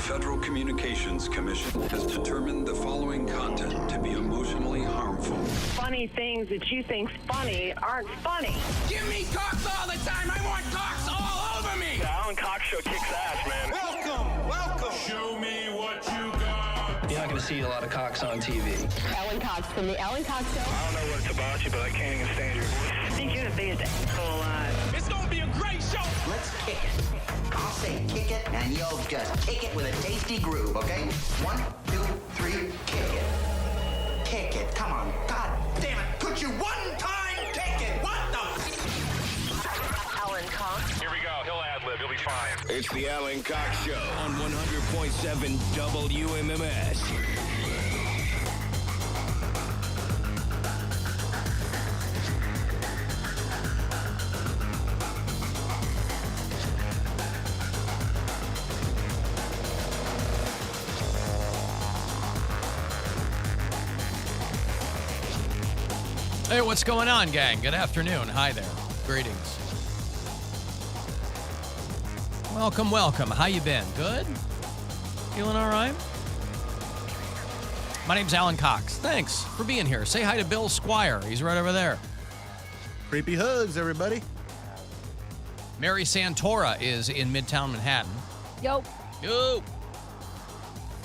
Federal Communications Commission has determined the following content to be emotionally harmful. Funny things that you think's funny aren't funny. Give me cocks all the time. I want cocks all over me. The Alan Cox Show kicks ass, man. Welcome. Show me what you got. You're not going to see a lot of cocks on TV. Alan Cox from the Alan Cox Show. I don't know what it's about you, but I can't even stand your voice. I think you're the biggest asshole alive. It's going to be a great show. Let's kick it. I'll say kick it, and you'll just kick it with a tasty groove, okay? 1, 2, 3, kick it. Kick it. Come on. God damn it. Could you one time kick it? What the? Alan Cox. Here we go. He'll ad-lib. He'll be fine. It's the Alan Cox Show on 100.7 WMMS. Hey, what's going on, gang? Good afternoon. Hi there. Greetings. Welcome, welcome. How you been? Good? Feeling all right? My name's Alan Cox. Thanks for being here. Say hi to Bill Squire. He's right over there. Creepy hugs, everybody. Mary Santora is in Midtown Manhattan. Yo. Yo.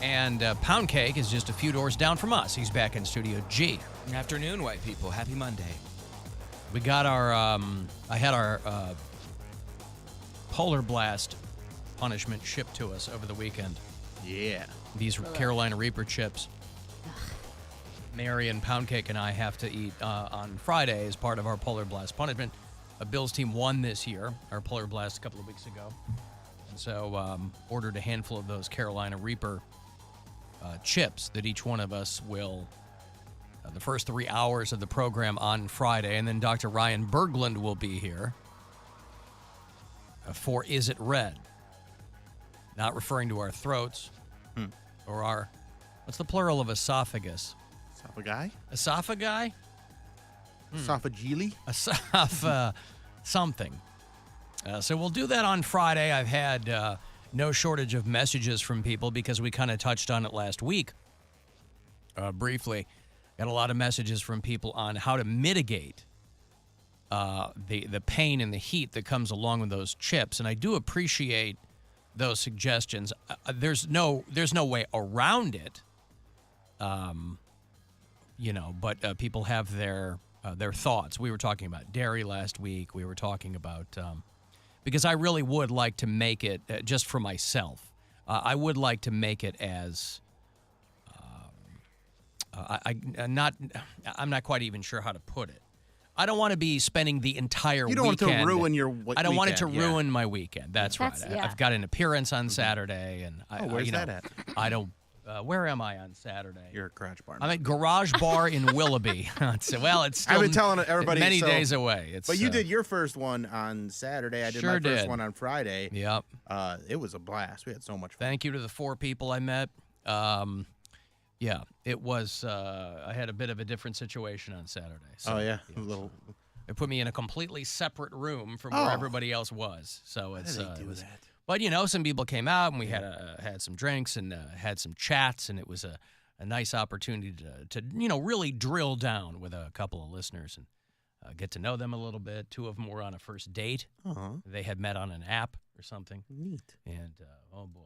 And Poundcake is just a few doors down from us. He's back in Studio G. Good afternoon, white people. Happy Monday. We got our, I had our Polar Blast punishment shipped to us over the weekend. Yeah. These Carolina Reaper chips. Mary and Poundcake and I have to eat on Friday as part of our Polar Blast punishment. Bill's team won this year, our Polar Blast a couple of weeks ago. And so ordered a handful of those Carolina Reaper chips that each one of us will, the first 3 hours of the program on Friday, and then Dr. Ryan Berglin will be here for Is It Red? Not referring to our throats or our, what's the plural of esophagus? Esophagi? Esophagi? Esophagili? Something. So we'll do that on Friday. I've had no shortage of messages from people because we kind of touched on it last week briefly. Got a lot of messages from people on how to mitigate the pain and the heat that comes along with those chips, and I do appreciate those suggestions. There's no way around it, but people have their thoughts. We were talking about dairy last week. We were talking about because I really would like to make it just for myself. I would like to make it as I'm not quite even sure how to put it. I don't want to be spending the entire weekend. You don't want to ruin your weekend. I don't want it to ruin my weekend. That's right. Yeah. I've got an appearance on Saturday, and where's that at? I don't. Where am I on Saturday? You're at Garage Bar. I'm at Garage Bar in Willoughby. Well, it's still I've been telling everybody many days away. But you did your first one on Saturday. I did my first one on Friday. Yep. It was a blast. We had so much fun. Thank you to the 4 people I met. Yeah, it was. I had a bit of a different situation on Saturday. So, a little. They put me in a completely separate room from where everybody else was. So it's. How do they do that? But some people came out and we had some drinks and had some chats, and it was a nice opportunity to really drill down with a couple of listeners and get to know them a little bit. 2 of them were on a first date. They had met on an app or something. Neat. And oh boy,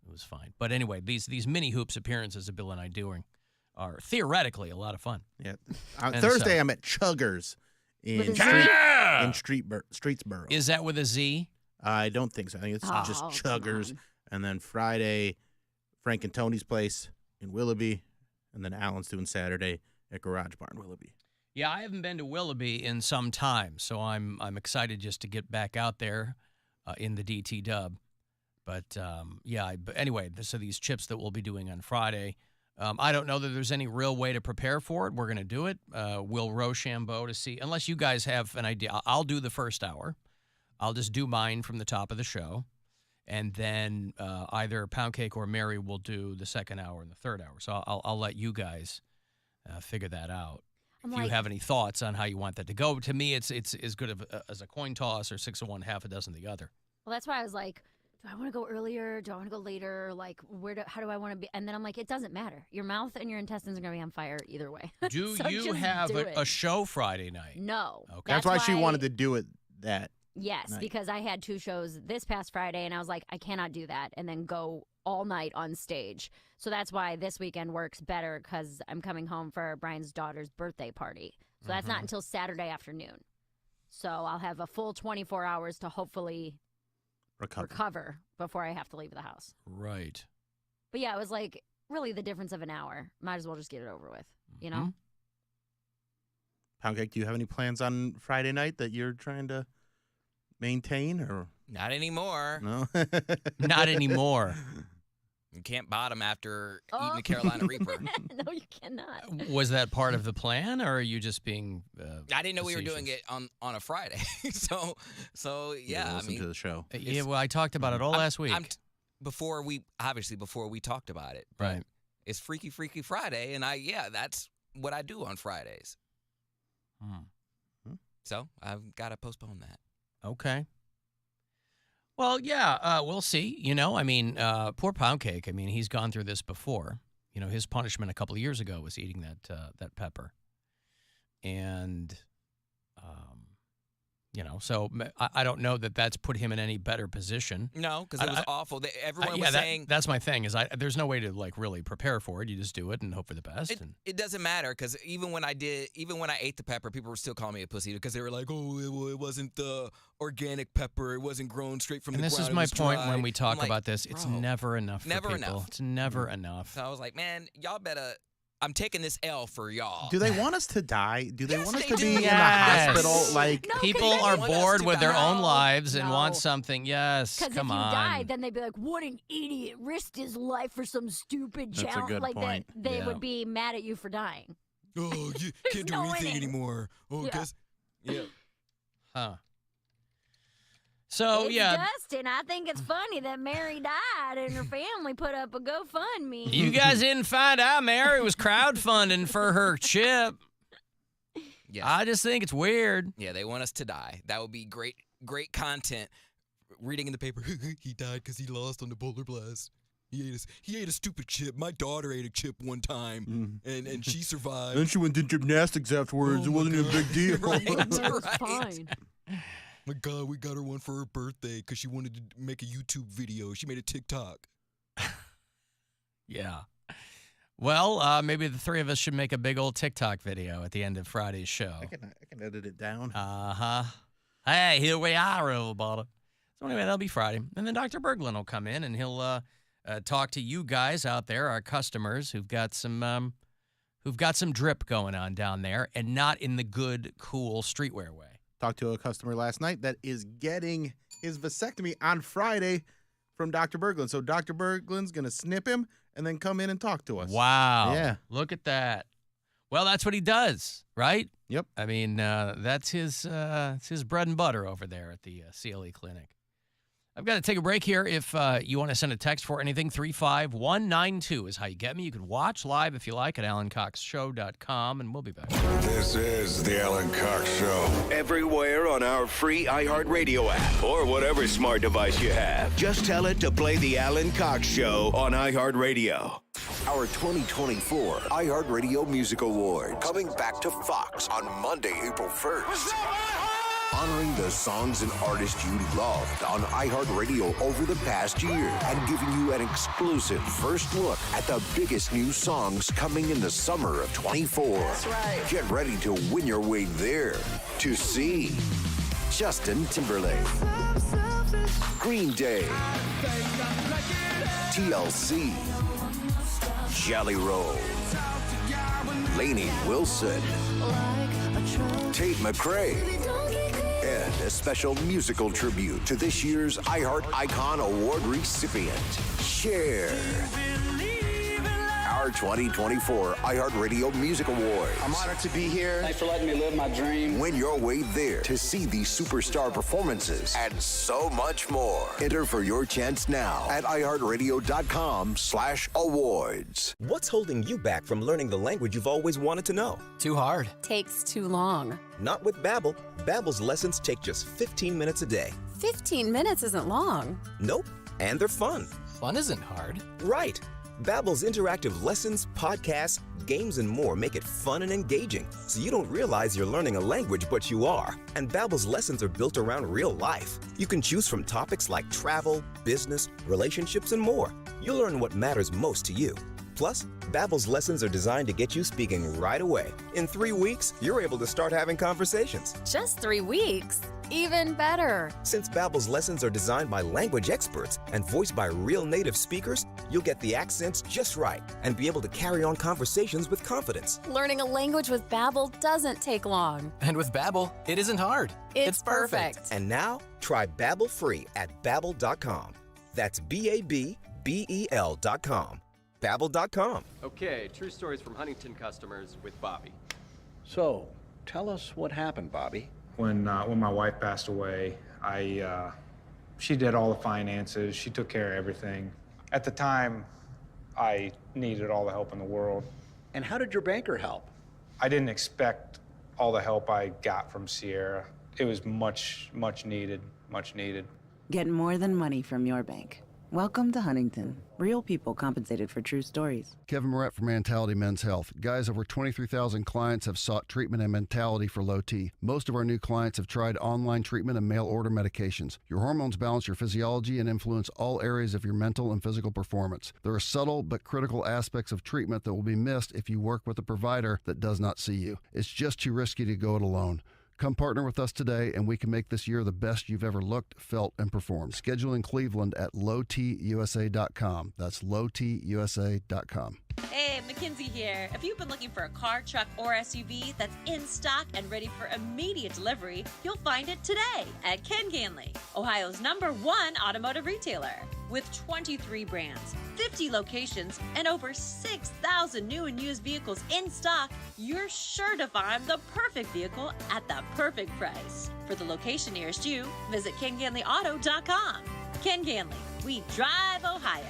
it was fine. But anyway, these mini hoops appearances that Bill and I doing are theoretically a lot of fun. Yeah. On Thursday, I'm at Chuggers in Streetsboro. Is that with a Z? I don't think so. I think it's just Chuggers. And then Friday, Frank and Tony's place in Willoughby. And then Alan's doing Saturday at Garage Bar in Willoughby. Yeah, I haven't been to Willoughby in some time, so I'm excited just to get back out there in the DT Dub. But, anyway, so these chips that we'll be doing on Friday, I don't know that there's any real way to prepare for it. We're going to do it. We'll Rochambeau to see. Unless you guys have an idea. I'll do the first hour. I'll just do mine from the top of the show. And then either Poundcake or Mary will do the second hour and the third hour. So I'll let you guys figure that out. If you have any thoughts on how you want that to go. To me, it's as good as a coin toss or 6 of one, half a dozen the other. Well, that's why I was like, do I want to go earlier? Do I want to go later? Like, how do I want to be? And then I'm like, it doesn't matter. Your mouth and your intestines are going to be on fire either way. Do So you just have do a show Friday night? No. Okay. That's why she wanted to do it that Yes, night. because I had 2 shows this past Friday, and I was like, I cannot do that and then go all night on stage. So that's why this weekend works better, because I'm coming home for Brian's daughter's birthday party. So that's not until Saturday afternoon. So I'll have a full 24 hours to hopefully recover before I have to leave the house. Right. But yeah, it was like really the difference of an hour. Might as well just get it over with, you know? Poundcake, do you have any plans on Friday night that you're trying to maintain, or Not anymore. no? Not anymore. You can't bottom after eating the Carolina Reaper. No, you cannot. Was that part of the plan, or are you just being I didn't know we were facetious? doing it on a Friday. so yeah, Listen to the show. Yeah, well, I talked about it all last week. Before we talked about it. Right. It's Freaky Freaky Friday, and that's what I do on Fridays. So I've got to postpone that. Okay. Well, yeah, we'll see. You know, I mean, poor Poundcake. I mean, he's gone through this before. You know, his punishment a couple of years ago was eating that pepper. And, you know, so I don't know that that's put him in any better position. No, because it was awful. Everyone was saying... That's my thing, is there's no way to, like, really prepare for it. You just do it and hope for the best. It doesn't matter, because even when I ate the pepper, people were still calling me a pussy, because they were like, oh, it wasn't the organic pepper. It wasn't grown straight from the ground. And this is my point when we talk about this. It's never enough for never people. enough. It's never enough. So I was like, man, y'all better... I'm taking this L for y'all. Do they want us to die? Do they want us to be in the Yes. hospital? Like, No, people they are want bored us to with their die. own lives and No. want something. Yes, Because if come you on. died, then they'd be like, what an idiot, risked his life for some stupid That's a challenge. good Like point. they Yeah. would be mad at you for dying. Oh, you can't do no anything winning. anymore. Oh, Yeah. because... Yeah. Huh. So, It's yeah, Dustin, I think it's funny that Mary died and her family put up a GoFundMe. you guys didn't find out Mary was crowdfunding for her chip. Yes. I just think it's weird. Yeah, they want us to die. That would be great content. Reading in the paper, he died because he lost on the Boulder Blast. He ate a stupid chip. My daughter ate a chip one time, and she survived. then she went to gymnastics afterwards. It wasn't a big deal. It's fine. My God, we got her one for her birthday because she wanted to make a YouTube video. She made a TikTok. Yeah. Well, maybe the three of us should make a big old TikTok video at the end of Friday's show. I can edit it down. Uh-huh. Hey, here we are, everybody. So anyway, that'll be Friday. And then Dr. Berglin will come in, and he'll talk to you guys out there, our customers, who've got some drip going on down there, and not in the good, cool streetwear way. Talked to a customer last night that is getting his vasectomy on Friday from Dr. Berglin. So Dr. Berglin's going to snip him and then come in and talk to us. Wow. Yeah. Look at that. Well, that's what he does, right? Yep. I mean, that's his bread and butter over there at the CLE clinic. I've got to take a break here. If you want to send a text for anything, 35192 is how you get me. You can watch live if you like at alancoxshow.com, and we'll be back. This is the Alan Cox Show. Everywhere on our free iHeartRadio app or whatever smart device you have. Just tell it to play the Alan Cox Show on iHeartRadio. Our 2024 iHeartRadio Music Awards. Coming back to Fox on Monday, April 1st. Honoring the songs and artists you loved on iHeartRadio over the past year and giving you an exclusive first look at the biggest new songs coming in the summer of 24. That's right. Get ready to win your way there to see Justin Timberlake, Green Day, TLC, Jelly Roll, Lainey Wilson, Tate McRae, and a special musical tribute to this year's iHeart Icon Award recipient, Cher. Our 2024 iHeartRadio Music Awards. I'm honored to be here. Thanks for letting me live my dream. Win your way there to see these superstar performances and so much more. Enter for your chance now at iHeartRadio.com/awards. What's holding you back from learning the language you've always wanted to know? Too hard. Takes too long. Not with Babbel. Babbel's lessons take just 15 minutes a day. 15 minutes isn't long. Nope. And they're fun. Fun isn't hard. Right. Babbel's interactive lessons, podcasts, games, and more make it fun and engaging, so you don't realize you're learning a language, but you are. And Babbel's lessons are built around real life. You can choose from topics like travel, business, relationships, and more. You'll learn what matters most to you. Plus, Babbel's lessons are designed to get you speaking right away. In 3 weeks, you're able to start having conversations. Just 3 weeks? Even better. Since Babbel's lessons are designed by language experts and voiced by real native speakers, you'll get the accents just right and be able to carry on conversations with confidence. Learning a language with Babbel doesn't take long. And with Babbel, it isn't hard. It's perfect. And now, try Babbel free at Babbel.com. That's Babbel.com. Babbel.com. Okay, true stories from Huntington customers with Bobby. So, tell us what happened, Bobby. When my wife passed away, she did all the finances. She took care of everything. At the time, I needed all the help in the world. And how did your banker help? I didn't expect all the help I got from Sierra. It was much needed, much needed. Get more than money from your bank. Welcome to Huntington. Real people compensated for true stories. Kevin Moret for Mentality Men's Health. Guys, over 23,000 clients have sought treatment and Mentality for low T. Most of our new clients have tried online treatment and mail order medications. Your hormones balance your physiology and influence all areas of your mental and physical performance. There are subtle but critical aspects of treatment that will be missed if you work with a provider that does not see you. It's just too risky to go it alone. Come partner with us today, and we can make this year the best you've ever looked, felt, and performed. Schedule in Cleveland at lowtusa.com. That's lowtusa.com. Hey, Mackenzie here. If you've been looking for a car, truck, or SUV that's in stock and ready for immediate delivery, you'll find it today at Ken Ganley, Ohio's #1 automotive retailer. With 23 brands, 50 locations, and over 6,000 new and used vehicles in stock, you're sure to find the perfect vehicle at the perfect price. For the location nearest you, visit KenGanleyAuto.com. Ken Ganley, we drive Ohio.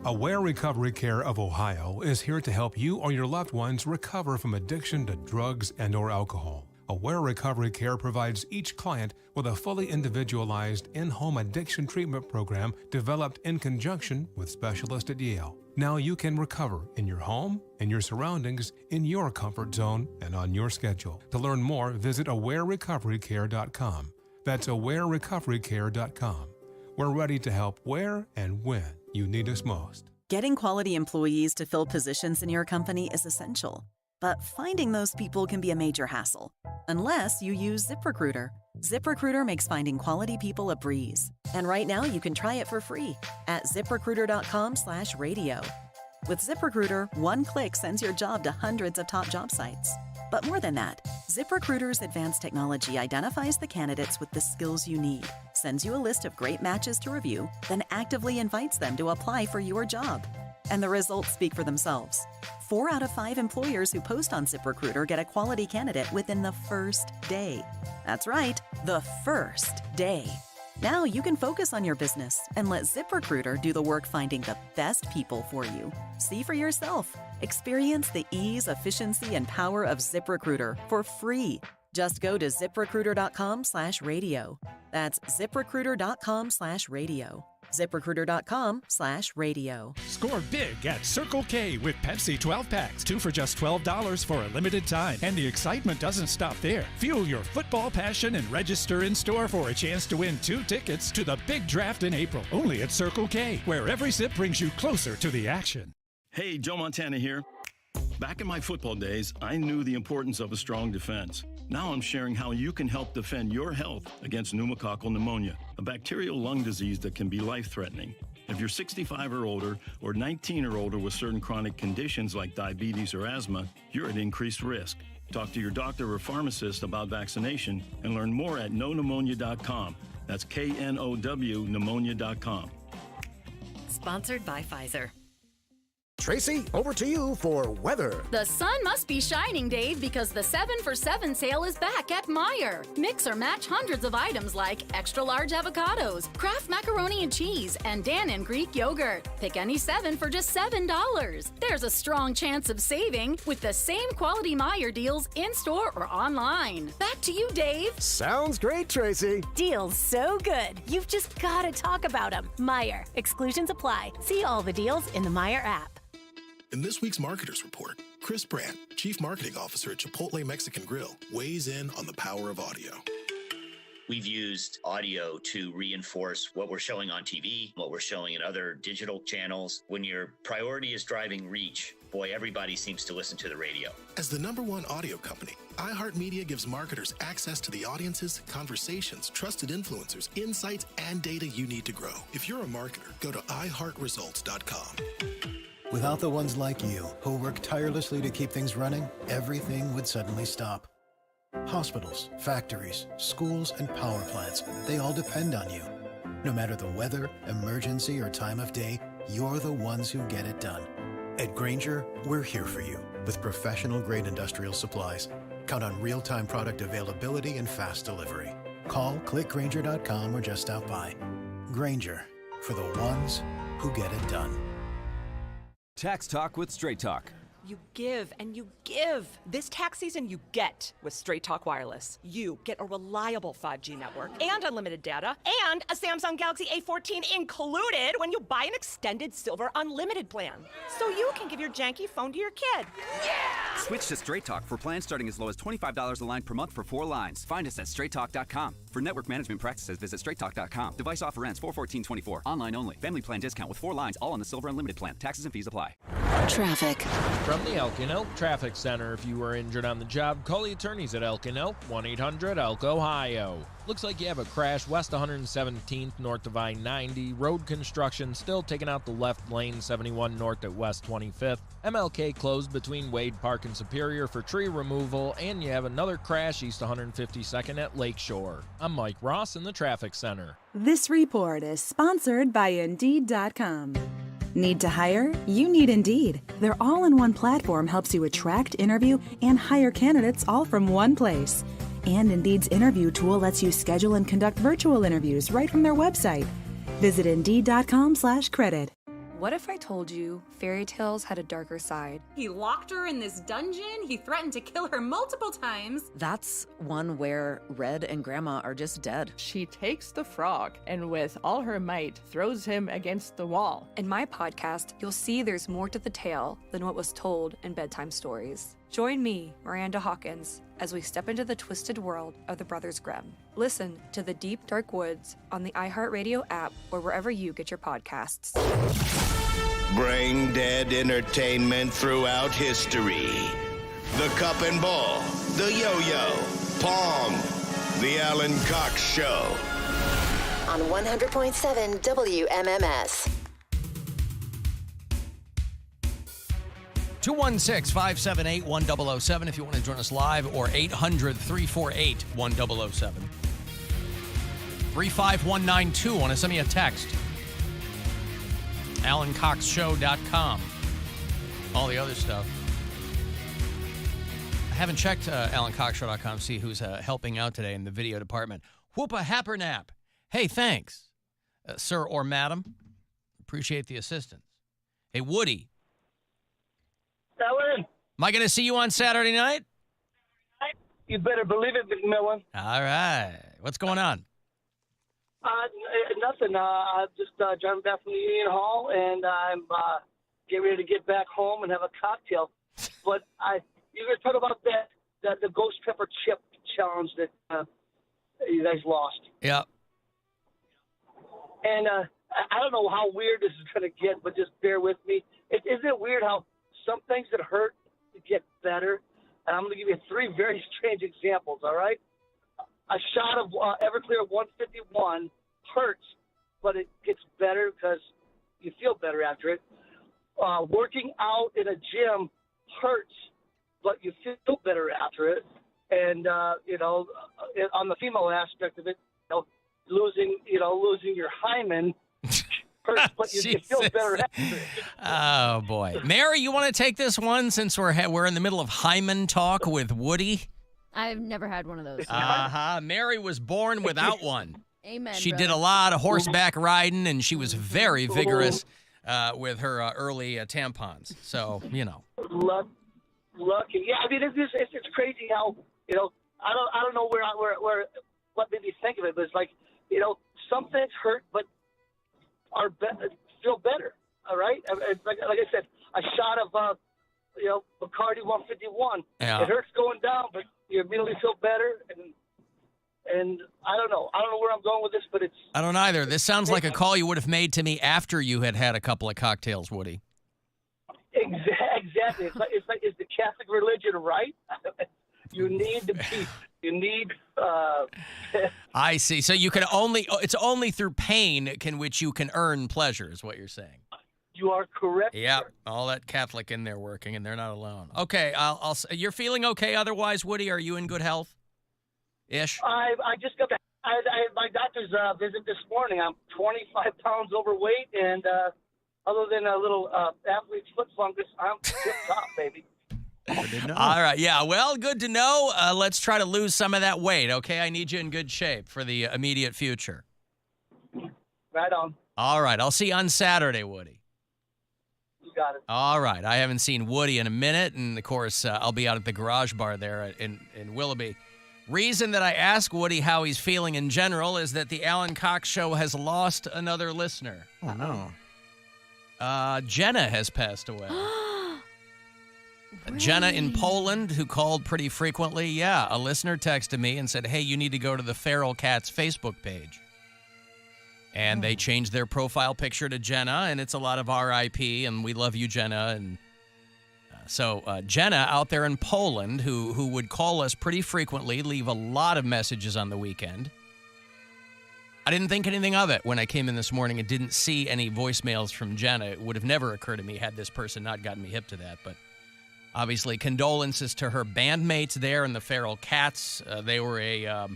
Aware Recovery Care of Ohio is here to help you or your loved ones recover from addiction to drugs and or alcohol. Aware Recovery Care provides each client with a fully individualized in-home addiction treatment program developed in conjunction with specialists at Yale. Now you can recover in your home, in your surroundings, in your comfort zone, and on your schedule. To learn more, visit awarerecoverycare.com. That's awarerecoverycare.com. We're ready to help where and when you need us most. Getting quality employees to fill positions in your company is essential, but finding those people can be a major hassle, unless you use ZipRecruiter. ZipRecruiter makes finding quality people a breeze. And right now you can try it for free at ZipRecruiter.com/radio. With ZipRecruiter, one click sends your job to hundreds of top job sites. But more than that, ZipRecruiter's advanced technology identifies the candidates with the skills you need, sends you a list of great matches to review, then actively invites them to apply for your job. And the results speak for themselves. 4 out of 5 employers who post on ZipRecruiter get a quality candidate within the first day. That's right, the first day. Now you can focus on your business and let ZipRecruiter do the work finding the best people for you. See for yourself. Experience the ease, efficiency, and power of ZipRecruiter for free. Just go to ZipRecruiter.com/radio. That's ZipRecruiter.com/radio. ZipRecruiter.com/radio. Score big at Circle K with Pepsi 12 packs, 2 for just $12 for a limited time. And the excitement doesn't stop there. Fuel your football passion and register in store for a chance to win 2 tickets to the big draft in April. Only at Circle K, where every sip brings you closer to the action. Hey, Joe Montana here. Back in my football days, I knew the importance of a strong defense. Now I'm sharing how you can help defend your health against pneumococcal pneumonia, a bacterial lung disease that can be life-threatening. If you're 65 or older or 19 or older with certain chronic conditions like diabetes or asthma, you're at increased risk. Talk to your doctor or pharmacist about vaccination and learn more at knowpneumonia.com. That's KNOW pneumonia.com. Sponsored by Pfizer. Tracy, over to you for weather. The sun must be shining, Dave, because the 7 for 7 sale is back at Meijer. Mix or match hundreds of items like extra large avocados, Kraft macaroni and cheese, and Dannon Greek yogurt. Pick any 7 for just $7. There's a strong chance of saving with the same quality Meijer deals in-store or online. Back to you, Dave. Sounds great, Tracy. Deals so good, you've just got to talk about them. Meijer. Exclusions apply. See all the deals in the Meijer app. In this week's Marketers Report, Chris Brandt, Chief Marketing Officer at Chipotle Mexican Grill, weighs in on the power of audio. We've used audio to reinforce what we're showing on TV, what we're showing in other digital channels. When your priority is driving reach, boy, everybody seems to listen to the radio. As the #1 audio company, iHeartMedia gives marketers access to the audiences, conversations, trusted influencers, insights, and data you need to grow. If you're a marketer, go to iHeartResults.com. Without the ones like you, who work tirelessly to keep things running, everything would suddenly stop. Hospitals, factories, schools, and power plants, they all depend on you. No matter the weather, emergency, or time of day, you're the ones who get it done. At Grainger, we're here for you with professional-grade industrial supplies. Count on real-time product availability and fast delivery. Call, click Grainger.com, or just stop by. Grainger, for the ones who get it done. Tax Talk with Straight Talk. You give and you give. This tax season, you get with Straight Talk Wireless. You get a reliable 5G network and unlimited data and a Samsung Galaxy A14 included when you buy an extended Silver Unlimited plan. So you can give your janky phone to your kid. Yeah! Switch to Straight Talk for plans starting as low as $25 a line per month for 4 lines. Find us at straighttalk.com. For network management practices, visit straighttalk.com. Device offer ends 4/14/24. Online only. Family plan discount with 4 lines, all on the Silver Unlimited plan. Taxes and fees apply. Traffic. From the Elk and Elk Traffic Center, if you were injured on the job, call the attorneys at Elk and Elk, 1-800-ELK, Ohio. Looks like you have a crash west 117th north of I-90. Road construction still taking out the left lane, 71 north at West 25th. MLK closed between Wade Park and Superior for tree removal, and you have another crash east 152nd at Lakeshore. I'm Mike Ross in the Traffic Center. This report is sponsored by Indeed.com. Need to hire? You need Indeed. Their all-in-one platform helps you attract, interview, and hire candidates all from one place. And Indeed's interview tool lets you schedule and conduct virtual interviews right from their website. Visit Indeed.com/credit. What if I told you fairy tales had a darker side? He locked her in this dungeon. He threatened to kill her multiple times. That's one where Red and Grandma are just dead. She takes the frog and with all her might throws him against the wall. In my podcast, you'll see there's more to the tale than what was told in bedtime stories. Join me, Miranda Hawkins, as we step into the twisted world of the Brothers Grimm. Listen to The Deep Dark Woods on the iHeartRadio app or wherever you get your podcasts. Brain dead entertainment throughout history. The Cup and Ball, the Yo-Yo, Pong, the Alan Cox Show. On 100.7 WMMS. 216-578-1007 if you want to join us live, or 800-348-1007. 35192. Want to send me a text. AlanCoxShow.com. All the other stuff. I haven't checked AlanCoxShow.com to see who's helping out today in the video department. Whoopa Happernap. Hey, thanks, sir or madam. Appreciate the assistance. Hey, Woody. Ellen. Am I going to see you on Saturday night? You better believe it, McMillan. All right. What's going on? Nothing. I'm just driving back from the Union Hall, and I'm getting ready to get back home and have a cocktail. But you guys talk about the ghost pepper chip challenge that you guys lost. Yeah. And I don't know how weird this is going to get, but just bear with me. Isn't it weird how some things that hurt get better? And I'm going to give you 3 very strange examples, all right? A shot of Everclear 151 hurts, but it gets better because you feel better after it. Working out in a gym hurts, but you feel better after it. And, on the female aspect of it, losing your hymen hurts, but you feel better after it. Oh, boy. Mary, you want to take this one since we're in the middle of hymen talk with Woody? I've never had one of those. Mary was born without one. Amen. She brother. did a lot of horseback riding, and she was very vigorous with her early tampons. So, Lucky. Yeah, I mean, it's crazy how, I don't know where what made me think of it, but it's like, some things hurt, but feel better. All right. Like I said, a shot of Bacardi 151. Yeah. It hurts going down, but you immediately feel better. And I don't know where I'm going with this, but it's. I don't either. This sounds like a call you would have made to me after you had a couple of cocktails, Woody. Exactly. It's like is the Catholic religion right? You need to be. You need. I see. So it's only through pain which you can earn pleasure, is what you're saying. You are correct. Yeah, all that Catholic in there working, and they're not alone. Okay, you're feeling okay otherwise, Woody? Are you in good health? Ish. I just got back. I had my doctor's visit this morning. I'm 25 pounds overweight, and other than a little athlete's foot fungus, I'm tip top, baby. All right, yeah, well, good to know. Let's try to lose some of that weight, okay? I need you in good shape for the immediate future. Right on. All right, I'll see you on Saturday, Woody. You got it. All right, I haven't seen Woody in a minute, and, of course, I'll be out at the garage bar there in Willoughby. Reason that I ask Woody how he's feeling in general is that the Alan Cox Show has lost another listener. Oh, no. Jenna has passed away. Jenna in Poland, who called pretty frequently. Yeah, a listener texted me and said, hey, you need to go to the Feral Cats Facebook page. And they changed their profile picture to Jenna, and it's a lot of RIP, and we love you, Jenna. And so Jenna out there in Poland, who would call us pretty frequently, leave a lot of messages on the weekend. I didn't think anything of it when I came in this morning and didn't see any voicemails from Jenna. It would have never occurred to me had this person not gotten me hip to that, but obviously, condolences to her bandmates there in the Feral Cats. They were a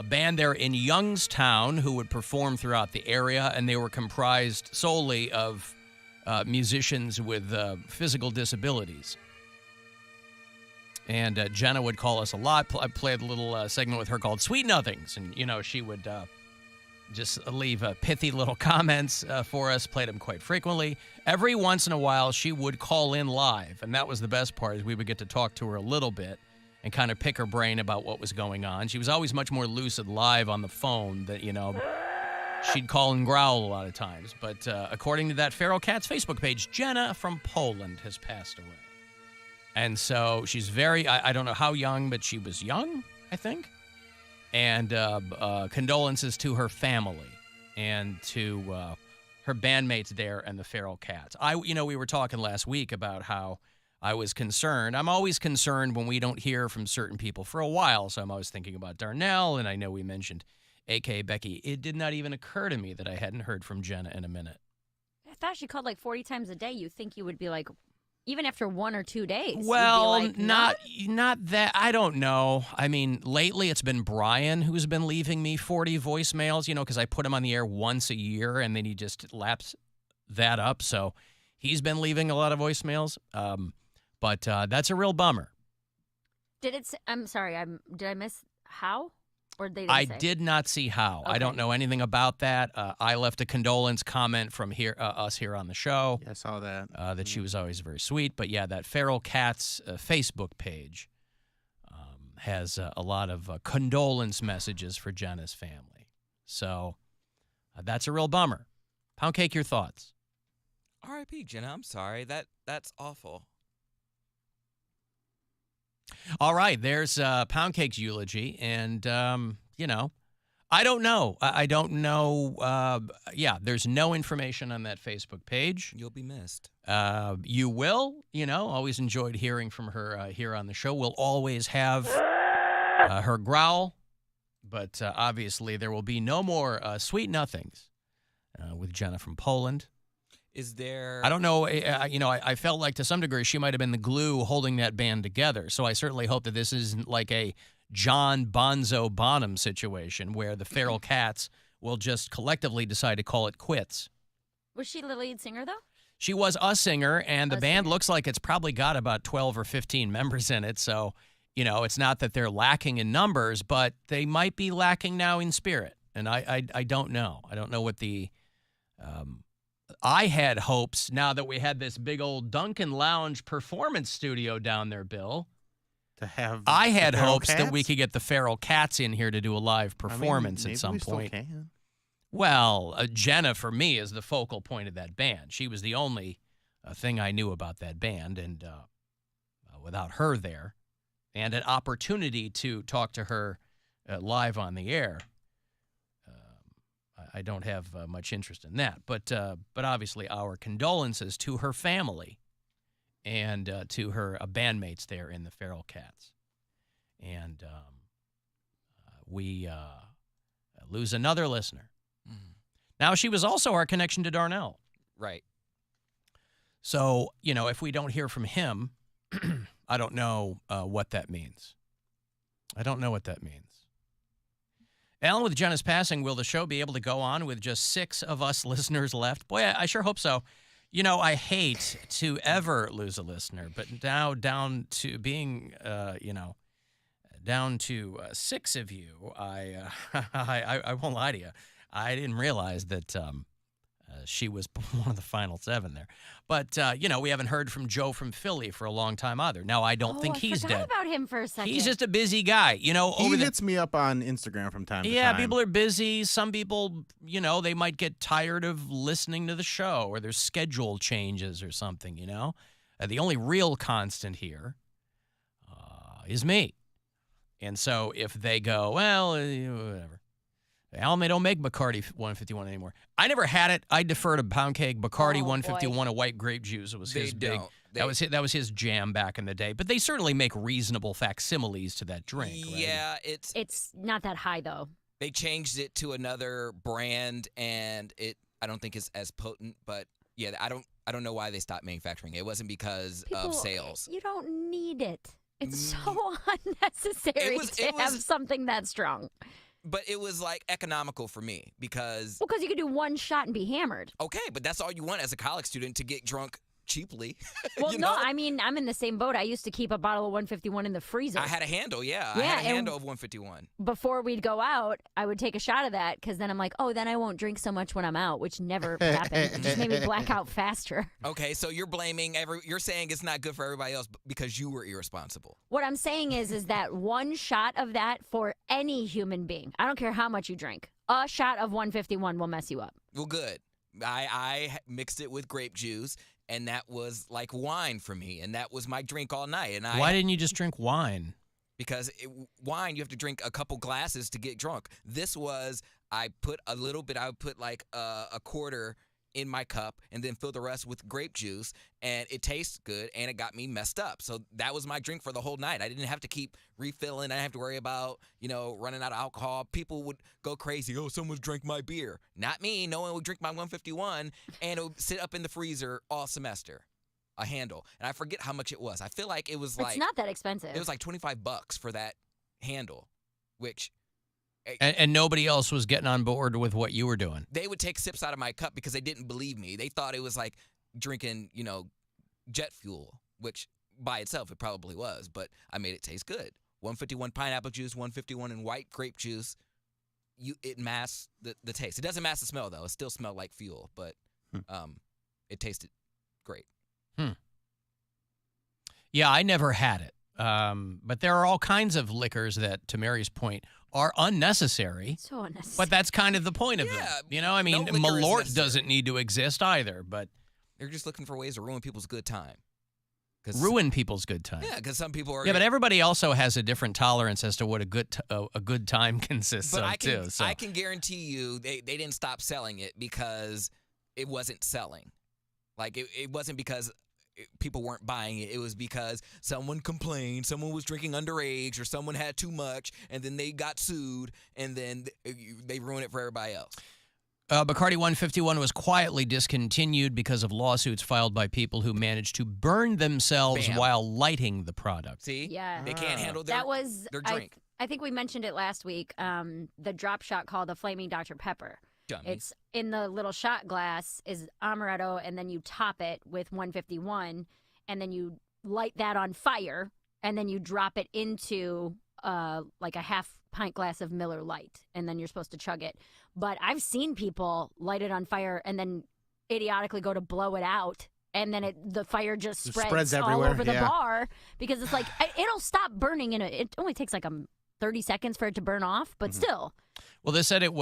band there in Youngstown who would perform throughout the area, and they were comprised solely of musicians with physical disabilities. And Jenna would call us a lot. I played a little segment with her called Sweet Nothings, and, she would just leave pithy little comments for us, played them quite frequently. Every once in a while, she would call in live, and that was the best part, is we would get to talk to her a little bit and kind of pick her brain about what was going on. She was always much more lucid live on the phone than, she'd call and growl a lot of times. But according to that Feral Cats Facebook page, Jenna from Poland has passed away. And so she's I don't know how young, but she was young, I think. And condolences to her family and to her bandmates there and the Feral Cats. We were talking last week about how I was concerned. I'm always concerned when we don't hear from certain people for a while, so I'm always thinking about Darnell, and I know we mentioned A.K. Becky. It did not even occur to me that I hadn't heard from Jenna in a minute. I thought she called like 40 times a day. You think you would be like, even after 1 or 2 days. Well, you'd be like, not that. I don't know. I mean, lately it's been Brian who's been leaving me 40 voicemails, because I put him on the air once a year, and then he just laps that up. So he's been leaving a lot of voicemails. But that's a real bummer. I'm sorry. Did I miss how? Or they didn't I say? did not see how. Okay. I don't know anything about that. I left a condolence comment from us here on the show. Yeah, I saw that. That she was always very sweet. But yeah, that Feral Cats Facebook page has a lot of condolence messages for Jenna's family. So that's a real bummer. Poundcake, your thoughts? R.I.P. Jenna. I'm sorry. That's awful. All right, there's Poundcake's eulogy, and, I don't know. I don't know. There's no information on that Facebook page. You'll be missed. You will, always enjoyed hearing from her here on the show. We'll always have her growl, but obviously there will be no more Sweet Nothings with Jenna from Poland. Is there... I don't know. I felt like to some degree she might have been the glue holding that band together. So I certainly hope that this isn't like a John Bonzo Bonham situation where the Feral Cats will just collectively decide to call it quits. Was she the lead singer, though? She was a singer, and the band looks like it's probably got about 12 or 15 members in it. So, it's not that they're lacking in numbers, but they might be lacking now in spirit. And I don't know. I don't know what the I had hopes now that we had this big old Duncan Lounge performance studio down there, Bill. To have I had feral hopes that cats? we could get the Feral Cats in here to do a live performance maybe at some we still point. can. Well, Jenna, for me, is the focal point of that band. She was the only thing I knew about that band, and without her there, and an opportunity to talk to her live on the air, I don't have much interest in that. But obviously, our condolences to her family and to her bandmates there in the Feral Cats. And we lose another listener. Now, she was also our connection to Darnell. Right. So, if we don't hear from him, I don't know what that means. I don't know what that means. Alan, with Jenna's passing, will the show be able to go on with just 6 of us listeners left? Boy, I sure hope so. I hate to ever lose a listener, but now down to being, down to 6 of you, I won't lie to you. I didn't realize that she was one of the final 7 there. But, we haven't heard from Joe from Philly for a long time either. Now, I don't think he's I dead. forgot about him for a second. He's just a busy guy. He hits me up on Instagram from time to time. Yeah, people are busy. Some people, they might get tired of listening to the show, or their schedule changes or something, The only real constant here is me. And so if they go, well, whatever. Alan, they don't make Bacardi 151 anymore. I never had it. I defer to Poundcake. Bacardi 151, a white grape juice. It was his big. That was his jam back in the day. But they certainly make reasonable facsimiles to that drink. Right? Yeah, it's not that high though. They changed it to another brand, and I don't think it's as potent. But yeah, I don't know why they stopped manufacturing it. It wasn't because of sales. You don't need it. It's so unnecessary to have something that strong. But it was economical for me because... Well, because you could do one shot and be hammered. Okay, but that's all you want as a college student, to get drunk cheaply. Well, no, I mean, I'm in the same boat. I used to keep a bottle of 151 in the freezer. I had a handle, yeah. I had a handle of 151. Before we'd go out, I would take a shot of that because then I'm like, then I won't drink so much when I'm out, which never happened. It just made me black out faster. Okay, so you're blaming you're saying it's not good for everybody else because you were irresponsible. What I'm saying is that one shot of that for any human being, I don't care how much you drink, a shot of 151 will mess you up. Well, good. I mixed it with grape juice, and that was like wine for me, and that was my drink all night. And why didn't you just drink wine? Because wine, you have to drink a couple glasses to get drunk. This was, I put a little bit, I would put a quarter in my cup and then fill the rest with grape juice, and it tastes good, and it got me messed up. So that was my drink for the whole night. I didn't have to keep refilling. I didn't have to worry about, running out of alcohol. People would go crazy. Oh, someone's drank my beer. Not me. No one would drink my 151, and it would sit up in the freezer all semester. A handle. And I forget how much it was. I feel like it was It's not that expensive. It was like $25 for that handle, which... And nobody else was getting on board with what you were doing. They would take sips out of my cup because they didn't believe me. They thought it was like drinking, jet fuel, which by itself it probably was, but I made it taste good. 151 pineapple juice, 151 in white grape juice. It masks the taste. It doesn't mask the smell, though. It still smelled like fuel, but it tasted great. Yeah, I never had it. But there are all kinds of liquors that, to Mary's point, are unnecessary. So unnecessary. But that's kind of the point of them. Malort doesn't need to exist either, but... They're just looking for ways to ruin people's good time. Ruin people's good time. Yeah, because some people are... Yeah, but everybody also has a different tolerance as to what a good time consists of, too. So. I can guarantee you they didn't stop selling it because it wasn't selling. It wasn't because... people weren't buying it. It was because someone complained, someone was drinking underage, or someone had too much, and then they got sued, and then they ruined it for everybody else. Bacardi 151 was quietly discontinued because of lawsuits filed by people who managed to burn themselves while lighting the product. See? Yeah. They can't handle their drink. I think we mentioned it last week, the drop shot called the Flaming Dr. Pepper. Dummies. It's in the little shot glass is amaretto, and then you top it with 151, and then you light that on fire, and then you drop it into like a half pint glass of Miller Lite, and then you're supposed to chug it. But I've seen people light it on fire and then idiotically go to blow it out, and then the fire just spreads all everywhere, over the bar, because it's like it'll stop burning it only takes like 30 seconds for it to burn off, but still. Well, they said it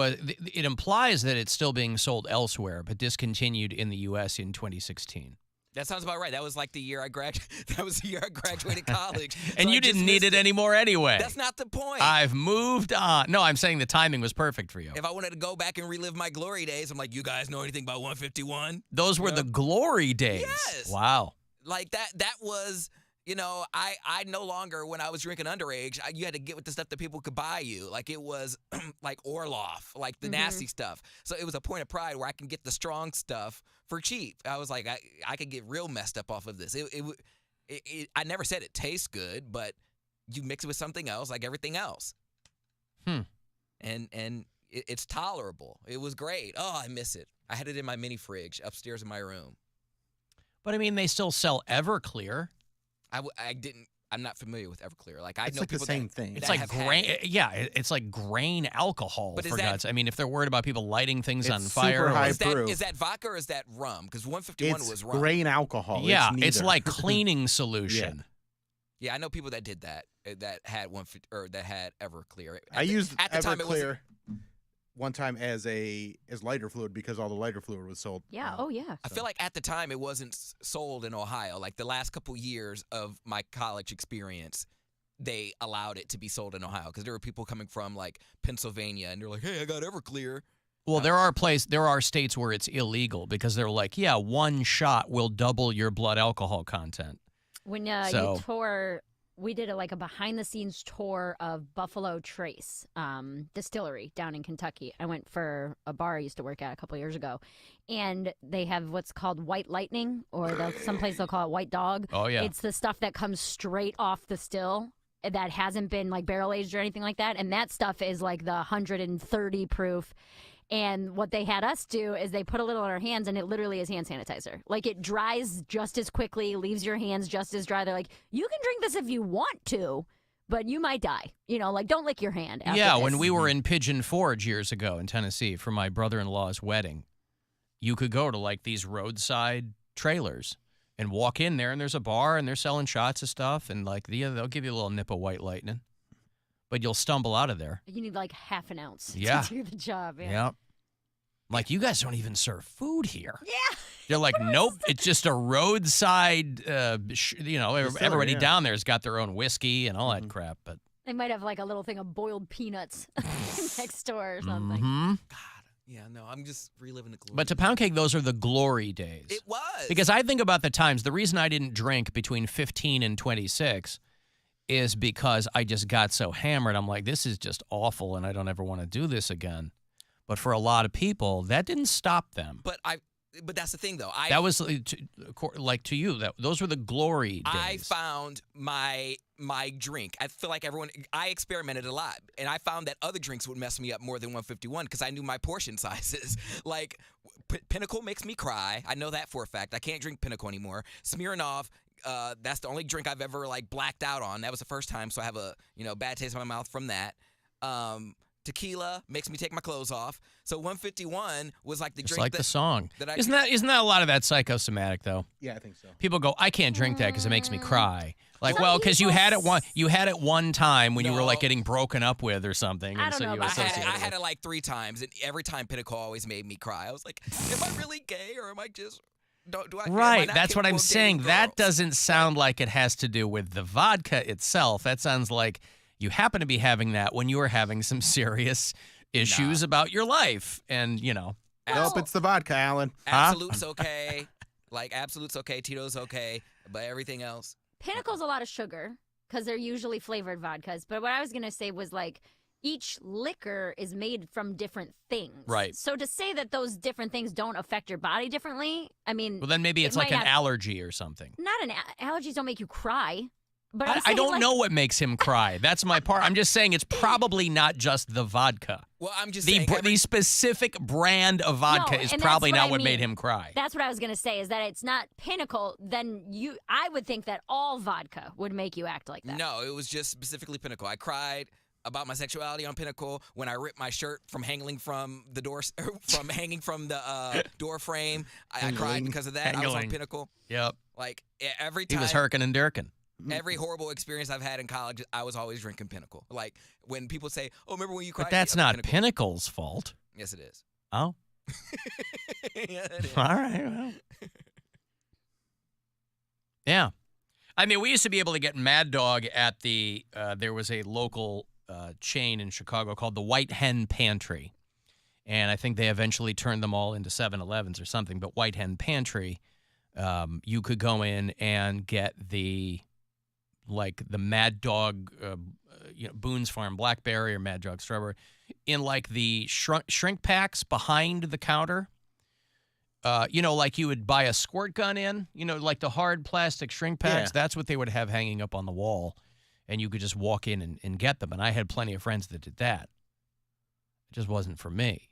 implies that it's still being sold elsewhere, but discontinued in the U.S. in 2016. That sounds about right. That was like the year I graduated college. And So you I just didn't need missed it anymore anyway. That's not the point. I've moved on. No, I'm saying the timing was perfect for you. If I wanted to go back and relive my glory days, I'm like, you guys know anything about 151? Those were the glory days. Yes. Wow. Like that was, I no longer, when I was drinking underage, you had to get with the stuff that people could buy you. Like it was like Orloff, like the nasty stuff. So it was a point of pride where I can get the strong stuff for cheap. I was like, I could get real messed up off of this. I never said it tastes good, but you mix it with something else, like everything else. And it's tolerable. It was great. Oh, I miss it. I had it in my mini fridge upstairs in my room. But I mean, they still sell Everclear. I'm not familiar with Everclear. Like It's know like the people same that, thing. It's that like have grain. had it. Yeah, it's like grain alcohol, But is for that- God's. I mean, if they're worried about people lighting things It's on super fire. high Is proof. that vodka or is that rum? Because 151 It's was rum. grain alcohol. Yeah, it's neither. like cleaning solution. Yeah, I know people that did that. That had that had Everclear. I used at the time it Everclear one time as lighter fluid because all the lighter fluid was sold. Yeah. Oh, yeah. I feel like at the time it wasn't sold in Ohio. Like the last couple years of my college experience, they allowed it to be sold in Ohio because there were people coming from like Pennsylvania and they're like, "Hey, I got Everclear." Well, there are states where it's illegal because they're like, yeah, one shot will double your blood alcohol content. When you tour, we did a behind-the-scenes tour of Buffalo Trace Distillery down in Kentucky. I went for a bar I used to work at a couple years ago, and they have what's called White Lightning, or someplace they'll call it White Dog. Oh, yeah. It's the stuff that comes straight off the still that hasn't been barrel-aged or anything like that, and that stuff is like the 130 proof. And what they had us do is they put a little in our hands, and it literally is hand sanitizer. Like, it dries just as quickly, leaves your hands just as dry. They're like, you can drink this if you want to, but you might die. Don't lick your hand after Yeah, this. when we were in Pigeon Forge years ago in Tennessee for my brother-in-law's wedding, you could go to these roadside trailers and walk in there, and there's a bar, and they're selling shots of stuff, and they'll give you a little nip of White Lightning. But you'll stumble out of there. You need half an ounce Yeah. to do the job. Yeah. Yep. You guys don't even serve food here. Yeah. They're like, nope, it's just a roadside, everybody down there's got their own whiskey and all that crap. But They might have a little thing of boiled peanuts next door or something. Yeah, no, I'm just reliving the glory. But to Poundcake, those are the glory days. It was. Because I think about the times, the reason I didn't drink between 15 and 26 is because I just got so hammered. I'm like, this is just awful, and I don't ever want to do this again. But for a lot of people, that didn't stop them. But that's the thing, though. That was to you. Those were the glory days. I found my drink. I feel like I experimented a lot, and I found that other drinks would mess me up more than 151 because I knew my portion sizes. Like Pinnacle makes me cry. I know that for a fact. I can't drink Pinnacle anymore. Smirnoff. That's the only drink I've ever blacked out on. That was the first time, so I have a bad taste in my mouth from that. Tequila makes me take my clothes off. So 151 was the Just drink. like the song. That isn't that a lot of that psychosomatic though? Yeah, I think so. People go, I can't drink that because it makes me cry. Because you had it one time when you were getting broken up with or something. I don't know about that. I had it 3 times, and every time Pinnacle always made me cry. I was like, am I really gay or am I just? Right, that's what I'm saying. That doesn't sound like it has to do with the vodka itself. That sounds like you happen to be having that when you were having some serious issues about your life. And, Nope, it's the vodka, Alan. Absolute's okay. Absolute's okay. Tito's okay. But everything else. Pinnacle's a lot of sugar because they're usually flavored vodkas. But what I was going to say was each liquor is made from different things. Right. So to say that those different things don't affect your body differently, I mean. Well, then maybe it's it like might an allergy or something. Allergies don't make you cry. But I don't know what makes him cry. That's my part. I'm just saying it's probably not just the vodka. Well, I'm just saying the specific brand of vodka is probably not what made him cry. That's what I was going to say, is that it's not Pinnacle. Then I would think that all vodka would make you act like that. No, it was just specifically Pinnacle. I cried about my sexuality on Pinnacle when I ripped my shirt from hanging from the door door frame. I cried because of that. I was on Pinnacle. Yep. Like every time he was herking and dirking. Every horrible experience I've had in college, I was always drinking Pinnacle. Like when people say, "Oh, remember when you cried?" But that's not Pinnacle's fault. Yes, it is. Oh. Yeah, it is. All right. Well. Yeah. I mean, we used to be able to get Mad Dog at the. There was a local chain in Chicago called the White Hen Pantry, and I think they eventually turned them all into 7-Elevens or something. But White Hen Pantry, you could go in and get the Mad Dog, Boone's Farm Blackberry or Mad Dog Strawberry in like the shrink packs behind the counter. Like you would buy a squirt gun in, like the hard plastic shrink packs. Yeah. That's what they would have hanging up on the wall, and you could just walk in and get them. And I had plenty of friends that did that. It just wasn't for me.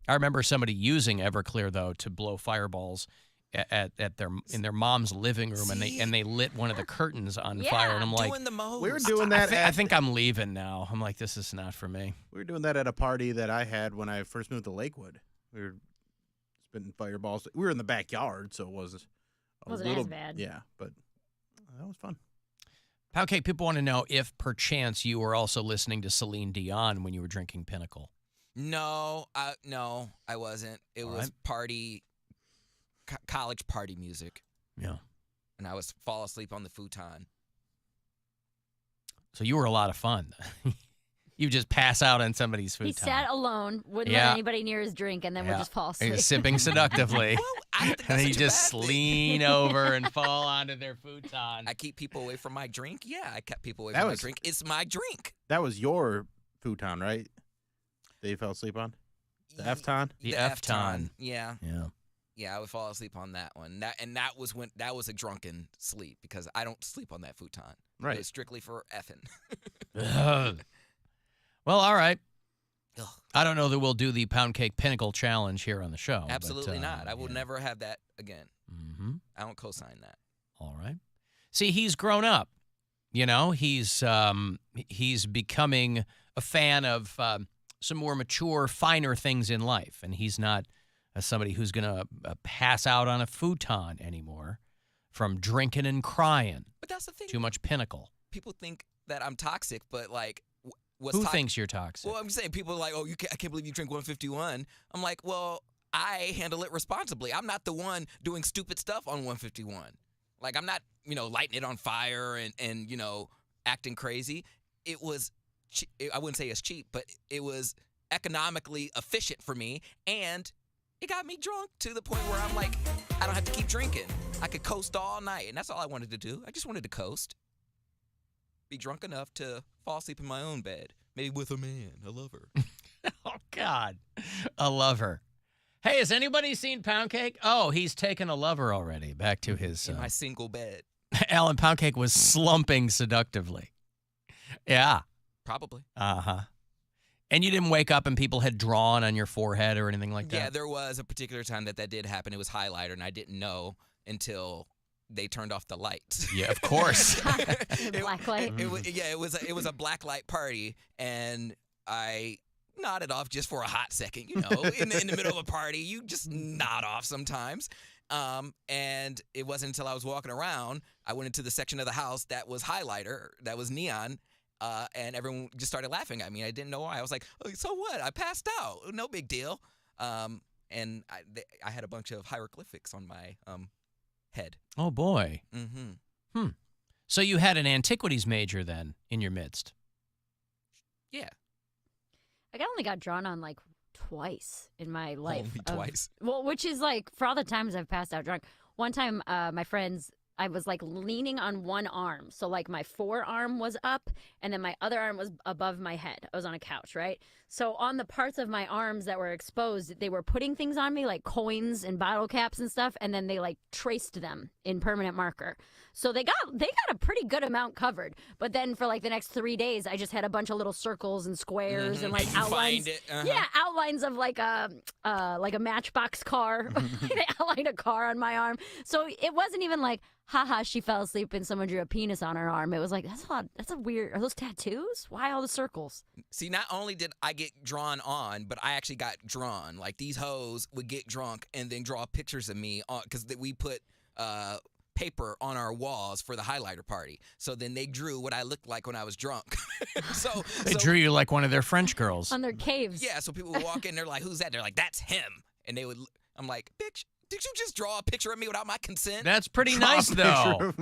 I remember somebody using Everclear though to blow fireballs in their mom's living room, and they lit one of the curtains on fire, and I'm like, we were doing that. I think I'm leaving now. I'm like, this is not for me. We were doing that at a party that I had when I first moved to Lakewood. We were spitting fireballs. We were in the backyard, so it wasn't as bad. Yeah, but that was fun. Poundcake, people want to know if perchance you were also listening to Celine Dion when you were drinking Pinnacle. No, I wasn't. It was college party music. Yeah. And I was fall asleep on the futon. So you were a lot of fun. You just pass out on somebody's futon. He sat alone, wouldn't let anybody near his drink, and then would just fall asleep. He was sipping seductively. And then you just lean over and fall onto their futon. I keep people away from my drink. Yeah, I kept people away from my drink. It's my drink. That was your futon, right? That you fell asleep on? The F-ton? The F-ton. Yeah. Yeah. Yeah, I would fall asleep on that one. That was a drunken sleep because I don't sleep on that futon. Right. It was strictly for effing. Well, all right. I don't know that we'll do the Poundcake Pinnacle Challenge here on the show. Absolutely not. I will never have that again. Mm-hmm. I don't co-sign that. All right. See, he's grown up. He's becoming a fan of some more mature, finer things in life, and he's not somebody who's going to pass out on a futon anymore from drinking and crying. But that's the thing. Too much Pinnacle. People think that I'm toxic, but like, who thinks you're toxic? Well, I'm saying people are like, oh, I can't believe you drink 151. I'm like, well, I handle it responsibly. I'm not the one doing stupid stuff on 151. Like, I'm not, lighting it on fire and acting crazy. It was, I wouldn't say it's cheap, but it was economically efficient for me, and it got me drunk to the point where I'm like, I don't have to keep drinking. I could coast all night, and that's all I wanted to do. I just wanted to coast. Be drunk enough to fall asleep in my own bed. Maybe with a man, a lover. Oh, God. A lover. Hey, has anybody seen Poundcake? Oh, he's taken a lover already. Back to his... In my single bed. Alan Poundcake was slumping seductively. Yeah. Probably. Uh-huh. And you didn't wake up and people had drawn on your forehead or anything like that? Yeah, there was a particular time that did happen. It was highlighter, and I didn't know until they turned off the lights. Yeah, of course. Black light. It was a black light party, and I nodded off just for a hot second. In the middle of a party, you just nod off sometimes. And it wasn't until I was walking around, I went into the section of the house that was highlighter, that was neon, and everyone just started laughing at me. I didn't know why. I was like, oh, so what? I passed out. No big deal. And I had a bunch of hieroglyphics on my head. Oh, boy. Mm-hmm. So you had an antiquities major then in your midst? Yeah. I only got drawn on like twice in my life. Only twice? Well, which is like for all the times I've passed out drunk. One time, my friends, I was like leaning on one arm. So like my forearm was up and then my other arm was above my head. I was on a couch, right? So on the parts of my arms that were exposed, they were putting things on me like coins and bottle caps and stuff, and then they like traced them in permanent marker. So they got a pretty good amount covered. But then for like the next 3 days, I just had a bunch of little circles and squares and like outlines. Yeah, outlines of like a Matchbox car. They outlined a car on my arm. So it wasn't even like, haha, she fell asleep and someone drew a penis on her arm. It was like, that's a weird, are those tattoos? Why all the circles? See, not only did I get drawn on, but I actually got drawn. Like, these hoes would get drunk and then draw pictures of me because we put paper on our walls for the highlighter party. So then they drew what I looked like when I was drunk. They drew you like one of their French girls. On their caves. Yeah, so people would walk in, they're like, who's that? They're like, that's him. And I'm like, bitch, did you just draw a picture of me without my consent? That's pretty nice, though.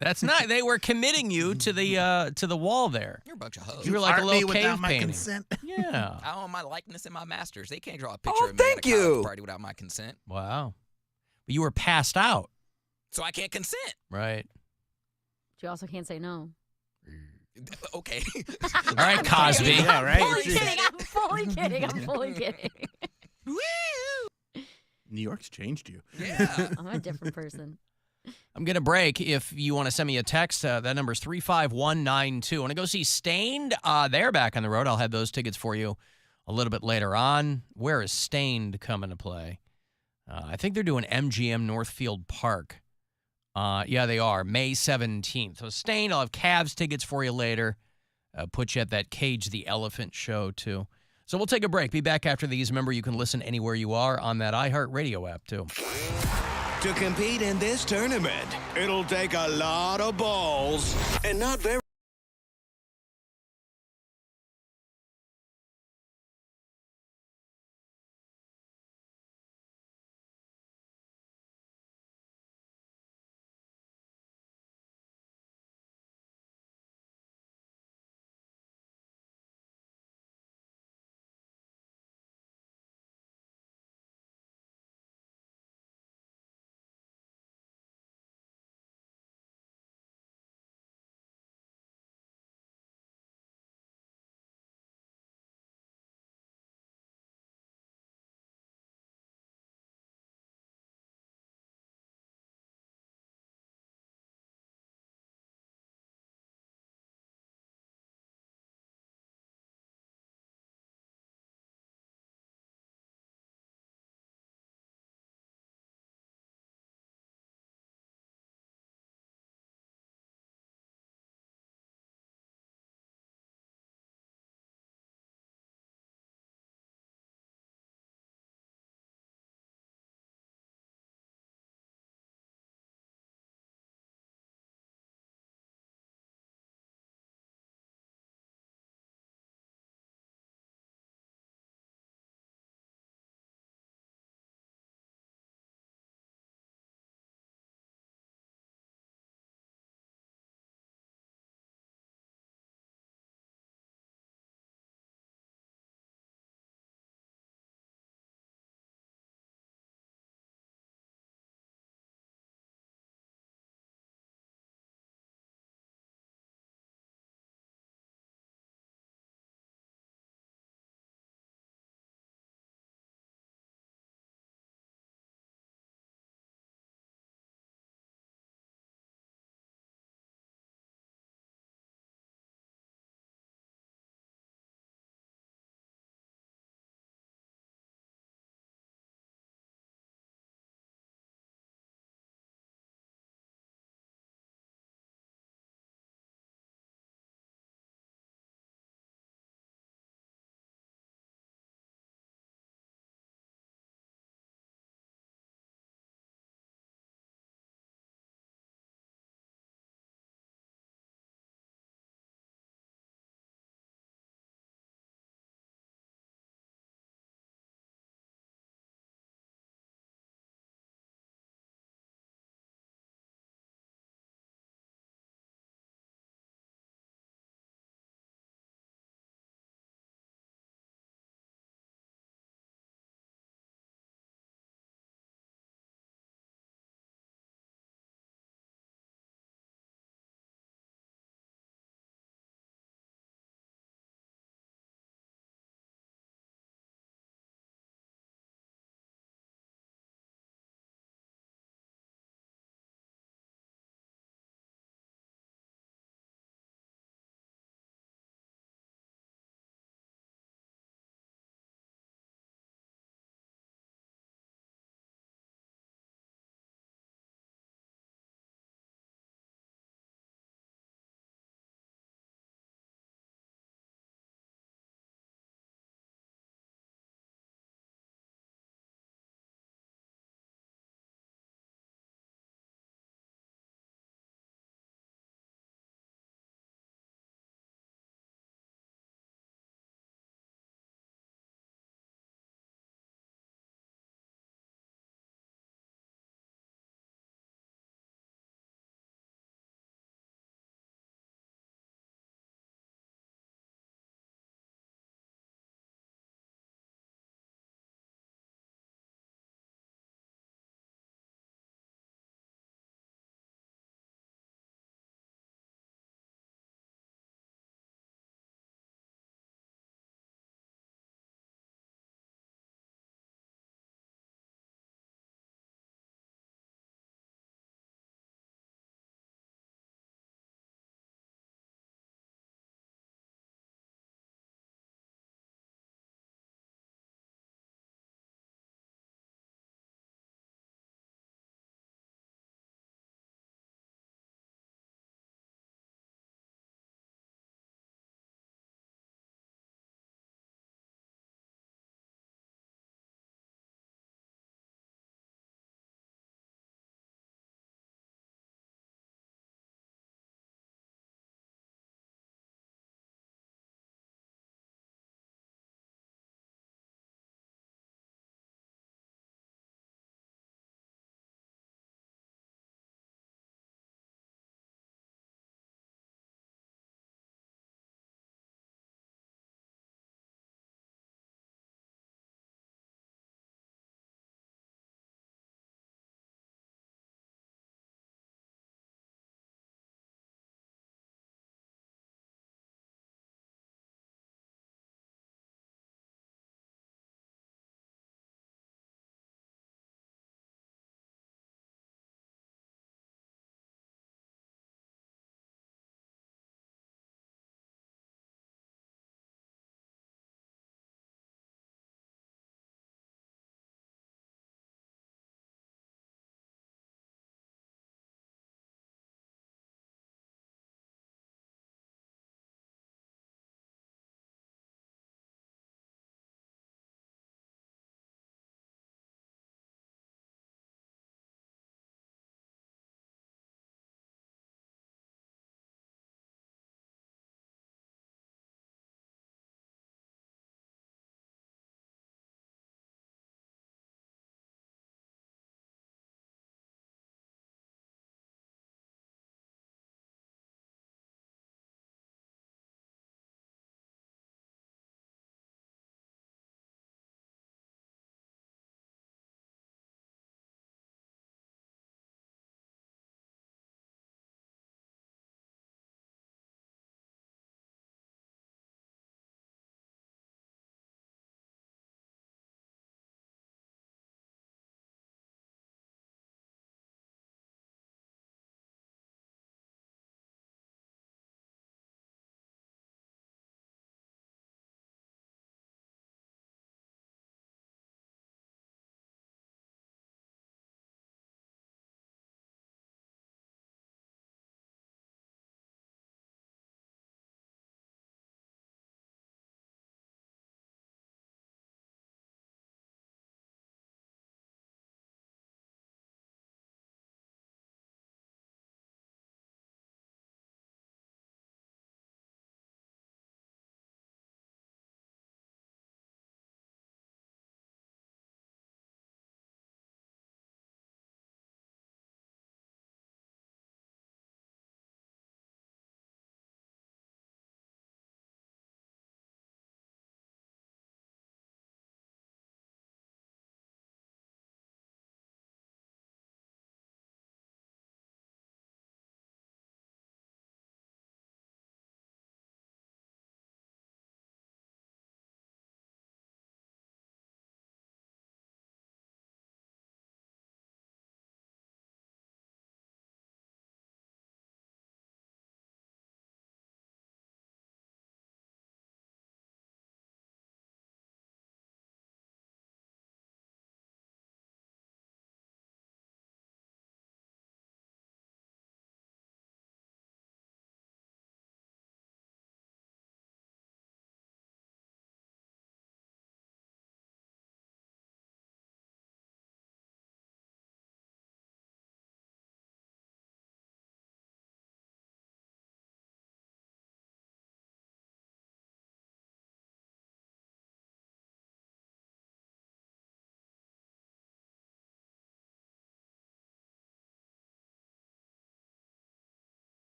That's nice. They were committing you to the wall there. You're a bunch of hoes. You were like a little without cave my painting. consent. Yeah. I own my likeness and my masters. They can't draw a picture of me at a college party without my consent. Wow. But you were passed out. So I can't consent. Right. But you also can't say no. Okay. All right, Cosby. Yeah, right. I'm fully kidding. New York's changed you. Yeah. I'm a different person. I'm going to break. If you want to send me a text, that number is 35192. I want to go see Stained. They're back on the road. I'll have those tickets for you a little bit later on. Where is Stained coming to play? I think they're doing MGM Northfield Park. Yeah, they are. May 17th. So Stained, I'll have Cavs tickets for you later. Put you at that Cage the Elephant show, too. So we'll take a break. Be back after these. Remember, you can listen anywhere you are on that iHeartRadio app, too. To compete in this tournament, it'll take a lot of balls and not very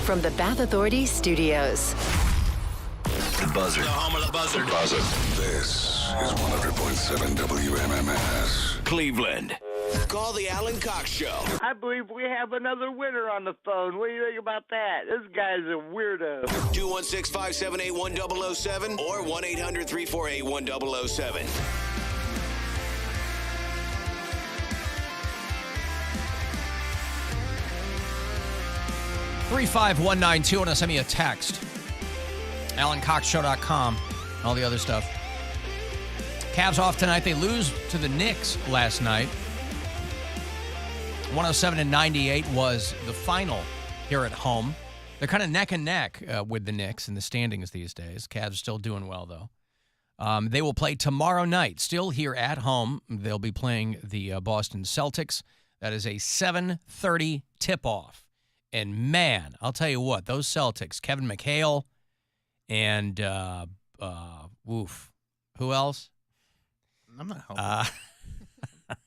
from the Bath Authority Studios. The Buzzard. The home of the Buzzard. Buzzard. This is 100.7 WMMS. Cleveland. Call the Alan Cox Show. I believe we have another winner on the phone. What do you think about that? This guy's a weirdo. 216-578-1007 or 1-800-348-1007. 35192. Want to send me a text. AlanCoxShow.com. All the other stuff. Cavs off tonight. They lose to the Knicks last night. 107-98 was the final here at home. They're kind of neck and neck with the Knicks in the standings these days. Cavs are still doing well, though. They will play tomorrow night, still here at home. They'll be playing the Boston Celtics. That is a 7:30 tip-off. And, man, I'll tell you what, those Celtics, Kevin McHale and, who else? I'm not helping. I'm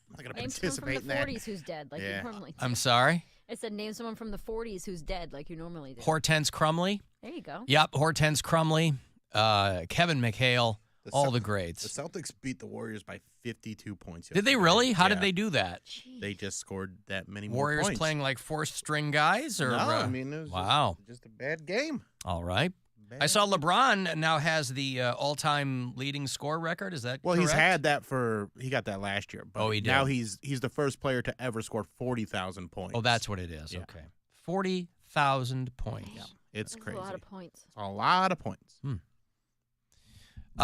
not going to Name someone participate from the in that. 40s who's dead, like you normally do. I'm sorry? I said name someone from the 40s who's dead, like you normally do. Hortense Crumley. There you go. Yep, Hortense Crumley, Kevin McHale, all the greats. The Celtics beat the Warriors by 52 points. Did they really? How did they do that? They just scored that many more Warriors points. playing like fourth-string guys? Or, No, I mean, it was wow. just a bad game. All right. I saw LeBron now has the all-time leading score record. Is that Well, correct? he's had that he got that last year. But he did. now he's the first player to ever score 40,000 points. Oh, that's what it is. Yeah. Okay. 40,000 points. Yeah, it's That's crazy. a lot of points. It's a lot of points.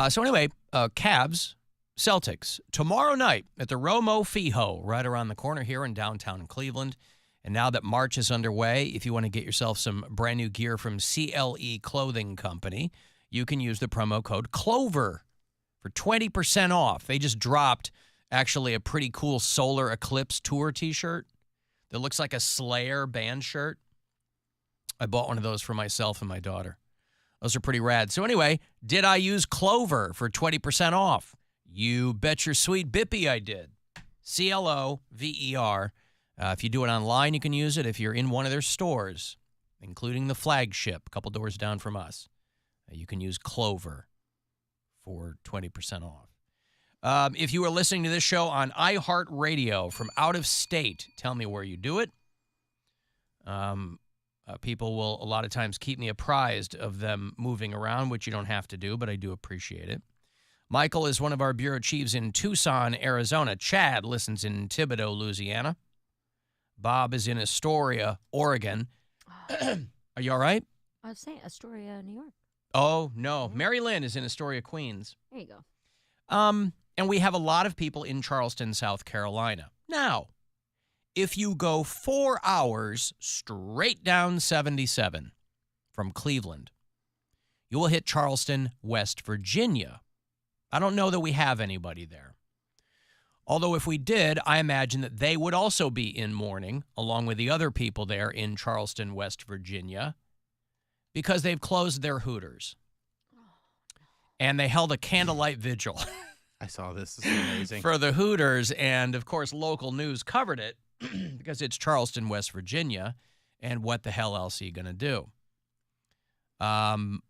So anyway, Cavs, Celtics, tomorrow night at the Romo Fijo, right around the corner here in downtown Cleveland. And now that March is underway, if you want to get yourself some brand new gear from CLE Clothing Company, you can use the promo code CLOVER for 20% off. They just dropped, actually, a pretty cool Solar Eclipse Tour t-shirt that looks like a Slayer band shirt. I bought one of those for myself and my daughter. Those are pretty rad. So anyway, did I use Clover for 20% off? You bet your sweet bippy I did. CLOVER. If you do it online, you can use it. If you're in one of their stores, including the flagship, a couple doors down from us, you can use Clover for 20% off. If you are listening to this show on iHeartRadio from out of state, tell me where you do it. People will a lot of times keep me apprised of them moving around, which you don't have to do, but I do appreciate it. Michael is one of our bureau chiefs in Tucson, Arizona. Chad listens in Thibodaux, Louisiana. Bob is in Astoria, Oregon. Are you all right? I was saying Astoria, New York. Oh, no. Mary Lynn is in Astoria, Queens. There you go. And we have a lot of people in Charleston, South Carolina. Now, if you go 4 hours straight down 77 from Cleveland, you will hit Charleston, West Virginia. I don't know that we have anybody there. Although if we did, I imagine that they would also be in mourning, along with the other people there in Charleston, West Virginia, because they've closed their Hooters. And they held a candlelight vigil. I saw this. This is amazing. For the Hooters, and of course local news covered it because it's Charleston, West Virginia, and what the hell else are you going to do?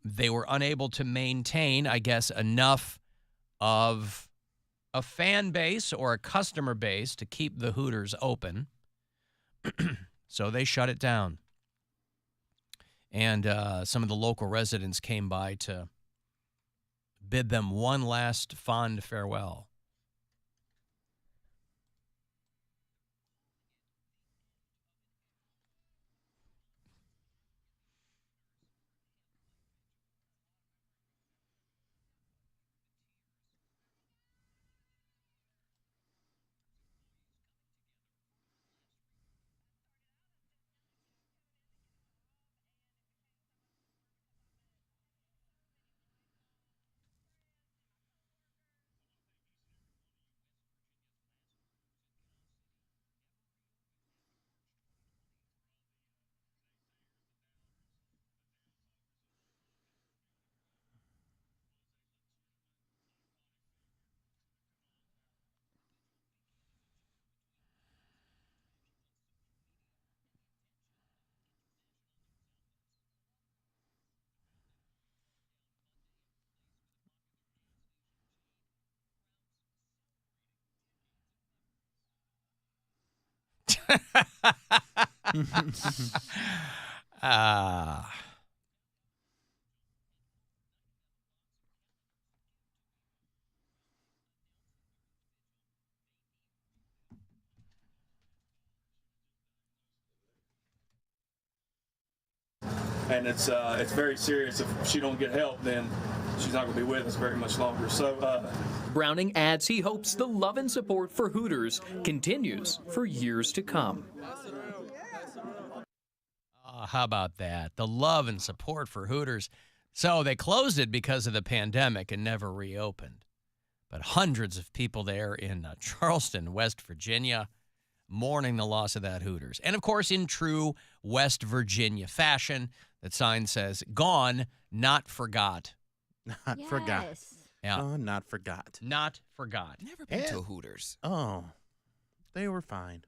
They were unable to maintain, I guess, enough of a fan base or a customer base to keep the Hooters open, so they shut it down. And some of the local residents came by to bid them one last fond farewell. And it's very serious. If she don't get help, then she's not going to be with us very much longer. So Browning adds he hopes the love and support for Hooters continues for years to come. How about that? The love and support for Hooters. So they closed it because of the pandemic and never reopened. But hundreds of people there in Charleston, West Virginia, mourning the loss of that Hooters. And, of course, in true West Virginia fashion, that sign says, gone, not forgot. Not forgot. Yeah. Oh, not forgot. Not forgot. Never been to Hooters. Oh, they were fine.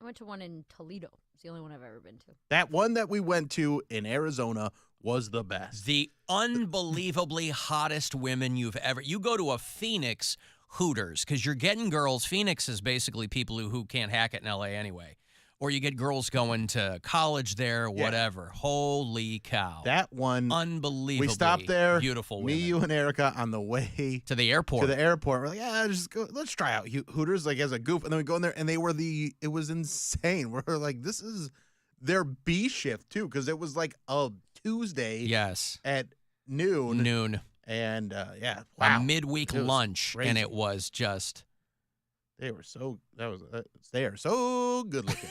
I went to one in Toledo. It's the only one I've ever been to. That one that we went to in Arizona was the best. The unbelievably hottest women you've ever... You go to a Phoenix Hooters, because you're getting girls. Phoenix is basically people who can't hack it in L.A. anyway. Or you get girls going to college there, whatever. Holy cow. That one. Unbelievably we stopped there. Beautiful me, women. you, and Erica on the way to the airport. We're like, yeah, just go. Let's try out Hooters like as a goof. And then we go in there, and it was insane. We're like, this is their B shift, too, because it was like a Tuesday. Yes. At noon. And, wow. A midweek lunch, crazy. and it was just... They were they are so good looking.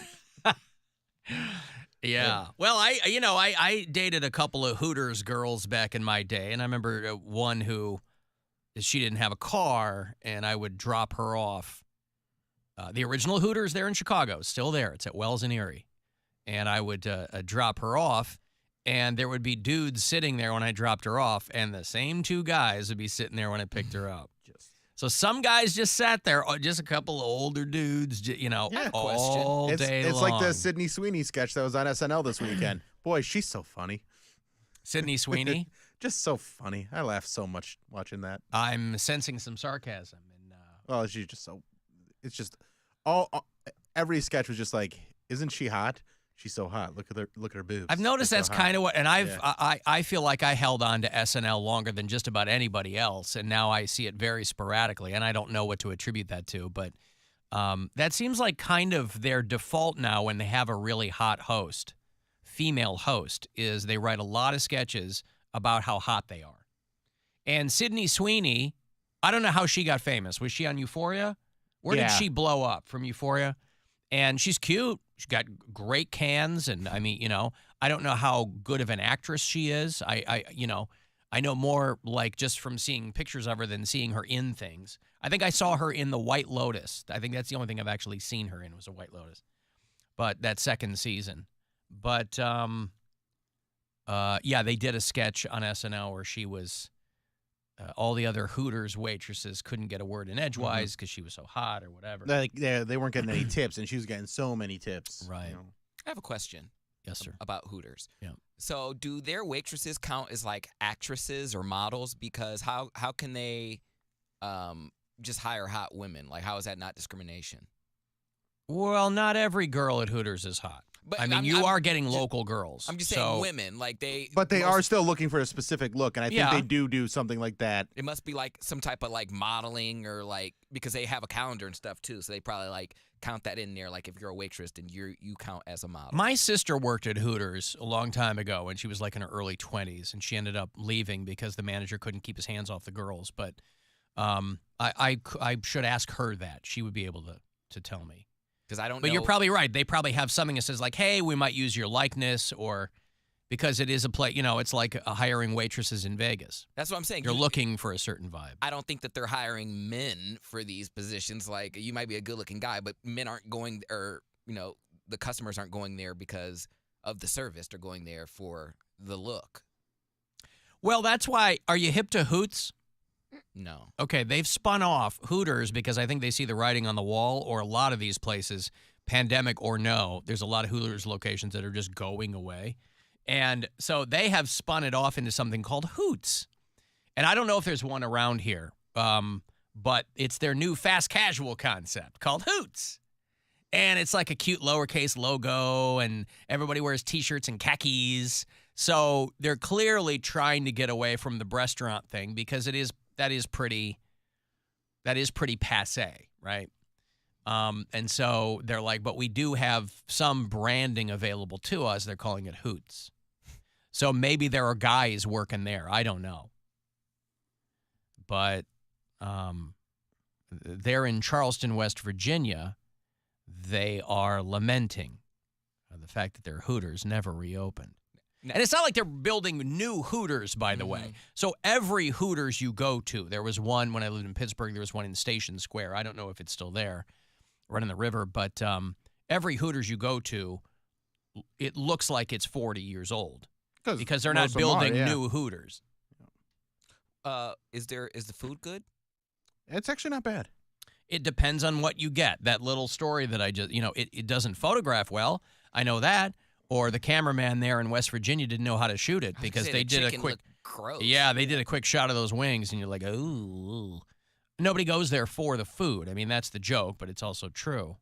Yeah. Well, I dated a couple of Hooters girls back in my day, and I remember one who she didn't have a car, and I would drop her off. The original Hooters there in Chicago, still there. It's at Wells and Erie. And I would drop her off, and there would be dudes sitting there when I dropped her off, and the same two guys would be sitting there when I picked her up. So some guys just sat there, just a couple of older dudes, all day It's long. like the Sydney Sweeney sketch that was on SNL this weekend. Boy, she's so funny. Sydney Sweeney? Just so funny. I laughed so much watching that. I'm sensing some sarcasm. Well, she's just so... It's just... Every sketch was just like, isn't she hot? She's so hot. Look at her boobs. I've noticed They're that's so kind of what, and Yeah. I feel like I held on to SNL longer than just about anybody else, and now I see it very sporadically, and I don't know what to attribute that to, but that seems like kind of their default now when they have a really hot host, female host, is they write a lot of sketches about how hot they are. And Sydney Sweeney, I don't know how she got famous. Was she on Euphoria? Where did she blow up from Euphoria? And she's cute. She's got great cans, and I mean, I don't know how good of an actress she is. I know more like just from seeing pictures of her than seeing her in things. I think I saw her in The White Lotus. I think that's the only thing I've actually seen her in was The White Lotus. But that second season. But they did a sketch on SNL where she was all the other Hooters waitresses couldn't get a word in edgewise because she was so hot or whatever. They weren't getting any tips, and she was getting so many tips. Right. I have a question. Yes, sir. About Hooters. Yeah. So do their waitresses count as like actresses or models? Because how can they just hire hot women? Like, how is that not discrimination? Well, not every girl at Hooters is hot. But I mean, you are getting local girls. I'm just saying women. Like But they are still looking for a specific look, and I think they do something like that. It must be like some type of like modeling or like because they have a calendar and stuff too, so they probably like count that in there. Like if you're a waitress, then you count as a model. My sister worked at Hooters a long time ago when she was like in her early 20s, and she ended up leaving because the manager couldn't keep his hands off the girls. But I should ask her that. She would be able to tell me. Because I don't know. But you're probably right. They probably have something that says like, hey, we might use your likeness, or because it is a play, it's like hiring waitresses in Vegas. That's what I'm saying. You're looking for a certain vibe. I don't think that they're hiring men for these positions. Like, you might be a good-looking guy, but men aren't going, or, the customers aren't going there because of the service. They're going there for the look. Well, that's why, are you hip to Hoots? No. Okay, they've spun off Hooters because I think they see the writing on the wall, or a lot of these places, pandemic or no, there's a lot of Hooters locations that are just going away. And so they have spun it off into something called Hoots. And I don't know if there's one around here, but it's their new fast casual concept called Hoots. And it's like a cute lowercase logo, and everybody wears T-shirts and khakis. So they're clearly trying to get away from the breastaurant thing because that is pretty passé, right? And so they're like, but we do have some branding available to us. They're calling it Hoots. So maybe there are guys working there. I don't know. But they're in Charleston, West Virginia. They are lamenting the fact that their Hooters never reopened. And it's not like they're building new Hooters, by the way. So every Hooters you go to, there was one when I lived in Pittsburgh, there was one in Station Square. I don't know if it's still there, right on the river, but every Hooters you go to, it looks like it's 40 years old because they're not building new Hooters. Is the food good? It's actually not bad. It depends on what you get. That little story that I just, it doesn't photograph well. I know that. Or the cameraman there in West Virginia didn't know how to shoot it because they did a quick. Yeah, they did a quick shot of those wings, and you're like, ooh. Nobody goes there for the food. I mean, that's the joke, but it's also true.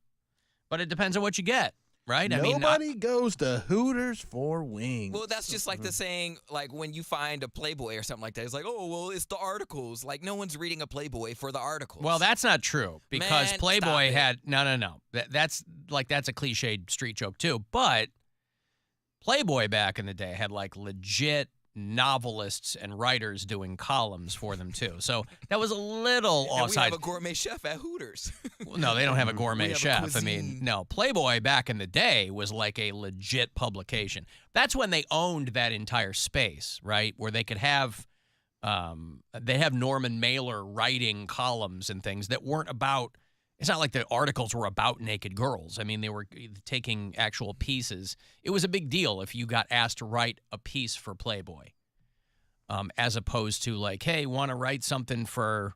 But it depends on what you get, right? Nobody goes to Hooters for wings. Well, that's just like the saying, like when you find a Playboy or something like that. It's like, oh, well, it's the articles. Like no one's reading a Playboy for the articles. Well, that's not true because Man, Playboy stop had no. That's a cliched street joke too. But Playboy back in the day had like legit novelists and writers doing columns for them too. So that was a little offside. We have a gourmet chef at Hooters. Well, no, they don't have a gourmet chef. I mean, no, Playboy back in the day was like a legit publication. That's when they owned that entire space, right? Where they could have, they have Norman Mailer writing columns and things that weren't about. It's not like the articles were about naked girls. I mean, they were taking actual pieces. It was a big deal if you got asked to write a piece for Playboy, as opposed to like, hey, want to write something for,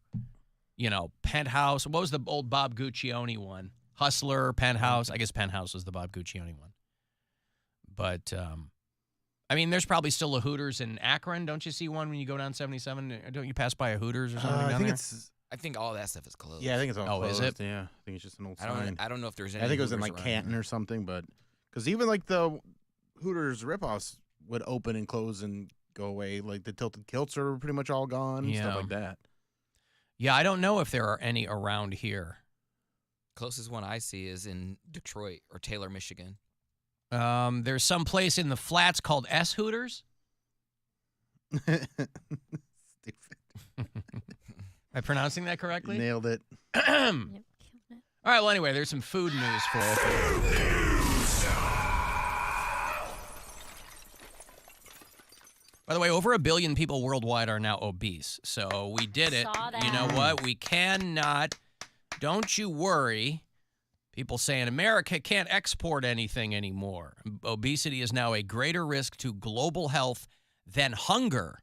Penthouse. What was the old Bob Guccione one? Hustler, Penthouse. I guess Penthouse was the Bob Guccione one. But, there's probably still a Hooters in Akron. Don't you see one when you go down 77? Don't you pass by a Hooters or something down there? I think all that stuff is closed. Yeah, I think it's all closed. Is it? Yeah, I think it's just an old sign. I don't know if there's any. I think it was in Hooters like around Canton here. or something, but because even like the Hooters ripoffs would open and close and go away. Like the Tilted Kilts are pretty much all gone, stuff like that. Yeah, I don't know if there are any around here. Closest one I see is in Detroit or Taylor, Michigan. There's some place in the Flats called S Hooters. Stupid. Am I pronouncing that correctly? Nailed it. All right, well, anyway, there's some food news for you. By the way, over 1 billion people worldwide are now obese. So we did it. Saw that. You know what? We cannot. Don't you worry. People saying America can't export anything anymore. Obesity is now a greater risk to global health than hunger.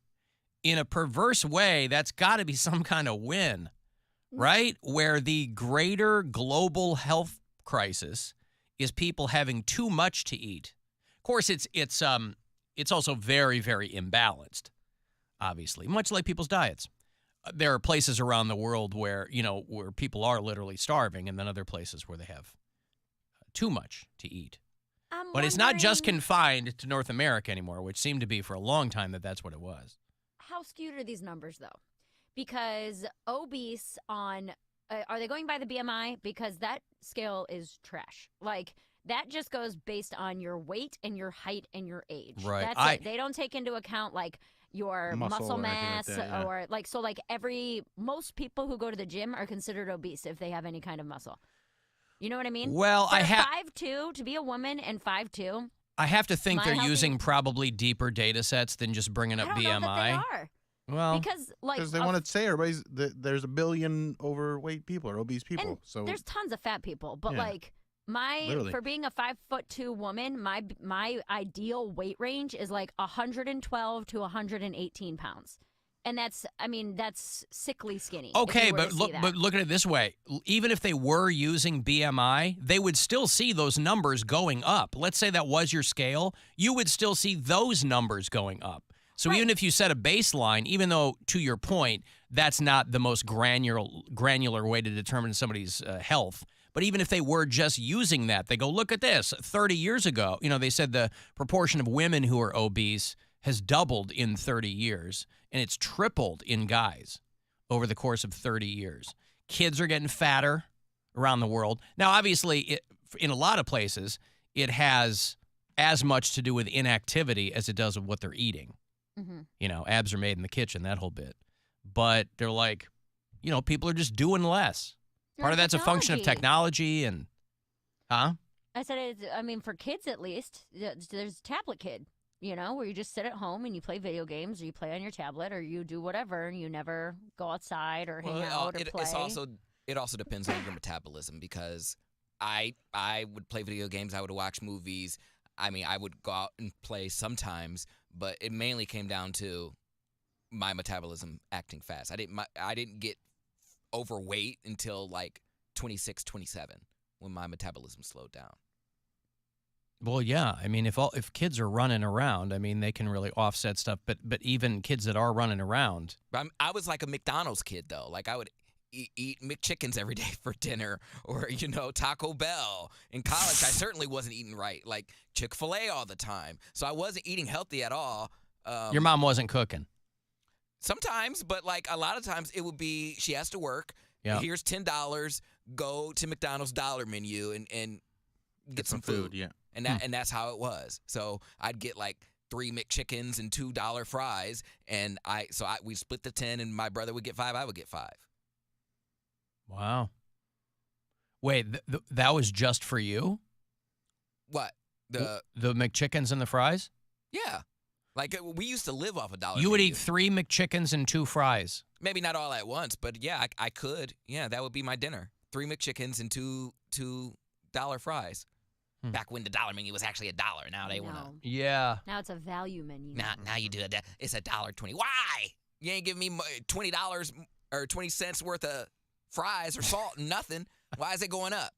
In a perverse way, that's got to be some kind of win, right? Where the greater global health crisis is people having too much to eat. Of course, it's also very, very imbalanced, obviously, much like people's diets. There are places around the world where, where people are literally starving, and then other places where they have too much to eat. But it's not just confined to North America anymore, which seemed to be for a long time that's what it was. How skewed are these numbers, though? Because obese are they going by the BMI? Because that scale is trash. Like, that just goes based on your weight and your height and your age. Right. That's it. They don't take into account, like, your muscle or anything mass like that, yeah. or, like, so, like, most people who go to the gym are considered obese if they have any kind of muscle. You know what I mean? Well, I have 5'2", to be a woman and 5'2". I have to think Am I they're healthy? using probably deeper data sets than just bringing up I don't BMI. know that they are. Well, because they want to say there's 1 billion overweight people or obese people. And so there's tons of fat people, but Yeah. like Literally. for being a 5'2" woman, my ideal weight range is like 112 to 118 pounds. And that's sickly skinny. okay, but look at it this way. Even if they were using BMI, they would still see those numbers going up. Let's say that was your scale, you would still see those numbers going up. So even if you set a baseline, even though, to your point, that's not the most granular way to determine somebody's health, But even if they were just using that, they go, look at this. 30 years ago, they said the proportion of women who are obese has doubled in 30 years, and it's tripled in guys over the course of 30 years. Kids are getting fatter around the world. Now, obviously, in a lot of places, it has as much to do with inactivity as it does with what they're eating. Mm-hmm. Abs are made in the kitchen, that whole bit. But they're like, people are just doing less. Part of that's a function of technology and, huh? I said, for kids at least, there's Tablet Kid, where you just sit at home and you play video games or you play on your tablet or you do whatever and you never go outside or hang out or play. It also depends on your metabolism because I would play video games, I would watch movies. I would go out and play sometimes, but it mainly came down to my metabolism acting fast. I didn't get overweight until like 26, 27 when my metabolism slowed down. Well, yeah. If kids are running around, they can really offset stuff. But even kids that are running around, I was like a McDonald's kid though. Like I would eat McChickens every day for dinner, or Taco Bell. In college, I certainly wasn't eating right, like Chick-fil-A all the time. So I wasn't eating healthy at all. Your mom wasn't cooking. Sometimes, but like a lot of times it would be she has to work. Yeah. Here's $10. Go to McDonald's dollar menu and get some food. Yeah. And that's how it was. So I'd get like 3 McChickens and $2 fries, and we split the 10, and my brother would get 5. I would get 5. Wow. Wait, that was just for you? What? The McChickens and the fries? Yeah. Like, we used to live off $1. You would eat 3 McChickens and 2 fries. Maybe not all at once, but yeah, I could. Yeah, that would be my dinner. 3 McChickens and $2 fries. Back when the dollar menu was actually $1. Now they want to. Yeah. Now it's a value menu. Now you do it. It's $1.20. Why? You ain't giving me $20 or 20 cents worth of fries or salt, nothing. Why is it going up?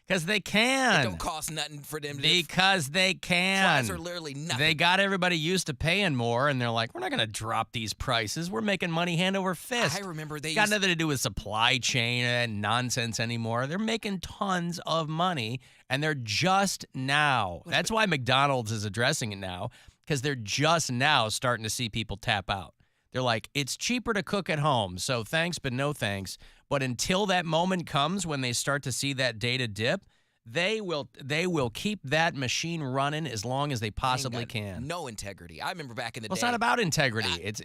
Because they can. It don't cost nothing for them. Because they can. Fries are literally nothing. They got everybody used to paying more, and they're like, we're not going to drop these prices. We're making money hand over fist. I remember they got nothing to do with supply chain and nonsense anymore. They're making tons of money, and they're just now. That's why McDonald's is addressing it now, because they're just now starting to see people tap out. They're like, it's cheaper to cook at home, so thanks, but no thanks. But until that moment comes when they start to see that data dip, they will keep that machine running as long as they possibly can. No integrity. I remember back in the day. It's not about integrity. It's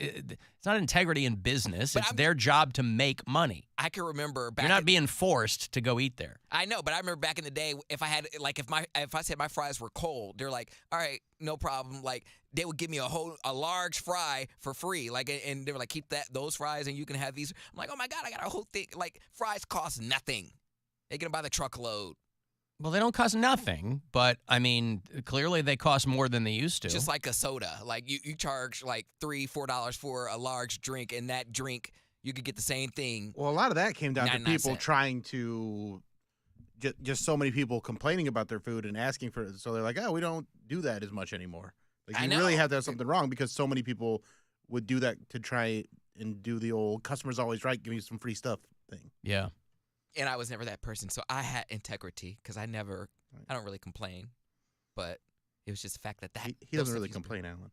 not integrity in business. It's their job to make money. I can remember back. You're not being forced to go eat there. I know, but I remember back in the day, if I said my fries were cold, they're like, all right, no problem. Like they would give me a large fry for free. Like, and they were like, keep those fries and you can have these. I'm like, oh my God, I got a whole thing. Like fries cost nothing. They're gonna buy the truckload. Well, they don't cost nothing, but clearly they cost more than they used to. Just like a soda. Like you charge like $3-4 for a large drink, and that drink you could get the same thing. Well, a lot of that came down to people cents. trying to just so many people complaining about their food and asking for it. So they're like, oh, we don't do that as much anymore. Like you really have to have something wrong because so many people would do that to try and do the old customer's always right, give me some free stuff thing. Yeah. And I was never that person, so I had integrity because I don't really complain, but it was just the fact that he doesn't really complain, Alan.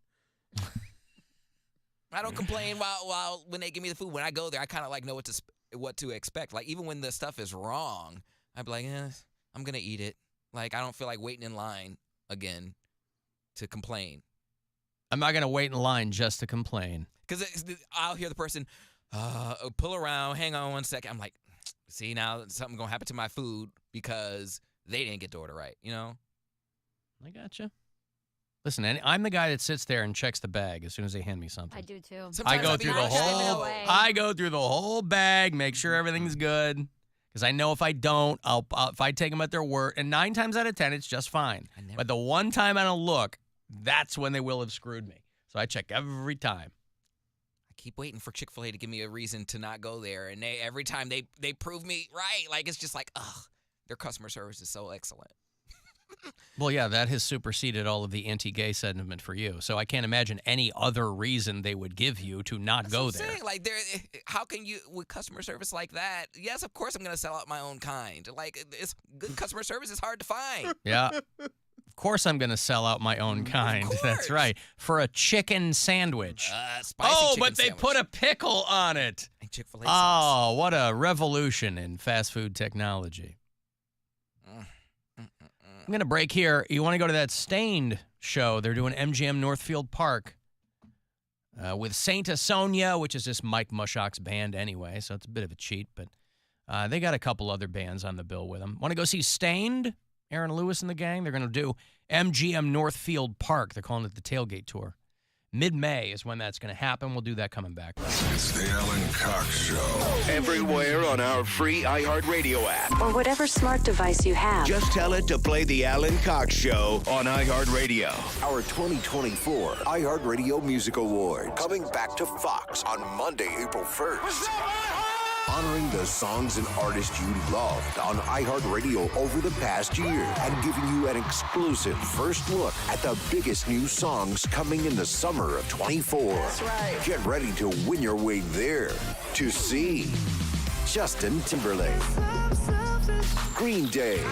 I don't complain while when they give me the food. When I go there, I kind of like know what to expect. Like even when the stuff is wrong, I'd be like, I'm gonna eat it. Like I don't feel like waiting in line again to complain. I'm not gonna wait in line just to complain. Because I'll hear the person pull around, hang on 1 second. I'm like. See, now something's going to happen to my food because they didn't get the order right, I gotcha. Listen, I'm the guy that sits there and checks the bag as soon as they hand me something. I do, too. I go through the whole bag, make sure everything's good. Because I know if I don't, if I take them at their word, and 9 times out of 10, it's just fine. But the one time I don't look, that's when they will have screwed me. So I check every time. Keep waiting for Chick-fil-A to give me a reason to not go there, and every time they prove me right. Like it's just like, ugh, their customer service is so excellent. Well, yeah, that has superseded all of the anti-gay sentiment for you. So I can't imagine any other reason they would give you to not That's go what I'm there. saying. Like, how can you, with customer service like that? Yes, of course I'm going to sell out my own kind. Like, it's good customer service is hard to find. Yeah. Of course I'm going to sell out my own kind. That's right. For a chicken sandwich. Spicy but they put a pickle on it. And Chick-fil-A Oh, what a revolution in fast food technology. I'm going to break here. You want to go to that Stained show? They're doing MGM Northfield Park with Saint Sonia, which is just Mike Mushak's band anyway, so it's a bit of a cheat, but they got a couple other bands on the bill with them. Want to go see Stained? Aaron Lewis and the gang? They're going to do MGM Northfield Park. They're calling it the Tailgate Tour. Mid-May is when that's going to happen. We'll do that coming back. It's the Alan Cox Show. Everywhere on our free iHeartRadio app. Or whatever smart device you have. Just tell it to play the Alan Cox Show on iHeartRadio. Our 2024 iHeartRadio Music Award. Coming back to Fox on Monday, April 1st. Honoring the songs and artists you loved on iHeartRadio over the past year and giving you an exclusive first look at the biggest new songs coming in the summer of 24. That's right. Get ready to win your way there to see Justin Timberlake, Green Day,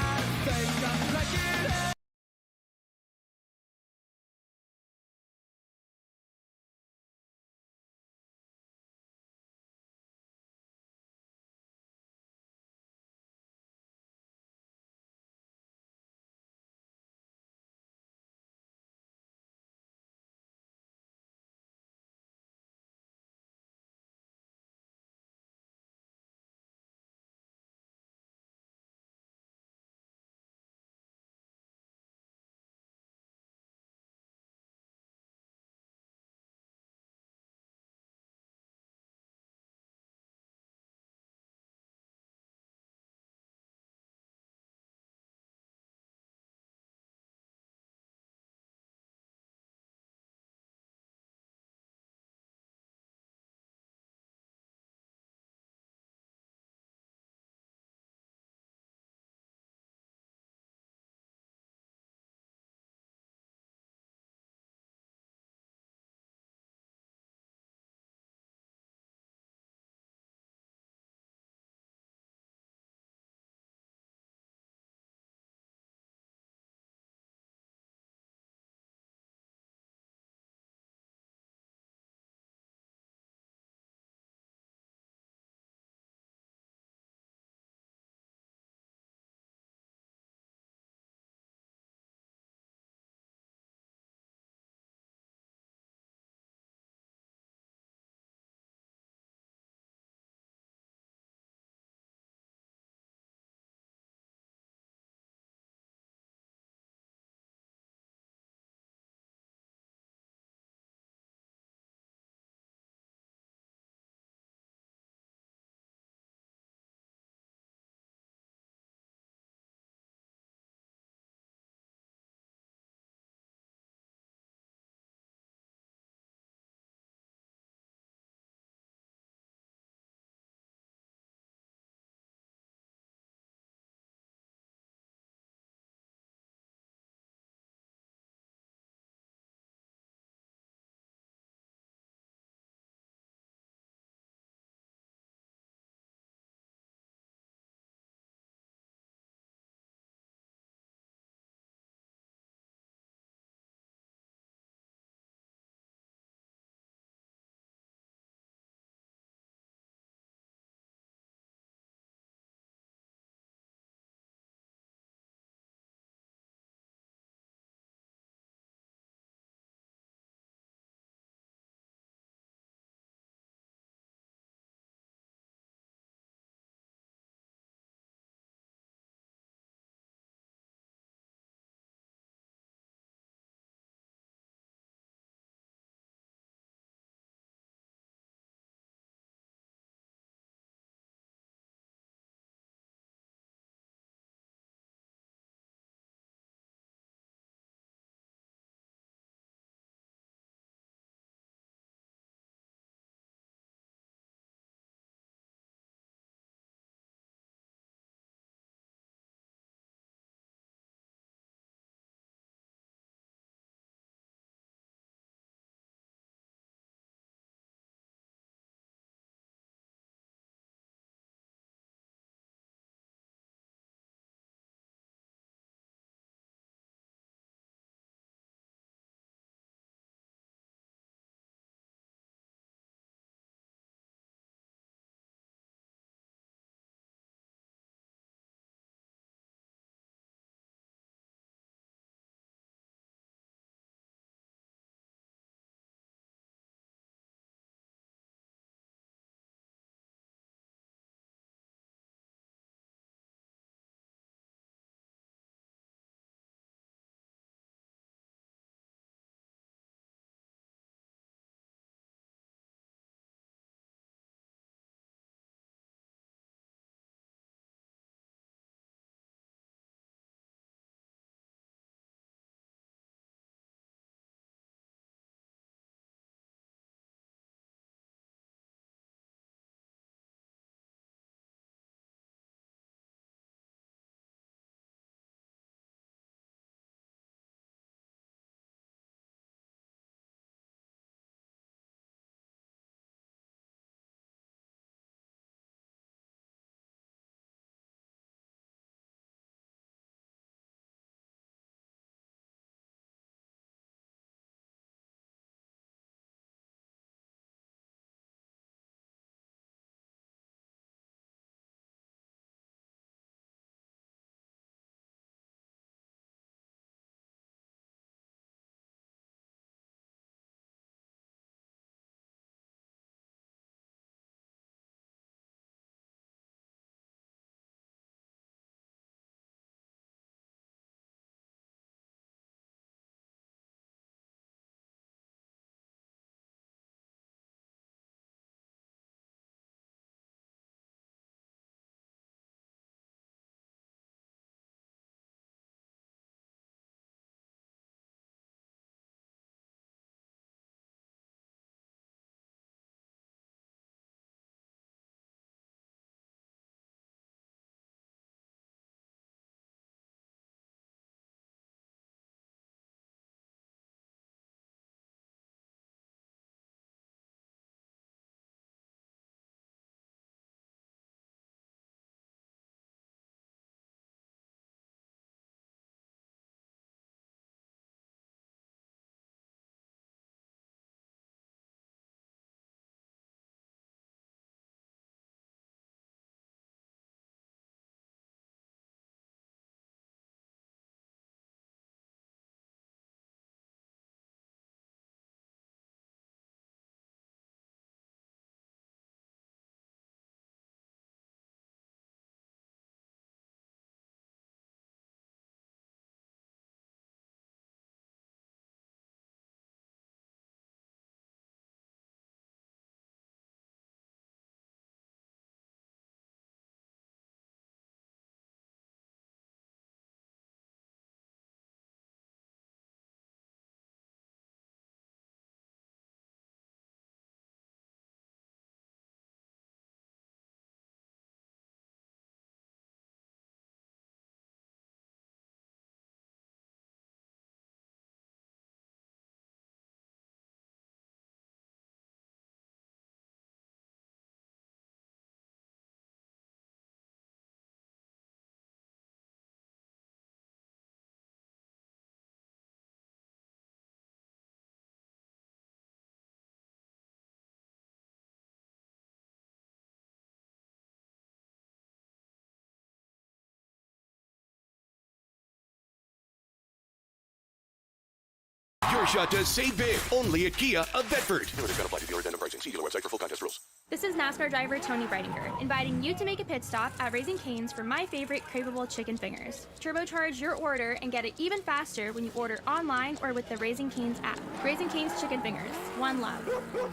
shot to save big. Only at Kia of Bedford. Limited can apply to dealer addendum pricing. See dealer website for full contest rules. This is NASCAR driver Tony Breidinger, inviting you to make a pit stop at Raising Cane's for my favorite craveable chicken fingers. Turbocharge your order and get it even faster when you order online or with the Raising Cane's app. Raising Cane's Chicken Fingers. One love.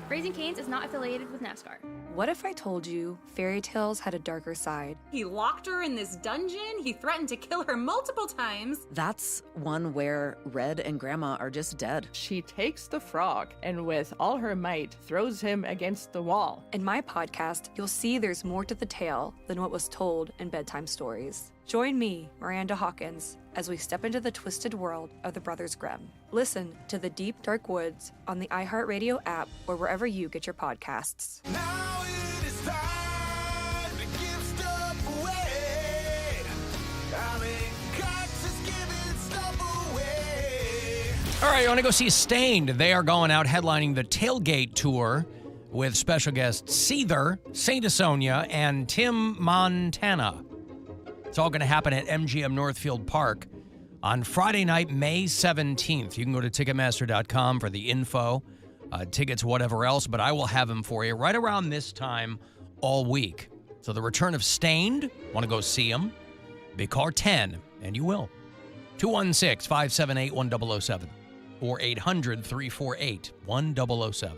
Raising Cane's is not affiliated with NASCAR. What if I told you fairy tales had a darker side? He locked her in this dungeon. He threatened to kill her multiple times. That's one where Red and Grandma are just dead. She takes the frog and with all her might throws him against the wall. In my podcast, you'll see there's more to the tale than what was told in bedtime stories. Join me, Miranda Hawkins, as we step into the twisted world of the Brothers Grimm. Listen to The Deep Dark Woods on the iHeartRadio app or wherever you get your podcasts. All right, you want to go see Stained? They are going out headlining the Tailgate Tour with special guests Seether, Saint Asonia, and Tim Montana. It's all going to happen at MGM Northfield Park on Friday night, May 17th. You can go to Ticketmaster.com for the info, tickets, whatever else, but I will have them for you right around this time all week. So the return of Stained, want to go see them? Big Car 10, and you will. 216-578-1007 or 800-348-1007.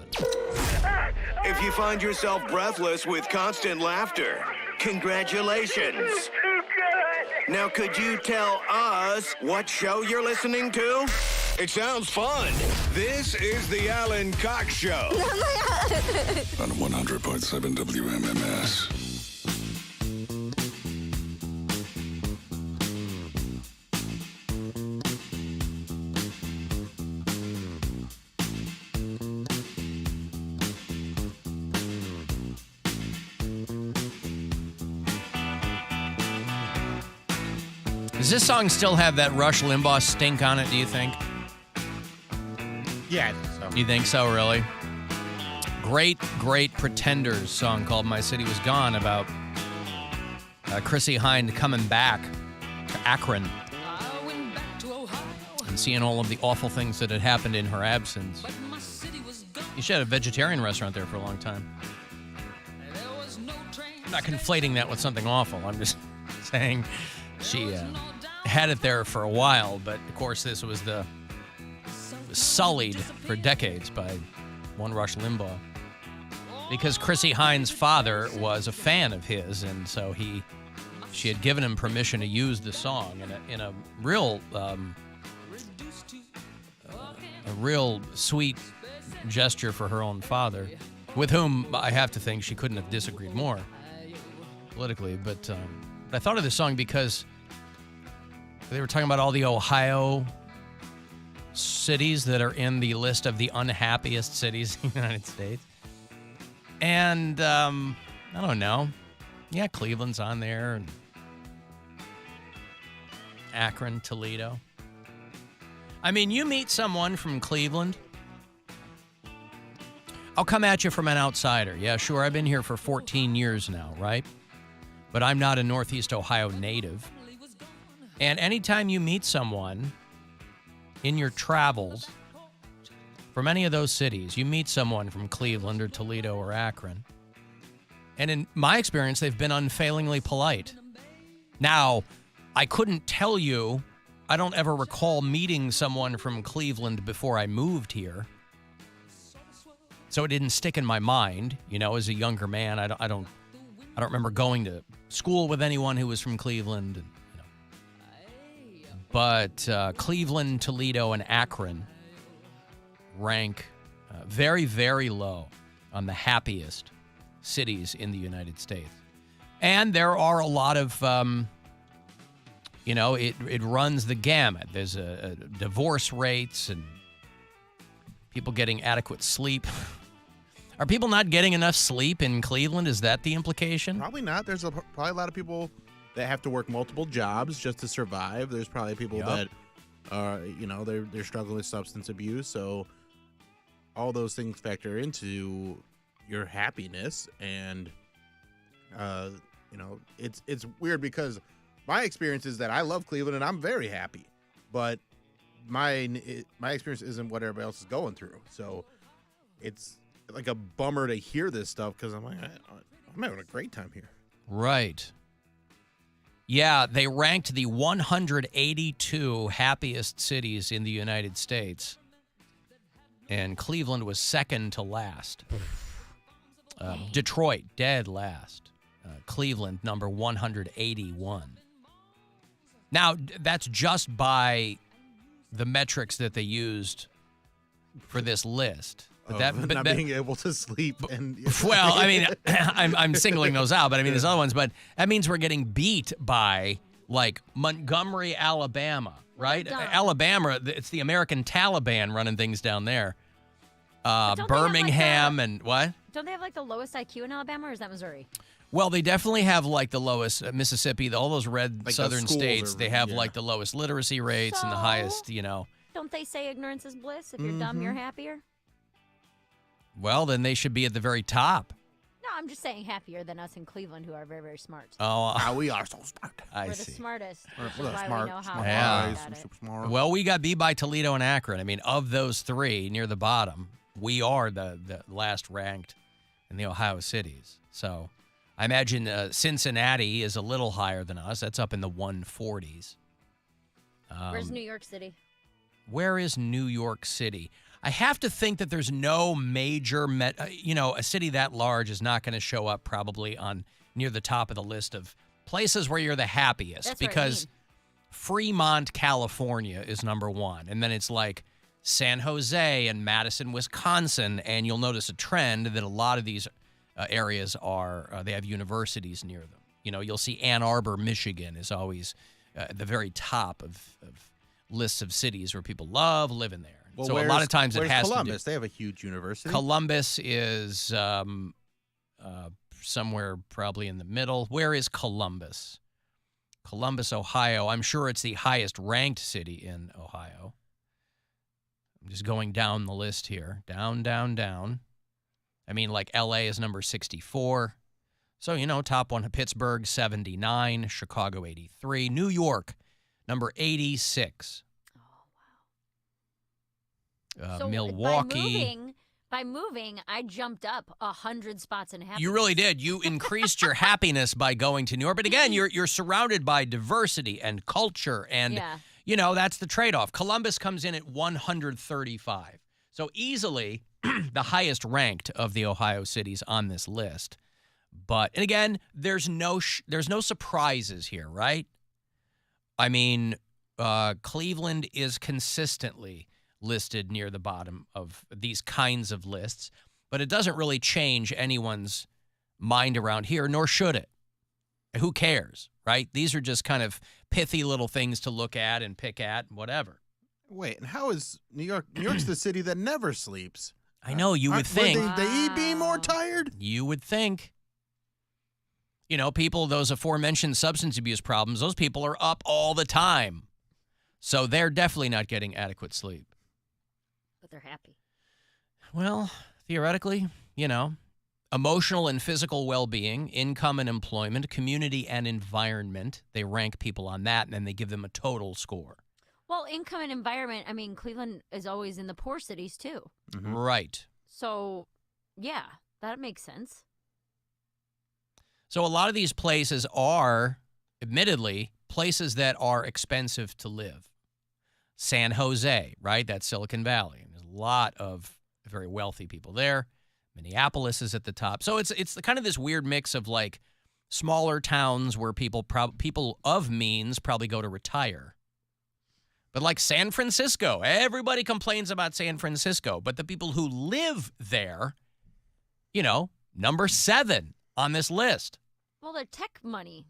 If you find yourself breathless with constant laughter, congratulations. Now, could you tell us what show you're listening to? It sounds fun. This is the Alan Cox Show. On 100.7 WMMS. Does this song still have that Rush Limbaugh stink on it, do you think? Yeah, I think so. You think so, really? Great Pretenders song called My City Was Gone about Chrissy Hynde coming back to Akron and seeing all of the awful things that had happened in her absence. You should have a vegetarian restaurant there for a long time. I'm not conflating that with something awful. I'm just saying she had it there for a while, but of course this was sullied for decades by one Rush Limbaugh because Chrissy Hynde's father was a fan of his, and so she had given him permission to use the song in a real sweet gesture for her own father, with whom I have to think she couldn't have disagreed more politically. But I thought of this song because they were talking about all the Ohio cities that are in the list of the unhappiest cities in the United States. And I don't know. Yeah, Cleveland's on there, and Akron, Toledo. I mean, you meet someone from Cleveland, I'll come at you from an outsider. Yeah, sure, I've been here for 14 years now, right? But I'm not a Northeast Ohio native. And anytime you meet someone in your travels from any of those cities, you meet someone from Cleveland or Toledo or Akron, and in my experience, they've been unfailingly polite. Now, I couldn't tell you, I don't ever recall meeting someone from Cleveland before I moved here. So it didn't stick in my mind, as a younger man. I don't remember going to school with anyone who was from Cleveland. But Cleveland, Toledo, and Akron rank very, very low on the happiest cities in the United States. And there are a lot of, it runs the gamut. There's divorce rates and people getting adequate sleep. Are people not getting enough sleep in Cleveland? Is that the implication? Probably not. There's probably a lot of people that have to work multiple jobs just to survive. There's probably people that are, they're struggling with substance abuse. So all those things factor into your happiness. And, it's weird because my experience is that I love Cleveland and I'm very happy. But my experience isn't what everybody else is going through. So it's like a bummer to hear this stuff because I'm like, I'm having a great time here. Right. Yeah, they ranked the 182 happiest cities in the United States, and Cleveland was second to last. Detroit, dead last. Cleveland, number 181. Now, that's just by the metrics that they used for this list. Not being able to sleep and well, I mean, I'm singling those out, but I mean, there's other ones. But that means we're getting beat by like Montgomery, Alabama, right? Alabama, it's the American Taliban running things down there. Birmingham and what? Don't they have like the lowest IQ in Alabama, or is that Missouri? Well, they definitely have like the lowest Mississippi, all those red like southern states. They have like the lowest literacy rates and the highest, Don't they say ignorance is bliss? If you're dumb, you're happier. Well, then they should be at the very top. No, I'm just saying happier than us in Cleveland, who are very, very smart. Oh, we are so smart. We're the smartest. We're Why smart. we know how Yeah. Super smart. Well, we got beat by Toledo and Akron. I mean, of those three near the bottom, we are the last ranked in the Ohio cities. So I imagine Cincinnati is a little higher than us. That's up in the 140s. Where's New York City? Where is New York City? I have to think that there's no major, a city that large is not going to show up probably on near the top of the list of places where you're the happiest. That's because Fremont, California is number one. And then it's like San Jose and Madison, Wisconsin. And you'll notice a trend that a lot of these areas they have universities near them. You'll see Ann Arbor, Michigan is always at the very top of lists of cities where people love living there. Well, so a lot of times it has Columbus? to do. They have a huge university. Columbus is somewhere probably in the middle. Where is Columbus? Columbus, Ohio. I'm sure it's the highest ranked city in Ohio. I'm just going down the list here. Down, down, down. I mean, like L.A. is number 64. So, top one, Pittsburgh, 79. Chicago, 83. New York, number 86. So Milwaukee. By moving, I jumped up 100 spots in happiness. You really did. You increased your happiness by going to New York. But again, you're surrounded by diversity and culture, and that's the trade-off. Columbus comes in at 135, so easily the highest ranked of the Ohio cities on this list. And again, there's no surprises here, right? I mean, Cleveland is consistently listed near the bottom of these kinds of lists, but it doesn't really change anyone's mind around here, nor should it. Who cares, right? These are just kind of pithy little things to look at and pick at, whatever. Wait, and how is New York? New York's the city that never sleeps. I know, you would think. Would they be more tired? You would think. People, those aforementioned substance abuse problems, those people are up all the time. So they're definitely not getting adequate sleep. But they're happy. Well, theoretically, emotional and physical well-being, income and employment, community and environment. They rank people on that, and then they give them a total score. Well, income and environment, I mean, Cleveland is always in the poor cities, too. Mm-hmm. Right. So, yeah, that makes sense. So a lot of these places are, admittedly, places that are expensive to live. San Jose, right? That's Silicon Valley. There's a lot of very wealthy people there. Minneapolis is at the top. So it's kind of this weird mix of like smaller towns where people of means probably go to retire. But like San Francisco, everybody complains about San Francisco, but the people who live there, number 7 on this list. Well, they're tech money.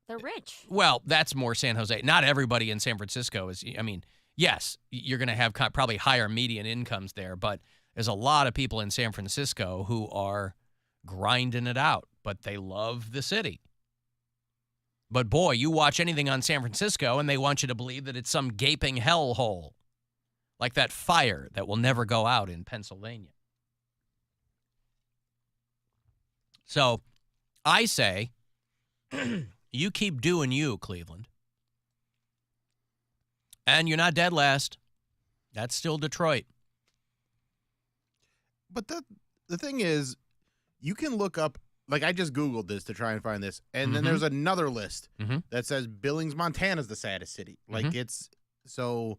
They're rich. Well, that's more San Jose. Not everybody in San Francisco is, yes, you're going to have probably higher median incomes there, but there's a lot of people in San Francisco who are grinding it out, but they love the city. But boy, you watch anything on San Francisco and they want you to believe that it's some gaping hellhole, like that fire that will never go out in Pennsylvania. So I say, you keep doing you, Cleveland. And you're not dead last. That's still Detroit. But the thing is, you can look up, like I just Googled this to try and find this, and then there's another list that says Billings, Montana's the saddest city. Like so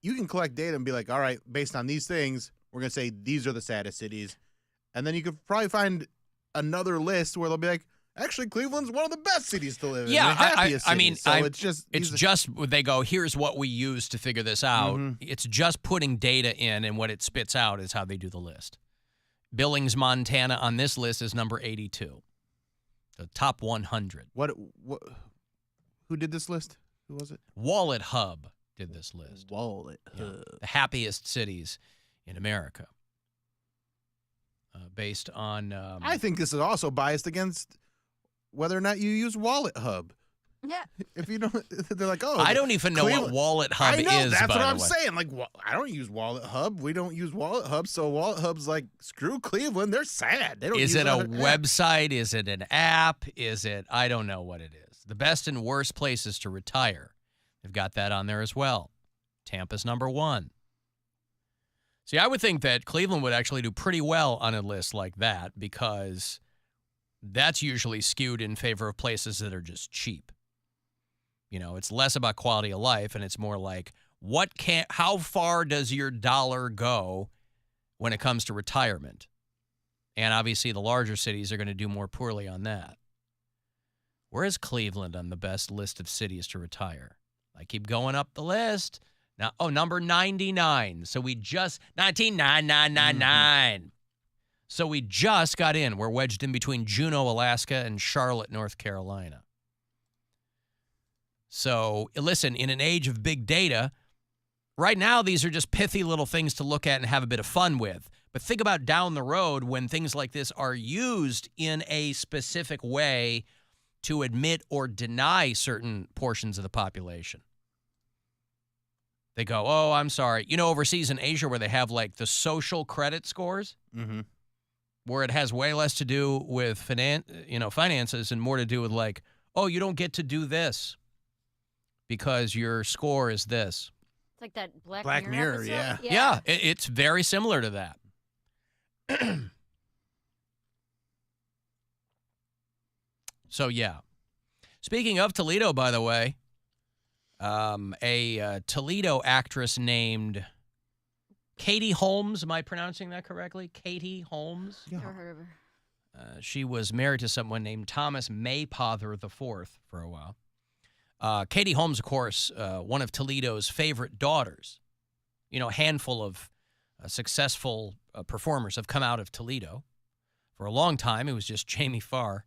you can collect data and be like, all right, based on these things, we're going to say these are the saddest cities. And then you could probably find another list where they'll be like, actually, Cleveland's one of the best cities to live in. Yeah, the happiest I mean, cities. it's just they go, here's what we use to figure this out. It's just putting data in, and what it spits out is how they do the list. Billings, Montana on this list is number 82. The top 100. What? Who did this list? Who was it? Wallet Hub did this list. Wallet Hub. The happiest cities in America. Based on... I think this is also biased against whether or not you use Wallet Hub. Yeah. If you don't, they're like, oh. I don't even know what Wallet Hub is, I know, that's by what the I'm way. saying. Like, I don't use Wallet Hub. We don't use Wallet Hub, so Wallet Hub's like, screw Cleveland. They're sad. They don't Is use it a other- website? Is it an app? Is it... I don't know what it is. The best and worst places to retire. They've got that on there as well. Tampa's number 1. See, I would think that Cleveland would actually do pretty well on a list like that because that's usually skewed in favor of places that are just cheap. You know, it's less about quality of life, and it's more like, how far does your dollar go when it comes to retirement? And obviously the larger cities are going to do more poorly on that. Where is Cleveland on the best list of cities to retire? I keep going up the list. Now, number 99. So we just 199999. So we just got in. We're wedged in between Juneau, Alaska, and Charlotte, North Carolina. So listen, in an age of big data, right now these are just pithy little things to look at and have a bit of fun with. But think about down the road when things like this are used in a specific way to admit or deny certain portions of the population. They go, oh, I'm sorry. You know, overseas in Asia where they have like the social credit scores, where it has way less to do with finances and more to do with like, oh, you don't get to do this because your score is this. It's like that Black Mirror, episode. Yeah, it's very similar to that. So, yeah. Speaking of Toledo, by the way, a Toledo actress named Katie Holmes. Am I pronouncing that correctly? Katie Holmes? Never heard of her. She was married to someone named Thomas Maypother IV for a while. Katie Holmes, of course, one of Toledo's favorite daughters. You know, a handful of successful performers have come out of Toledo. For a long time, it was just Jamie Farr.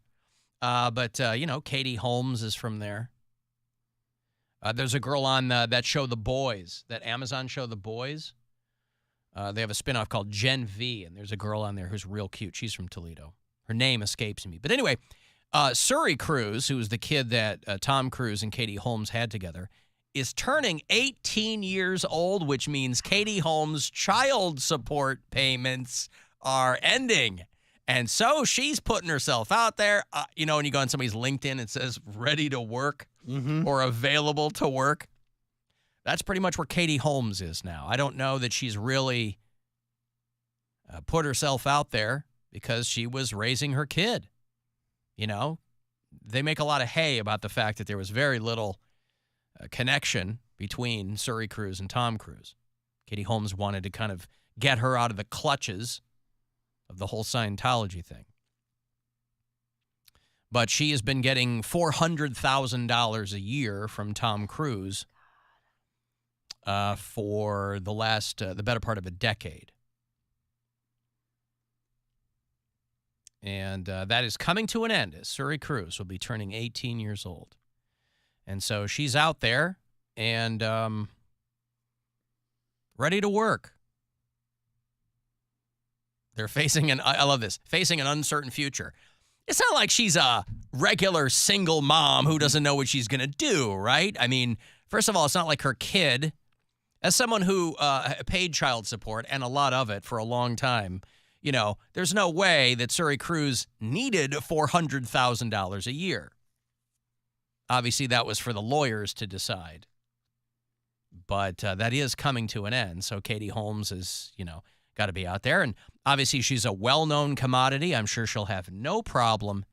But Katie Holmes is from there. There's a girl on that show, The Boys, that Amazon show, The Boys. They have a spinoff called Gen V, and there's a girl on there who's real cute. She's from Toledo. Her name escapes me. But anyway, Surrey Cruz, who was the kid that Tom Cruise and Katie Holmes had together, is turning 18 years old, which means Katie Holmes' child support payments are ending. And so she's putting herself out there. When you go on somebody's LinkedIn, it says ready to work or available to work. That's pretty much where Katie Holmes is now. I don't know that she's really put herself out there because she was raising her kid. You know, they make a lot of hay about the fact that there was very little connection between Surrey Cruz and Tom Cruise. Katie Holmes wanted to kind of get her out of the clutches of the whole Scientology thing. But she has been getting $400,000 a year from Tom Cruise for the better part of a decade. And that is coming to an end as Surrey Cruz will be turning 18 years old. And so she's out there and ready to work. They're facing an uncertain future. It's not like she's a regular single mom who doesn't know what she's going to do, right? I mean, first of all, it's not like her kid, as someone who paid child support and a lot of it for a long time, there's no way that Surrey Cruz needed $400,000 a year. Obviously, that was for the lawyers to decide. But that is coming to an end. So Katie Holmes is, got to be out there. And obviously she's a well-known commodity. I'm sure she'll have no problem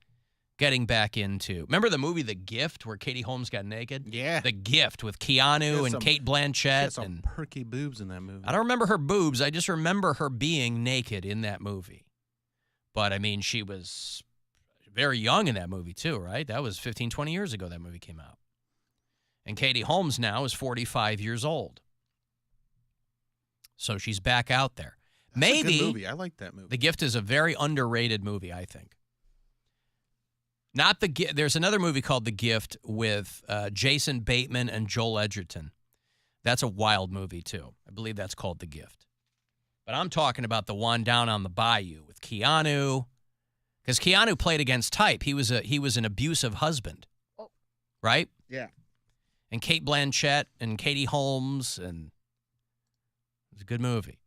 getting back into. Remember the movie The Gift where Katie Holmes got naked? Yeah. The Gift with Keanu and Kate Blanchett. She had some perky boobs in that movie. I don't remember her boobs. I just remember her being naked in that movie. But, I mean, she was very young in that movie too, right? That was 15, 20 years ago that movie came out. And Katie Holmes now is 45 years old. So she's back out there. That's a good movie. I like that movie. The Gift is a very underrated movie, I think. Not The Gift. There's another movie called The Gift with Jason Bateman and Joel Edgerton. That's a wild movie, too. I believe that's called The Gift. But I'm talking about the one down on the bayou with Keanu. Because Keanu played against type. He was an abusive husband. Oh. Right? Yeah. And Kate Blanchett and Katie Holmes. And it was a good movie.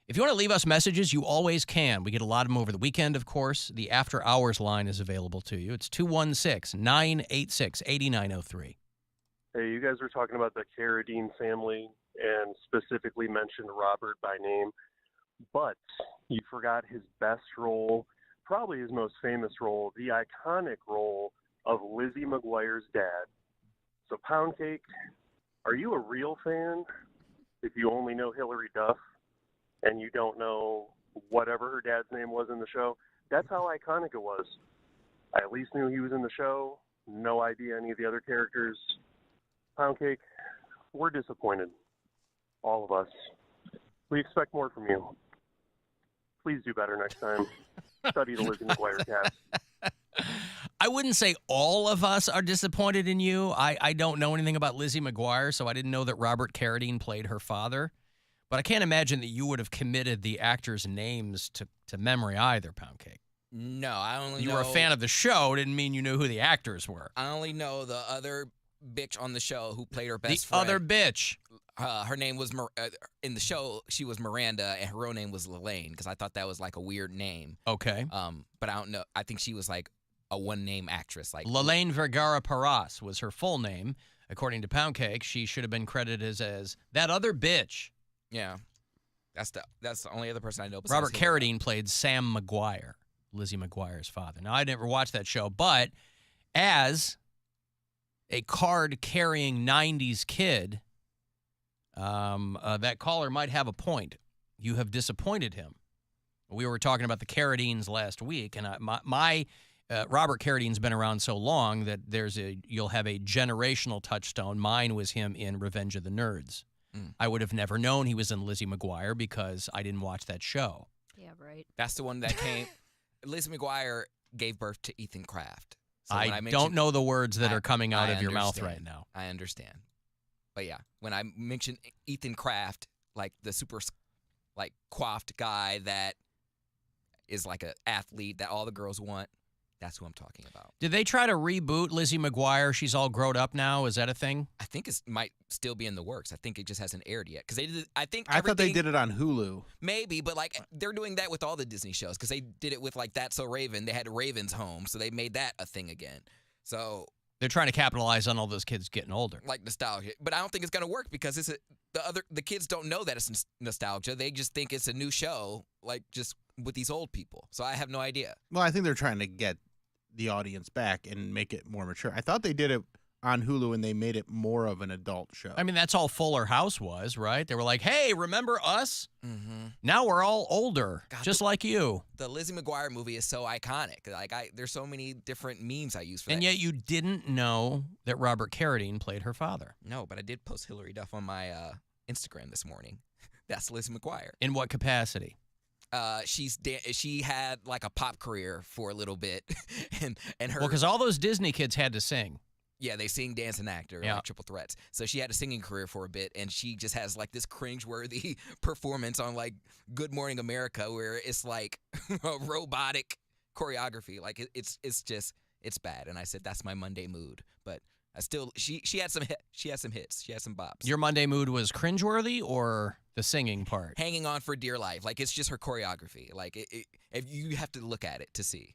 If you want to leave us messages, you always can. We get a lot of them over the weekend, of course. The After Hours line is available to you. It's 216-986-8903. Hey, you guys were talking about the Carradine family and specifically mentioned Robert by name, but you forgot his best role, probably his most famous role, the iconic role of Lizzie McGuire's dad. So, Poundcake, are you a real fan if you only know Hillary Duff and you don't know whatever her dad's name was in the show? That's how iconic it was. I at least knew he was in the show. No idea any of the other characters. Poundcake, we're disappointed. All of us. We expect more from you. Please do better next time. Study the Lizzie McGuire cast. I wouldn't say all of us are disappointed in you. I don't know anything about Lizzie McGuire, so I didn't know that Robert Carradine played her father. But I can't imagine that you would have committed the actors' names to memory either, Poundcake. No, I only know... You were a fan of the show, didn't mean you knew who the actors were. I only know the other bitch on the show who played her best friend. The other bitch. Her name was, in the show, she was Miranda, and her real name was Lelaine, because I thought that was like a weird name. Okay. But I don't know. I think she was like a one-name actress. Like Lelaine Vergara Paras was her full name. According to Poundcake, she should have been credited as that other bitch. Yeah. That's the only other person I know. Robert Carradine played Sam McGuire, Lizzie McGuire's father. Now, I never watched that show, but as a card-carrying 90s kid, that caller might have a point. You have disappointed him. We were talking about the Carradines last week, and Robert Carradine's been around so long that you'll have a generational touchstone. Mine was him in Revenge of the Nerds. I would have never known he was in Lizzie McGuire because I didn't watch that show. Yeah, right. That's the one that came. Lizzie McGuire gave birth to Ethan Kraft. So I don't know the words that are coming out of your mouth right now. I understand. But yeah, when I mentioned Ethan Kraft, like the super like coiffed guy that is like an athlete that all the girls want, that's who I'm talking about. Did they try to reboot Lizzie McGuire? She's all grown up now. Is that a thing? I think it might still be in the works. I think it just hasn't aired yet. Because I thought they did it on Hulu. Maybe, but like they're doing that with all the Disney shows because they did it with like That's So Raven. They had Raven's Home, so they made that a thing again. So they're trying to capitalize on all those kids getting older. Like nostalgia. But I don't think it's going to work because the kids don't know that it's nostalgia. They just think it's a new show, like just with these old people. So I have no idea. Well, I think they're trying to get the audience back and make it more mature. I thought they did it on Hulu and they made it more of an adult show. I mean, that's all Fuller House was, right? They were like, hey, remember us? Mm-hmm. Now we're all older, just like you. The Lizzie McGuire movie is so iconic. Like there's so many different memes I use for that. And yet you didn't know that Robert Carradine played her father. No, but I did post Hillary Duff on my Instagram this morning. That's Lizzie McGuire. In what capacity? She had like a pop career for a little bit, and her. Well, because all those Disney kids had to sing. Yeah, they sing, dance, and act, or like triple threats. So she had a singing career for a bit, and she just has like this cringeworthy performance on like Good Morning America, where it's like a robotic choreography. Like it's bad. And I said that's my Monday mood, but I still she had some hits, she had some bops. Your Monday mood was cringeworthy or the singing part? Hanging on for dear life. Like it's just her choreography. Like if you have to look at it to see.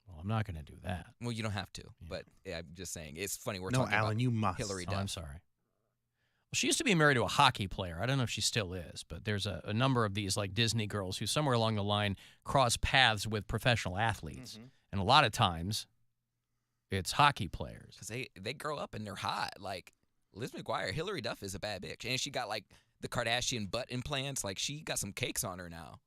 Well, I'm not going to do that. Well, you don't have to, but I'm just saying. It's funny. We're No, talking Alan, about you must. Hillary Oh, Duff. I'm sorry. Well, she used to be married to a hockey player. I don't know if she still is, but there's a number of these like Disney girls who somewhere along the line cross paths with professional athletes. And a lot of times it's hockey players. Because they grow up and they're hot. Like Liz McGuire, Hillary Duff is a bad bitch. And she got like the Kardashian butt implants. Like she got some cakes on her now.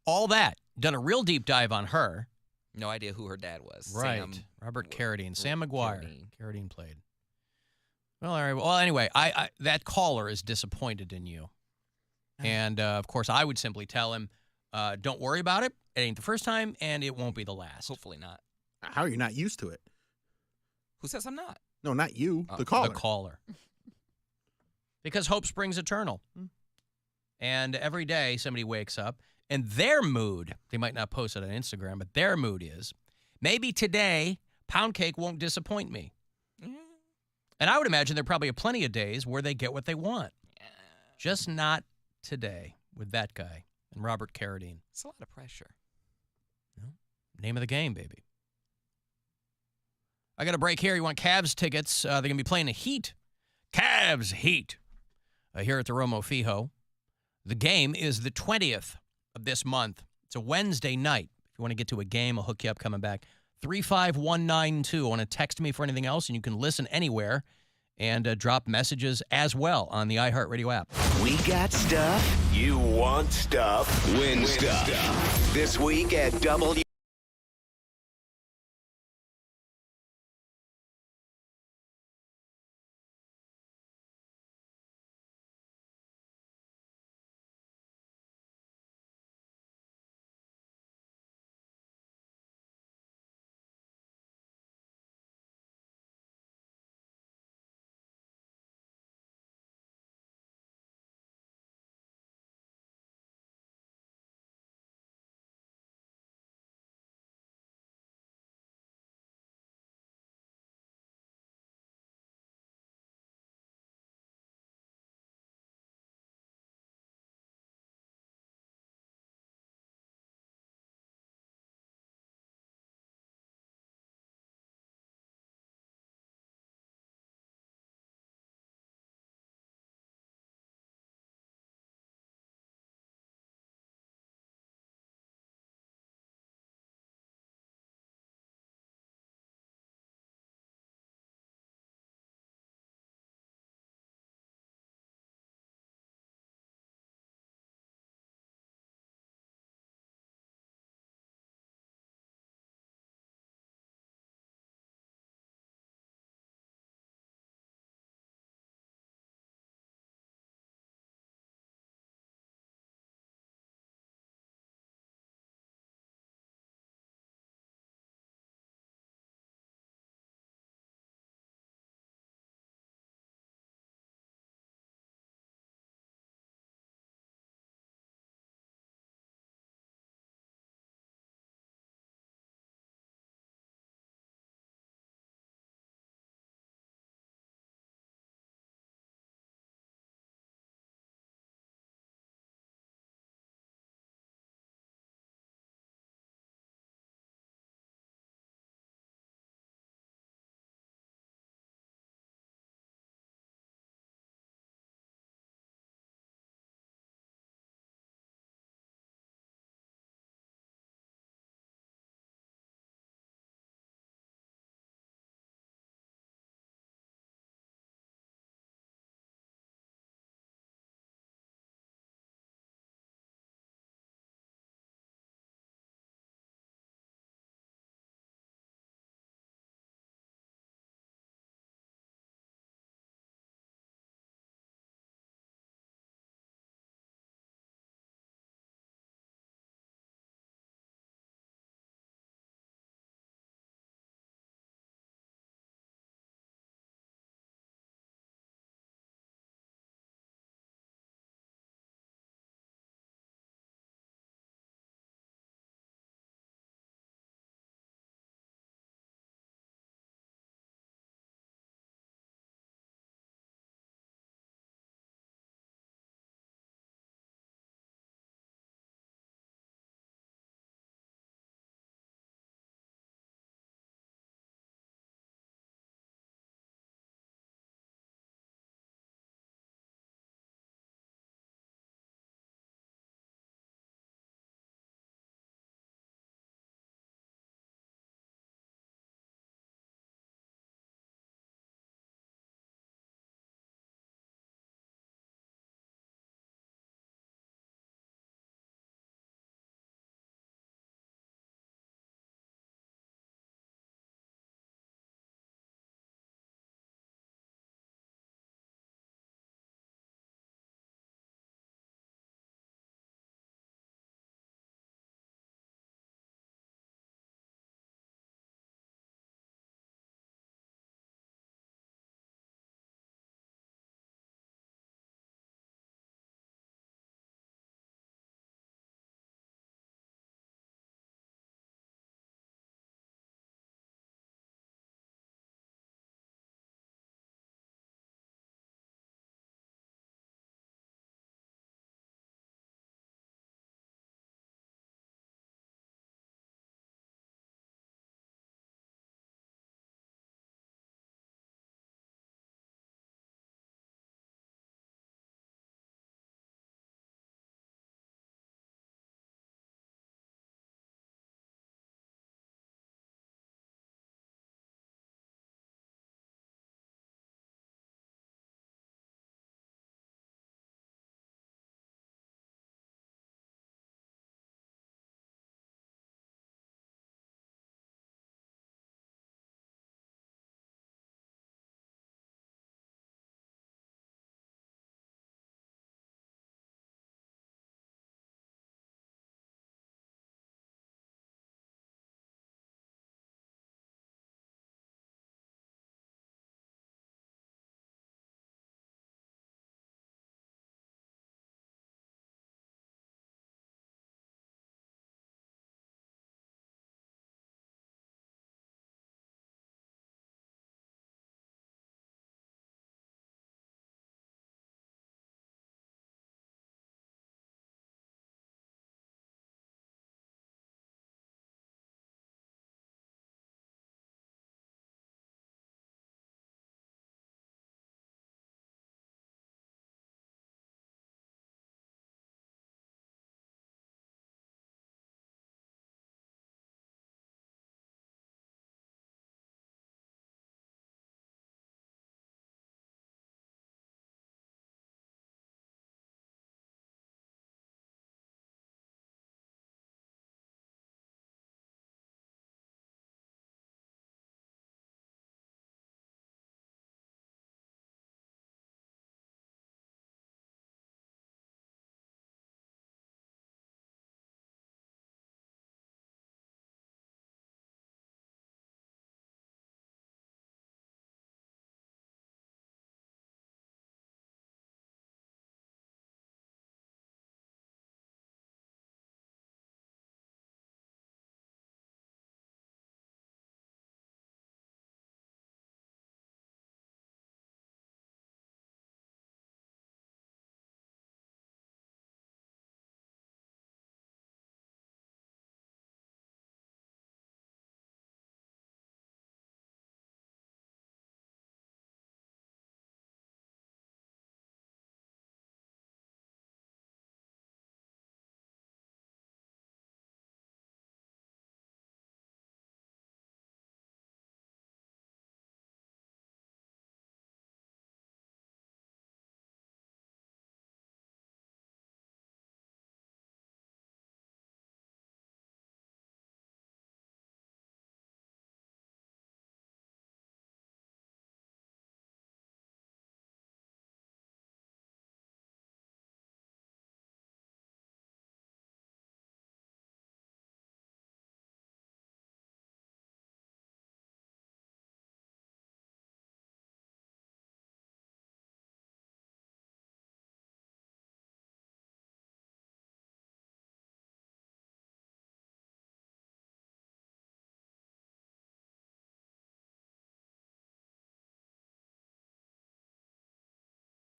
All that. Done a real deep dive on her. No idea who her dad was. Right. Sam, Robert Carradine. Sam McGuire. Carradine. Carradine played. Well, all right. Well, anyway, I that caller is disappointed in you. And, of course, I would simply tell him, don't worry about it. It ain't the first time, and it won't be the last. Hopefully not. How are you not used to it? Who says I'm not? No, not you. Oh, The caller. The caller. Because hope springs eternal. And every day somebody wakes up, and their mood, they might not post it on Instagram, but their mood is, maybe today, Poundcake won't disappoint me. And I would imagine there probably are plenty of days where they get what they want. Just not today with that guy and Robert Carradine. It's a lot of pressure. Name of the game, baby. I got a break here. You want Cavs tickets? They're going to be playing the Heat. Cavs Heat here at the Romo Fijo. The game is the 20th of this month. It's a Wednesday night. If you want to get to a game, I'll hook you up coming back. 35192. I want to text me for anything else, and you can listen anywhere and drop messages as well on the iHeartRadio app. We got stuff. You want stuff. Win stuff. This week at W.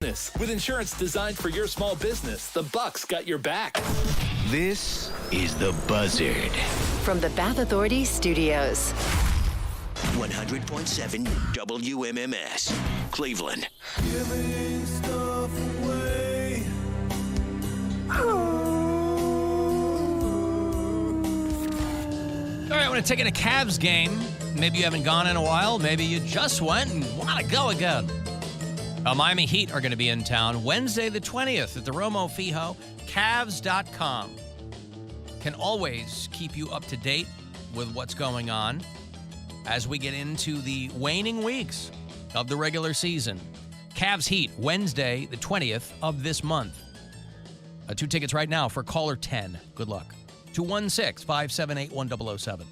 business. With insurance designed for your small business, the Bucks got your back. This is The Buzzard. From the Bath Authority Studios. 100.7 WMMS, Cleveland. Giving stuff away. All right, I want to take in a Cavs game. Maybe you haven't gone in a while. Maybe you just went and want to go again. Miami Heat are going to be in town Wednesday the 20th at the Romo Fijo. Cavs.com can always keep you up to date with what's going on as we get into the waning weeks of the regular season. Cavs Heat, Wednesday the 20th of this month. 2 tickets right now for caller 10. Good luck. 216-578-1007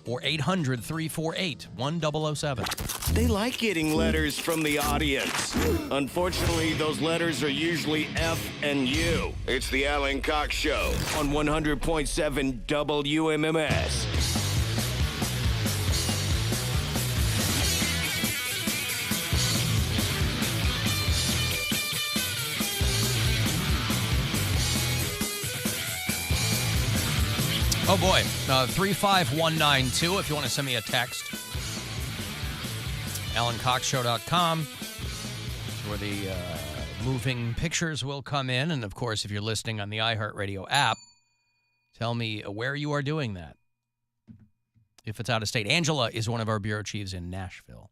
or 800-348-1007. They like getting letters from the audience. Unfortunately, those letters are usually F and U. It's the Alan Cox Show on 100.7 WMMS. Oh, boy. 35192 if you want to send me a text. AlanCoxShow.com where the moving pictures will come in. And, of course, if you're listening on the iHeartRadio app, tell me where you are doing that. If it's out of state. Angela is one of our bureau chiefs in Nashville.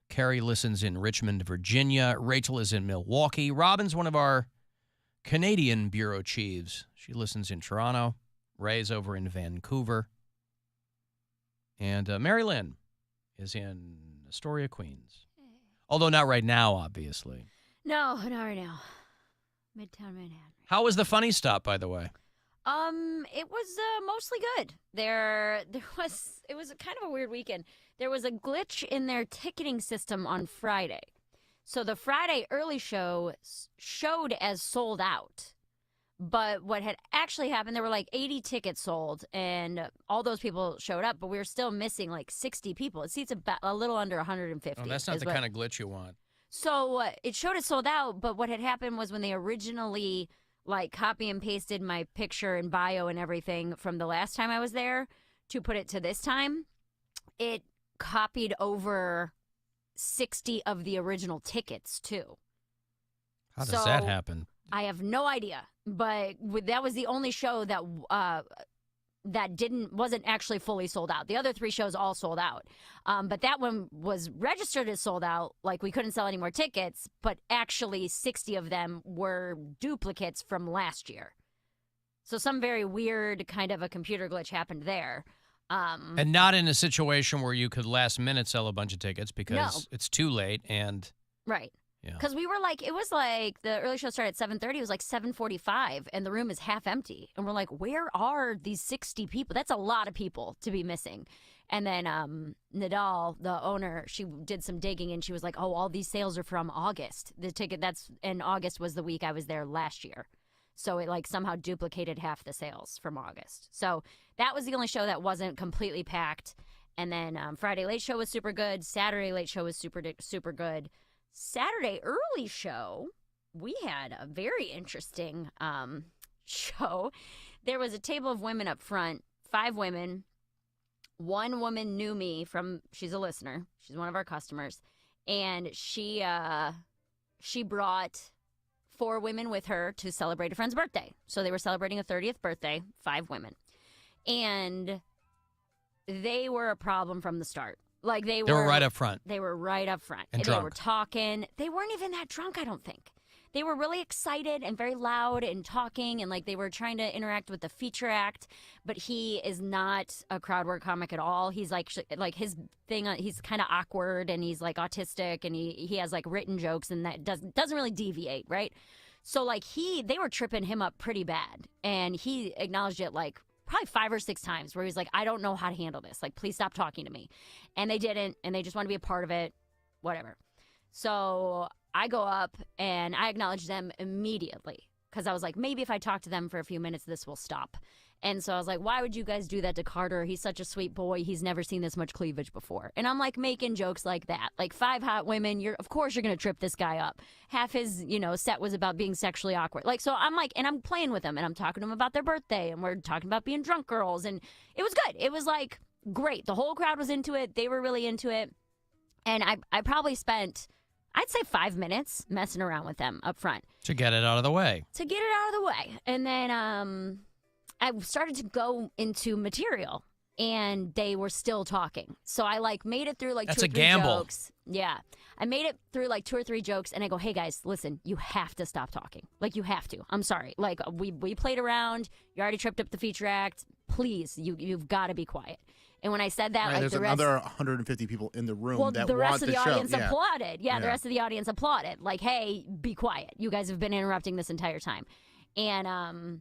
Carrie listens in Richmond, Virginia. Rachel is in Milwaukee. Robin's one of our Canadian bureau chiefs. She listens in Toronto. Ray's over in Vancouver. And Mary Lynn is in Astoria, Queens. Although not right now, obviously. No, not right now. Midtown Manhattan. How was the funny stop, by the way? It was mostly good. It was kind of a weird weekend. There was a glitch in their ticketing system on Friday. So the Friday early show showed as sold out. But what had actually happened, there were like 80 tickets sold, and all those people showed up, but we were still missing like 60 people. It seats about a little under 150. Oh, that's not the kind of glitch you want. So it showed it sold out, but what had happened was when they originally like copy and pasted my picture and bio and everything from the last time I was there to put it to this time, it copied over 60 of the original tickets too. How does that happen? I have no idea, but that was the only show that wasn't actually fully sold out. The other 3 shows all sold out, but that one was registered as sold out. Like we couldn't sell any more tickets, but actually 60 of them were duplicates from last year. So some very weird kind of a computer glitch happened there. And not in a situation where you could last minute sell a bunch of tickets because it's too late and right. Yeah. Because we were like, it was like the early show started at 7:30. It was like 7:45, and the room is half empty. And we're like, where are these 60 people? That's a lot of people to be missing. And then Nadal, the owner, she did some digging, and she was like, oh, all these sales are from August. And August was the week I was there last year. So it like somehow duplicated half the sales from August. So that was the only show that wasn't completely packed. And then Friday late show was super good. Saturday late show was super good. Saturday early show, we had a very interesting show. There was a table of women up front, 5 women. One woman knew me she's a listener. She's one of our customers. And she brought 4 women with her to celebrate a friend's birthday. So they were celebrating a 30th birthday, 5 women. And they were a problem from the start. Like they were right up front. They were right up front. And they drunk. were talking. They weren't even that drunk, I don't think. They were really excited and very loud and talking, and like they were trying to interact with the feature act. But he is not a crowd work comic at all. He's like his thing. He's kind of awkward, and he's like autistic, and he has like written jokes, and that doesn't really deviate, right? So like they were tripping him up pretty bad, and he acknowledged it like probably 5 or 6 times where he's like, I don't know how to handle this. Like, please stop talking to me. And they didn't, and they just want to be a part of it, whatever. So I go up and I acknowledge them immediately because I was like, maybe if I talk to them for a few minutes, this will stop. And so I was like, why would you guys do that to Carter? He's such a sweet boy. He's never seen this much cleavage before. And I'm like making jokes like that. Like 5 hot women, of course you're going to trip this guy up. Half his, set was about being sexually awkward. Like, so I'm like, and I'm playing with them and I'm talking to them about their birthday and we're talking about being drunk girls. And it was good. It was like great. The whole crowd was into it. They were really into it. And I probably spent, I'd say 5 minutes messing around with them up front. To get it out of the way. And then I started to go into material, and they were still talking. So I made it through That's 2 or 3 a gamble. jokes. Yeah. I made it through 2 or 3 jokes, and I go, hey, guys, listen, you have to stop talking. You have to. I'm sorry. We played around. You already tripped up the feature act. Please, you've got to be quiet. And when I said that, there's another 150 people in the room that the want rest of the show. audience applauded. Yeah, the rest of the audience applauded. Hey, be quiet. You guys have been interrupting this entire time. And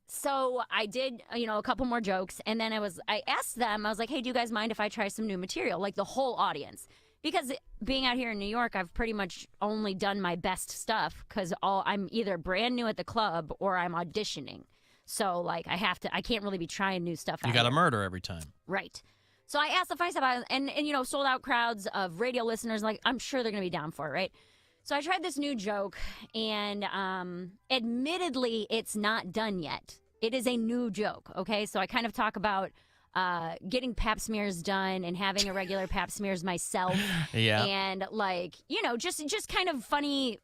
so I did, a couple more jokes. And then I asked them, I was like, hey, do you guys mind if I try some new material? The whole audience. Because being out here in New York, I've pretty much only done my best stuff because I'm either brand new at the club or I'm auditioning. So, I can't really be trying new stuff out You got to here. murder every time. Right. So I asked if I said, and sold out crowds of radio listeners, I'm sure they're going to be down for it, right? So I tried this new joke, and admittedly, it's not done yet. It is a new joke, okay? So I kind of talk about getting pap smears done and having a regular pap smears myself. Yeah. And just kind of funny.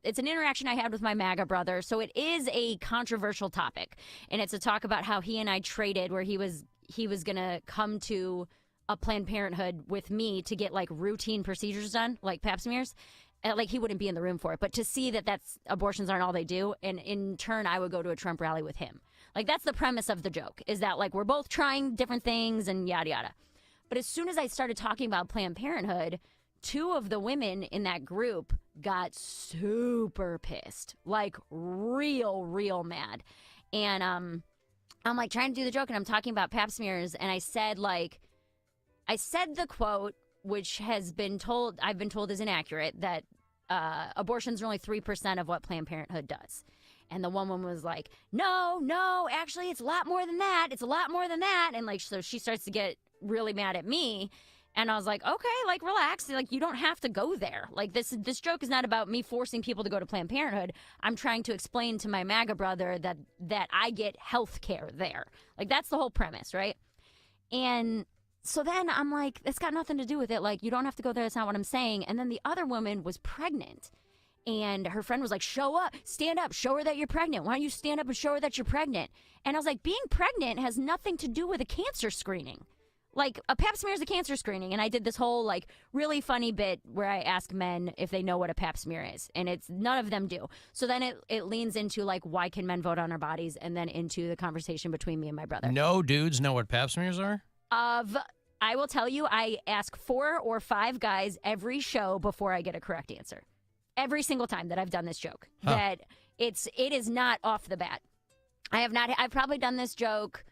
It's an interaction I had with my MAGA brother. So it is a controversial topic. And it's a talk about how he and I traded where he was going to come to a Planned Parenthood with me to get routine procedures done, like pap smears. He wouldn't be in the room for it, but to see that abortions aren't all they do. And in turn, I would go to a Trump rally with him. That's the premise of the joke, is that we're both trying different things and yada, yada. But as soon as I started talking about Planned Parenthood, 2 of the women in that group got super pissed, real mad. And I'm trying to do the joke and I'm talking about pap smears. And I said the quote, which I've been told is inaccurate, that abortions are only 3% of what Planned Parenthood does. And the one woman was like, no, actually, it's a lot more than that. It's a lot more than that. And so she starts to get really mad at me. And I was like, okay, relax. You don't have to go there. This joke is not about me forcing people to go to Planned Parenthood. I'm trying to explain to my MAGA brother that I get health care there. That's the whole premise, right? And so then I'm like, it's got nothing to do with it. You don't have to go there. That's not what I'm saying. And then the other woman was pregnant. And her friend was like, show up, stand up, show her that you're pregnant. Why don't you stand up and show her that you're pregnant? And I was like, being pregnant has nothing to do with a cancer screening. A pap smear is a cancer screening. And I did this whole really funny bit where I ask men if they know what a pap smear is. And none of them do. So then it leans into why can men vote on our bodies? And then into the conversation between me and my brother. No dudes know what pap smears are? I will tell you, I ask 4 or 5 guys every show before I get a correct answer. Every single time that I've done this joke, that it is not off the bat. I've probably done this joke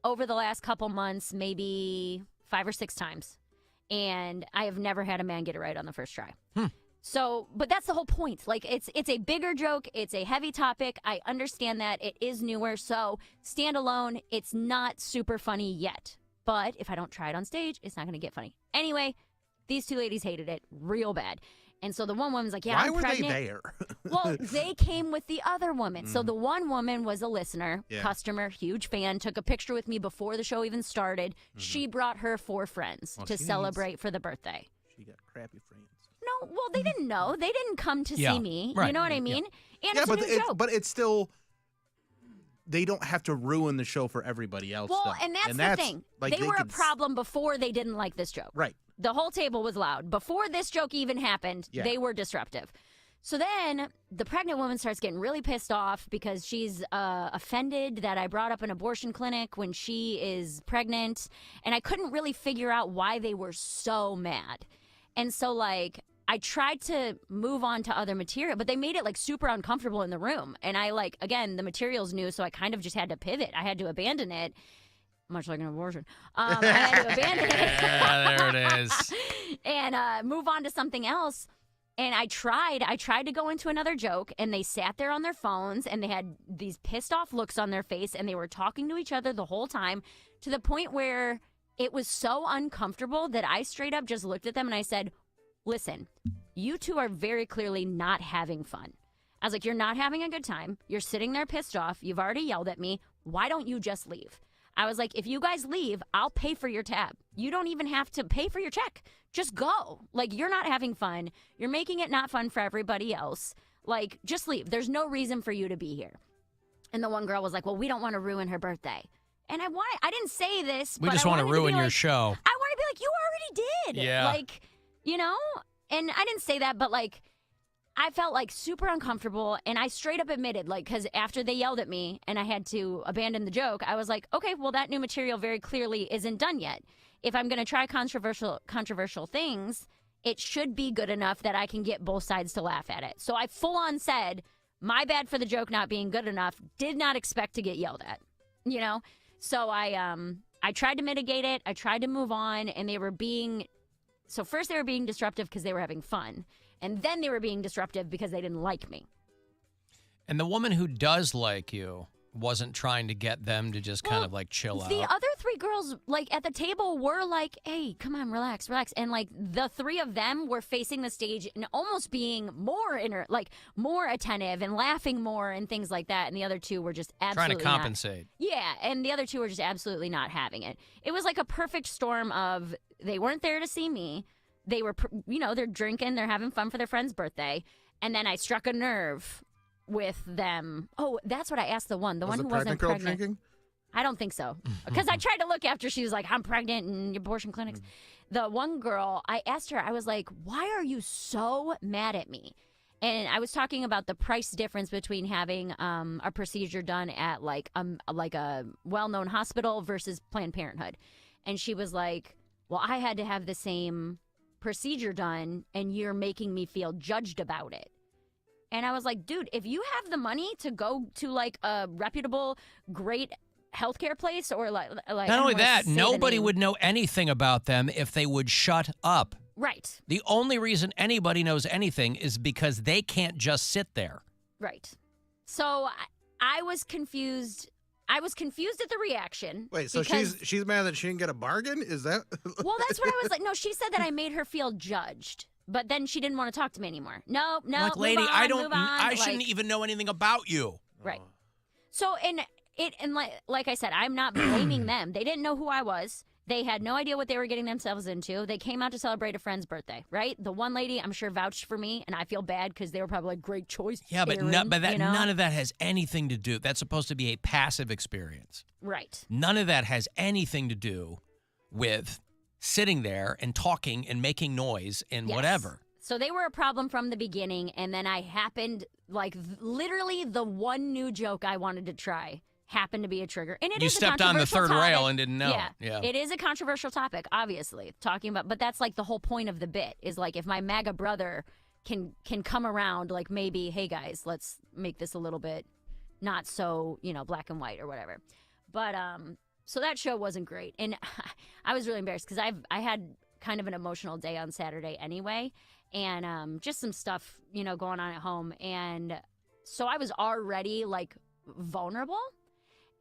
over the last couple months, maybe 5 or 6 times. And I have never had a man get it right on the first try. So, but that's the whole point. It's a bigger joke. It's a heavy topic. I understand that. It is newer. So stand alone. It's not super funny yet. But if I don't try it on stage, it's not going to get funny. Anyway, these 2 ladies hated it real bad. And so the one woman's like, yeah, Why I'm were pregnant. they there? Well, they came with the other woman. So the one woman was a listener, customer, huge fan, took a picture with me before the show even started. She brought her 4 friends to celebrate for the birthday. She got crappy friends. No, well, they didn't know. They didn't come to see me. Right. You know what I mean? And Yeah, it's a new joke. but it's still, they don't have to ruin the show for everybody else. Well, though. and that's the thing. They were a problem before they didn't like this joke. Right. The whole table was loud. Before this joke even happened, they were disruptive. So then the pregnant woman starts getting really pissed off because she's offended that I brought up an abortion clinic when she is pregnant. And I couldn't really figure out why they were so mad. And so, I tried to move on to other material, but they made it, super uncomfortable in the room. And I, again, the material's new, so I kind of just had to pivot. I had to abandon it. Much like an abortion. I had to abandon it. Yeah, there it is. And move on to something else. And I tried to go into another joke, and they sat there on their phones, and they had these pissed off looks on their face, and they were talking to each other the whole time, to the point where it was so uncomfortable that I straight up just looked at them and I said, listen, you two are very clearly not having fun. I was like, you're not having a good time. You're sitting there pissed off. You've already yelled at me. Why don't you just leave? I was like, if you guys leave, I'll pay for your tab. You don't even have to pay for your check. Just go. Like, you're not having fun. You're making it not fun for everybody else. Like, just leave. There's no reason for you to be here. And the one girl was like, well, we don't want to ruin her birthday. And I didn't say this, We but just I want to wanted ruin be your like, show. I want to be like, you already did. Yeah. Like, you know? And I didn't say that, but like, I felt like super uncomfortable, and I straight up admitted, like, because after they yelled at me and I had to abandon the joke, I was like, okay, well, that new material very clearly isn't done yet. If I'm going to try controversial things, it should be good enough that I can get both sides to laugh at it. So I full on said, my bad for the joke not being good enough, did not expect to get yelled at, you know? So I tried to mitigate it. I tried to move on, and so first they were being disruptive because they were having fun. And then they were being disruptive because they didn't like me. And the woman who does like you wasn't trying to get them to just kind of like chill out. The other three girls, like at the table, were like, hey, come on, relax. And like the three of them were facing the stage and almost being more attentive and laughing more and things like that. And the other two were just absolutely trying to compensate. Yeah, and the other two were just absolutely not having it. It was like a perfect storm of they weren't there to see me. They were, they're drinking, they're having fun for their friend's birthday. And then I struck a nerve with them. Oh, that's what I asked the one who wasn't pregnant. Drinking? I don't think so. Because I tried to look after she was like, I'm pregnant in abortion clinics. The one girl, I asked her, I was like, why are you so mad at me? And I was talking about the price difference between having a procedure done at like a well-known hospital versus Planned Parenthood. And she was like, well, I had to have the same procedure done and you're making me feel judged about it. And I was like, dude, if you have the money to go to like a reputable, great healthcare place or like not only that, nobody would know anything about them if they would shut up. Right. The only reason anybody knows anything is because they can't just sit there. Right. So I was confused. I was confused at the reaction. Wait, so she's mad that she didn't get a bargain? Is that? Well, that's what I was like. No, she said that I made her feel judged, but then she didn't want to talk to me anymore. No, like, lady, move on, I shouldn't even know anything about you. Right. So, and like I said, I'm not blaming them. They didn't know who I was. They had no idea what they were getting themselves into. They came out to celebrate a friend's birthday, right? The one lady, I'm sure, vouched for me, and I feel bad because they were probably like, great choice. Yeah, but Aaron, none of that has anything to do. That's supposed to be a passive experience. Right. None of that has anything to do with sitting there and talking and making noise and whatever. So they were a problem from the beginning, and then I happened, like, literally the one new joke I wanted to try happened to be a trigger. And you is stepped a on the third topic. rail and didn't know. Yeah. It is a controversial topic, obviously, talking about, but that's like the whole point of the bit is like if my MAGA brother can come around, like maybe, hey guys, let's make this a little bit not so, black and white or whatever. But so that show wasn't great. And I was really embarrassed because I had kind of an emotional day on Saturday anyway. And just some stuff, going on at home. And so I was already like vulnerable.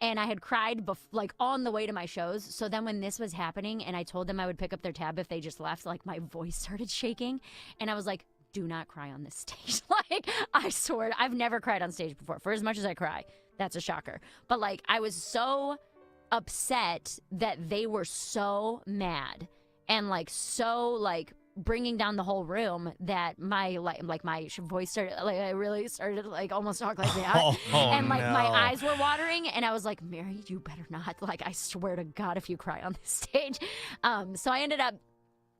And I had cried on the way to my shows. So then when this was happening and I told them I would pick up their tab if they just left, like my voice started shaking. And I was like, do not cry on this stage. Like, I swear, I've never cried on stage before. For as much as I cry, that's a shocker. But like, I was so upset that they were so mad and like so like bringing down the whole room that my my voice started I really started like almost talk like that and like my eyes were watering and I was like, Mary, you better not, like I swear to God if you cry on this stage. So I ended up,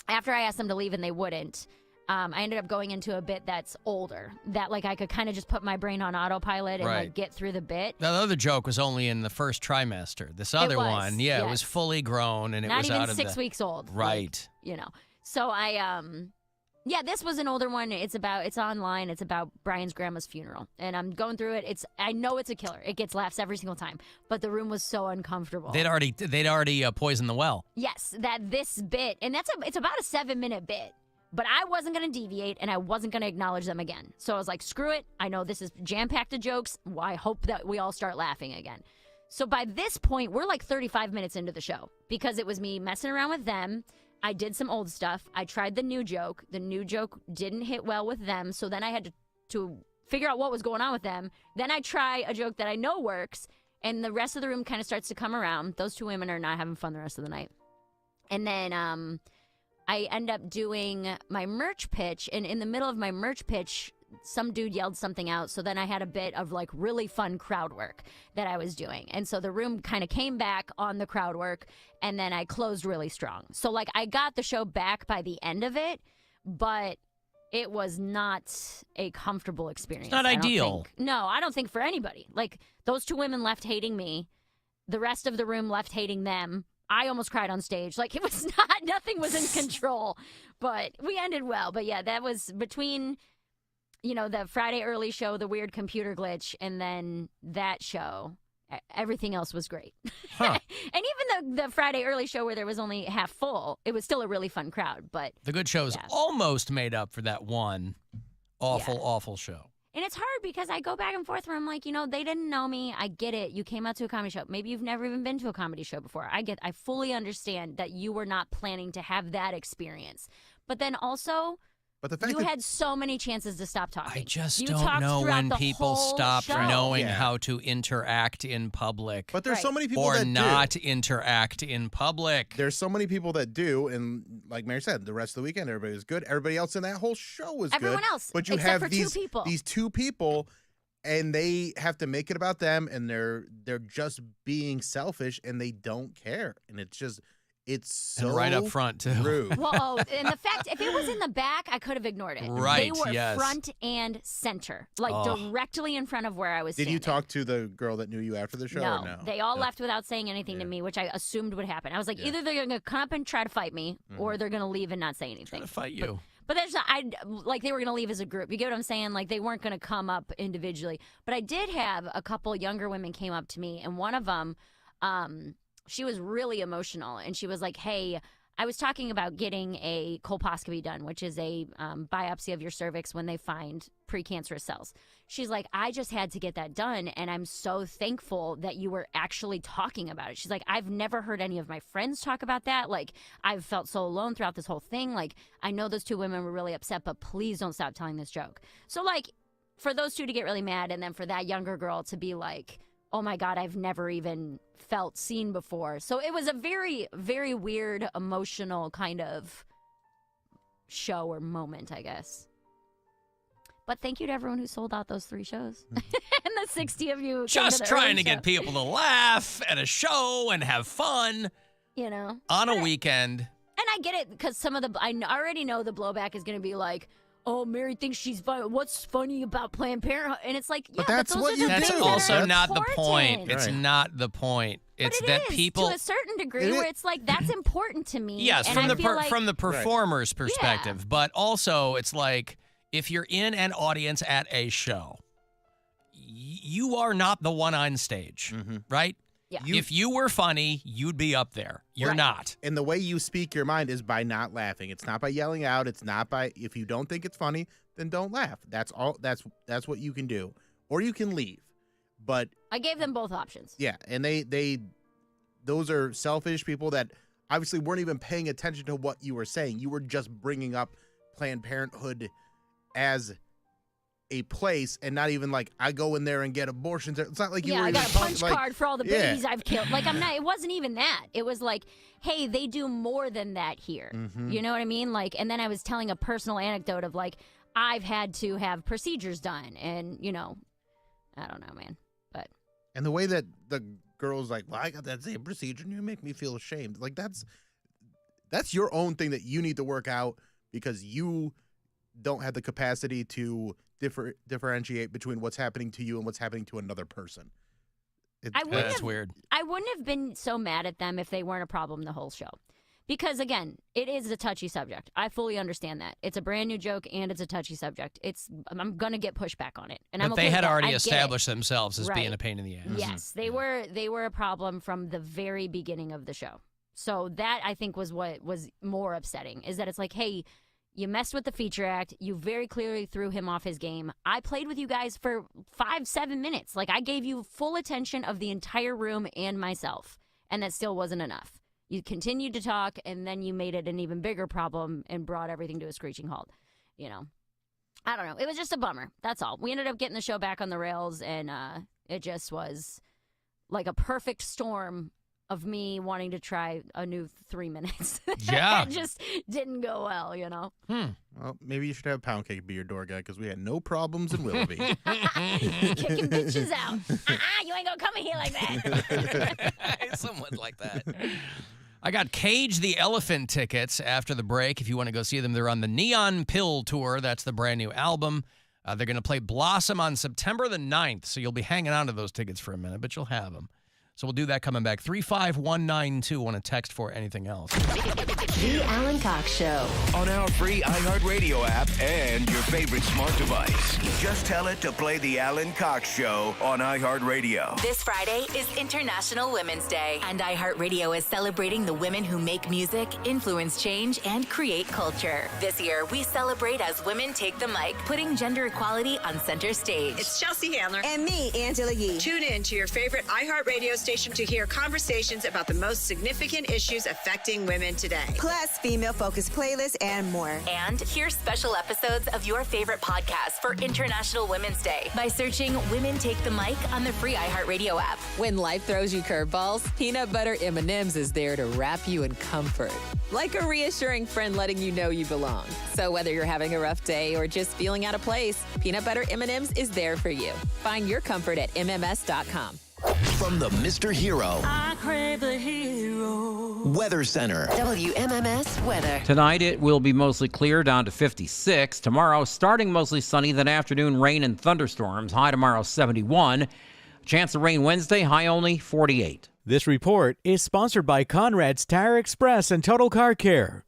after I asked them to leave and they wouldn't, I ended up going into a bit that's older that like I could kind of just put my brain on autopilot and like get through the bit. The other joke was only in the first trimester. This other one, yes. It was fully grown and it not was even out of 6 weeks old. Right. Like, So I, this was an older one. It's online. It's about Brian's grandma's funeral. And I'm going through it. I know it's a killer. It gets laughs every single time. But the room was so uncomfortable. They'd already poisoned the well. Yes, this bit, and it's about a 7-minute bit. But I wasn't going to deviate, and I wasn't going to acknowledge them again. So I was like, screw it. I know this is jam-packed of jokes. Well, I hope that we all start laughing again. So by this point, we're like 35 minutes into the show because it was me messing around with them. I did some old stuff. I tried the new joke. The new joke didn't hit well with them. So then I had to figure out what was going on with them. Then I try a joke that I know works, and the rest of the room kind of starts to come around. Those two women are not having fun the rest of the night. And then I end up doing my merch pitch, and in the middle of my merch pitch, some dude yelled something out, so then I had a bit of like really fun crowd work that I was doing. And so the room kind of came back on the crowd work, and then I closed really strong. So like I got the show back by the end of it, but it was not a comfortable experience. It's not ideal. No, I don't think for anybody. Like those two women left hating me. The rest of the room left hating them. I almost cried on stage. Like it was nothing was in control, but we ended well. But yeah, that was between, the Friday early show, the weird computer glitch, and then that show. Everything else was great. Huh. And even the Friday early show where there was only half full, it was still a really fun crowd. But the good shows almost made up for that one awful show. And it's hard because I go back and forth where I'm like, they didn't know me. I get it. You came out to a comedy show. Maybe you've never even been to a comedy show before. I fully understand that you were not planning to have that experience. But then also, but the fact you had so many chances to stop talking. I just you don't know when people stop show. knowing how to interact in public. But there's so many people or that not do. Interact in public. There's so many people that do, and like Mary said, the rest of the weekend everybody was good. Everybody else in that whole show was Everyone good. else, but you except have for these two people, and they have to make it about them, and they're just being selfish, and they don't care, and it's so and right up front too. Rude. Well, and the fact, if it was in the back, I could have ignored it. Right, They were yes. front and center, like directly in front of where I was Did standing. you talk to the girl that knew you after the show? No, or no? they all left without saying anything to me, which I assumed would happen. I was like, either they're going to come up and try to fight me, or they're going to leave and not say anything. Trying to fight you. But there's not, like they were going to leave as a group. You get what I'm saying? Like they weren't going to come up individually. But I did have a couple younger women came up to me, and one of them, she was really emotional, and she was like, "Hey, I was talking about getting a colposcopy done, which is a biopsy of your cervix when they find precancerous cells." She's like, "I just had to get that done, and I'm so thankful that you were actually talking about it." She's like, "I've never heard any of my friends talk about that. Like, I've felt so alone throughout this whole thing. Like, I know those two women were really upset, but please don't stop telling this joke." So, like, for those two to get really mad, and then for that younger girl to be like, "Oh my God, I've never even felt seen before." So it was a very, very weird, emotional kind of show or moment, I guess. But thank you to everyone who sold out those 3 shows. And the 60 of you. who came Just the trying early to get show. people to laugh at a show and have fun on a weekend. And I get it because I already know the blowback is going to be like, "Oh, Mary thinks she's funny. What's funny about Planned Parenthood?" And it's like, yeah, that's those what are you the do. That's things that also are not the point. important. It's not the point. It's But that it is, people to a certain degree where it's like that's important to me. Yes, and from I the feel like, from the performer's perspective, but also it's like if you're in an audience at a show, you are not the one on stage, right? Yeah. If you were funny, you'd be up there. You're not. And the way you speak your mind is by not laughing. It's not by yelling out. It's not by, if you don't think it's funny, then don't laugh. That's all. That's what you can do, or you can leave. But I gave them both options. yeah, and those are selfish people that obviously weren't even paying attention to what you were saying. You were just bringing up Planned Parenthood as a place, and not even like I go in there and get abortions. It's not like you were I even got a punch like, card for all the yeah. babies I've killed. Like I'm not. It wasn't even that. It was like, hey, they do more than that here. You know what I mean? Like, and then I was telling a personal anecdote of like I've had to have procedures done, and I don't know, man. But and the way that the girl's like, well, I got that same procedure, and you make me feel ashamed. Like that's your own thing that you need to work out because you don't have the capacity to differentiate between what's happening to you and what's happening to another person. That's weird. I wouldn't have been so mad at them if they weren't a problem the whole show. Because, again, it is a touchy subject. I fully understand that. It's a brand new joke, and it's a touchy subject. I'm going to get pushback on it. And But I'm okay they with had that. already I get established it. themselves as being Right. a pain in the ass. Yes, they were a problem from the very beginning of the show. So that, I think, was what was more upsetting, is that it's like, hey, You messed with the feature act. You very clearly threw him off his game. I played with you guys for 5-7 minutes. Like, I gave you full attention of the entire room and myself, and that still wasn't enough. You continued to talk, and then you made it an even bigger problem and brought everything to a screeching halt. You know, I don't know. It was just a bummer. That's all. We ended up getting the show back on the rails, and it just was like a perfect storm of me wanting to try a new 3 minutes. Yeah. It just didn't go well, you know? Well, maybe you should have Poundcake be your door guy because we had no problems in Willoughby. Kicking bitches out. You ain't gonna come in here like that. Somewhat like that. I got Cage the Elephant tickets after the break. If you want to go see them, they're on the Neon Pill Tour. That's the brand new album. They're going to play Blossom on September the 9th, so you'll be hanging on to those tickets for a minute, but you'll have them. So we'll do that coming back. 35192 on a text for anything else. The Alan Cox Show. On our free iHeartRadio app and your favorite smart device. Just tell it to play the Alan Cox Show on iHeartRadio. This Friday is International Women's Day, and iHeartRadio is celebrating the women who make music, influence change, and create culture. This year, we celebrate as women take the mic, putting gender equality on center stage. It's Chelsea Handler. And me, Angela Yee. Tune in to your favorite iHeartRadio station to hear conversations about the most significant issues affecting women today. Plus, female-focused playlists and more. And hear special episodes of your favorite podcast for International Women's Day by searching Women Take the Mic on the free iHeartRadio app. When life throws you curveballs, peanut butter M&Ms is there to wrap you in comfort. Like a reassuring friend letting you know you belong. So whether you're having a rough day or just feeling out of place, peanut butter M&Ms is there for you. Find your comfort at MMS.com. From the Mr. Hero I crave the hero. Weather Center. WMMS weather. Tonight it will be mostly clear, down to 56. Tomorrow, starting mostly sunny, then afternoon rain and thunderstorms. High tomorrow 71. Chance of rain Wednesday, high only 48. This report is sponsored by Conrad's Tire Express and Total Car Care.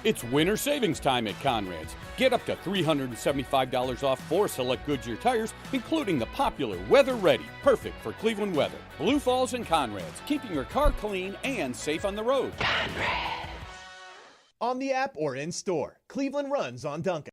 It's winter savings time at Conrad's. Get up to $375 off 4 select Goodyear tires, including the popular Weather Ready, perfect for Cleveland weather. Blue Falls and Conrad's, keeping your car clean and safe on the road. Conrad's. On the app or in store, Cleveland runs on Duncan.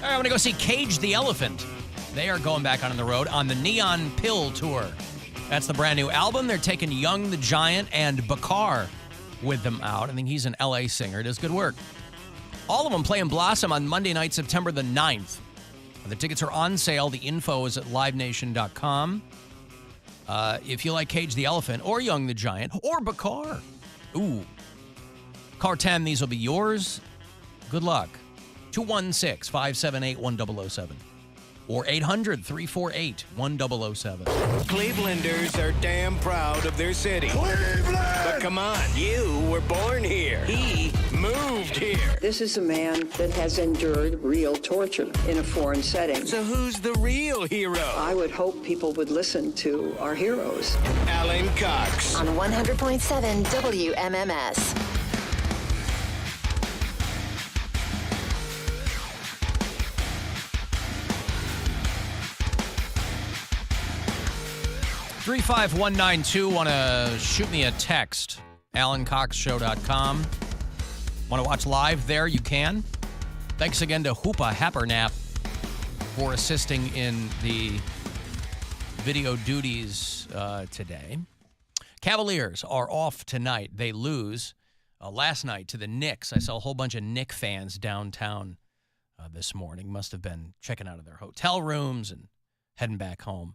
All right, I'm going to go see Cage the Elephant. They are going back on the road on the Neon Pill Tour. That's the brand new album. They're taking Young the Giant and Bakar with them out. I think he's an L.A. singer. Does good work. All of them play in Blossom on Monday night, September the 9th. The tickets are on sale. The info is at livenation.com. If you like Cage the Elephant or Young the Giant or Bakar, ooh, Car 10, these will be yours. Good luck. 216-578-1007 or 800-348-1007. Clevelanders are damn proud of their city. Cleveland! But come on, you were born here. He moved here. This is a man that has endured real torture in a foreign setting. So who's the real hero? I would hope people would listen to our heroes. Alan Cox. On 100.7 WMMS. $35192. Want to shoot me a text. AlanCoxShow.com. Want to watch live there? You can. Thanks again to Hoopa Happernap for assisting in the video duties today. Cavaliers are off tonight. They lose last night to the Knicks. I saw a whole bunch of Knicks fans downtown this morning. Must have been checking out of their hotel rooms and heading back home.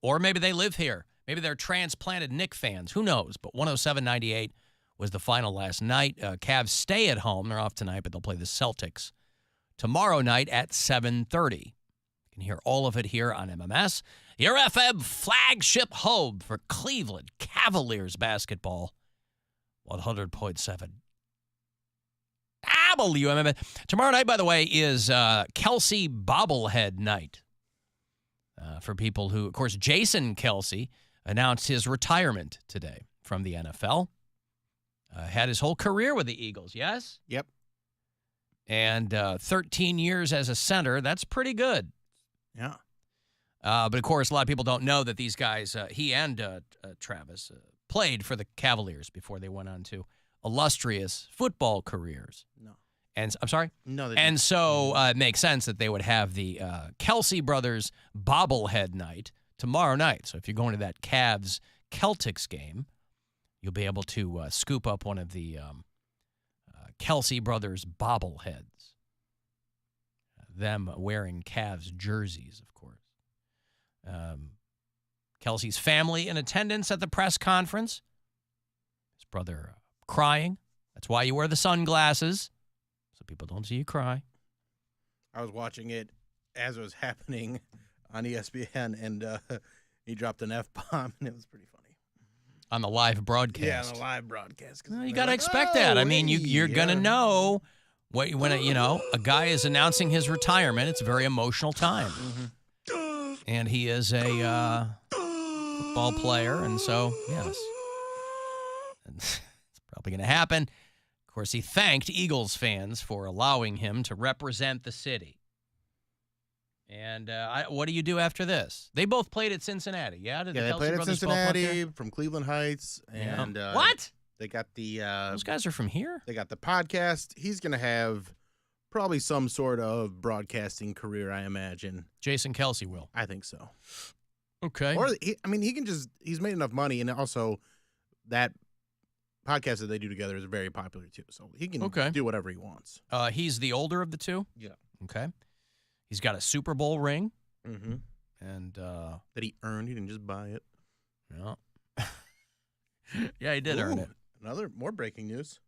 Or maybe they live here. Maybe they're transplanted Knicks fans. Who knows? But 107-98 was the final last night. Cavs stay at home. They're off tonight, but they'll play the Celtics tomorrow night at 7:30. You can hear all of it here on MMS, your FM flagship home for Cleveland Cavaliers basketball. 100.7 WMMS. Tomorrow night, by the way, is Kelce bobblehead night. For people who, of course, Jason Kelce announced his retirement today from the NFL. Had his whole career with the Eagles, yes? Yep. And 13 years as a center, that's pretty good. Yeah. But, of course, a lot of people don't know that these guys, he and Travis, played for the Cavaliers before they went on to illustrious football careers. No. And I'm sorry? No, they and didn't. so it makes sense that they would have the Kelce brothers bobblehead night tomorrow night. So if you're going to that Cavs Celtics game, you'll be able to scoop up one of the Kelce brothers bobbleheads. Them wearing Cavs jerseys, of course. Kelce's family in attendance at the press conference. His brother crying. That's why you wear the sunglasses. So people don't see you cry. I was watching it as it was happening on ESPN, and he dropped an F-bomb, and it was pretty funny. On the live broadcast. Yeah, on the live broadcast. Well, you got to expect that. I mean, you're going to know when a guy is announcing his retirement. It's a very emotional time. Mm-hmm. And he is a football player, and so, yes. It's probably going to happen. Of course, he thanked Eagles fans for allowing him to represent the city. And what do you do after this? They both played at Cincinnati, yeah? They played at Cincinnati from Cleveland Heights. And what? They got the... Those guys are from here? They got the podcast. He's going to have probably some sort of broadcasting career, I imagine. Jason Kelce will. I think so. Okay. Or, he can just... He's made enough money, and also that podcast that they do together is very popular, too. So he can do whatever he wants. He's the older of the two? Yeah. Okay. He's got a Super Bowl ring. Mm-hmm. And that he earned. He didn't just buy it. Yeah. Yeah, he did earn it. More breaking news.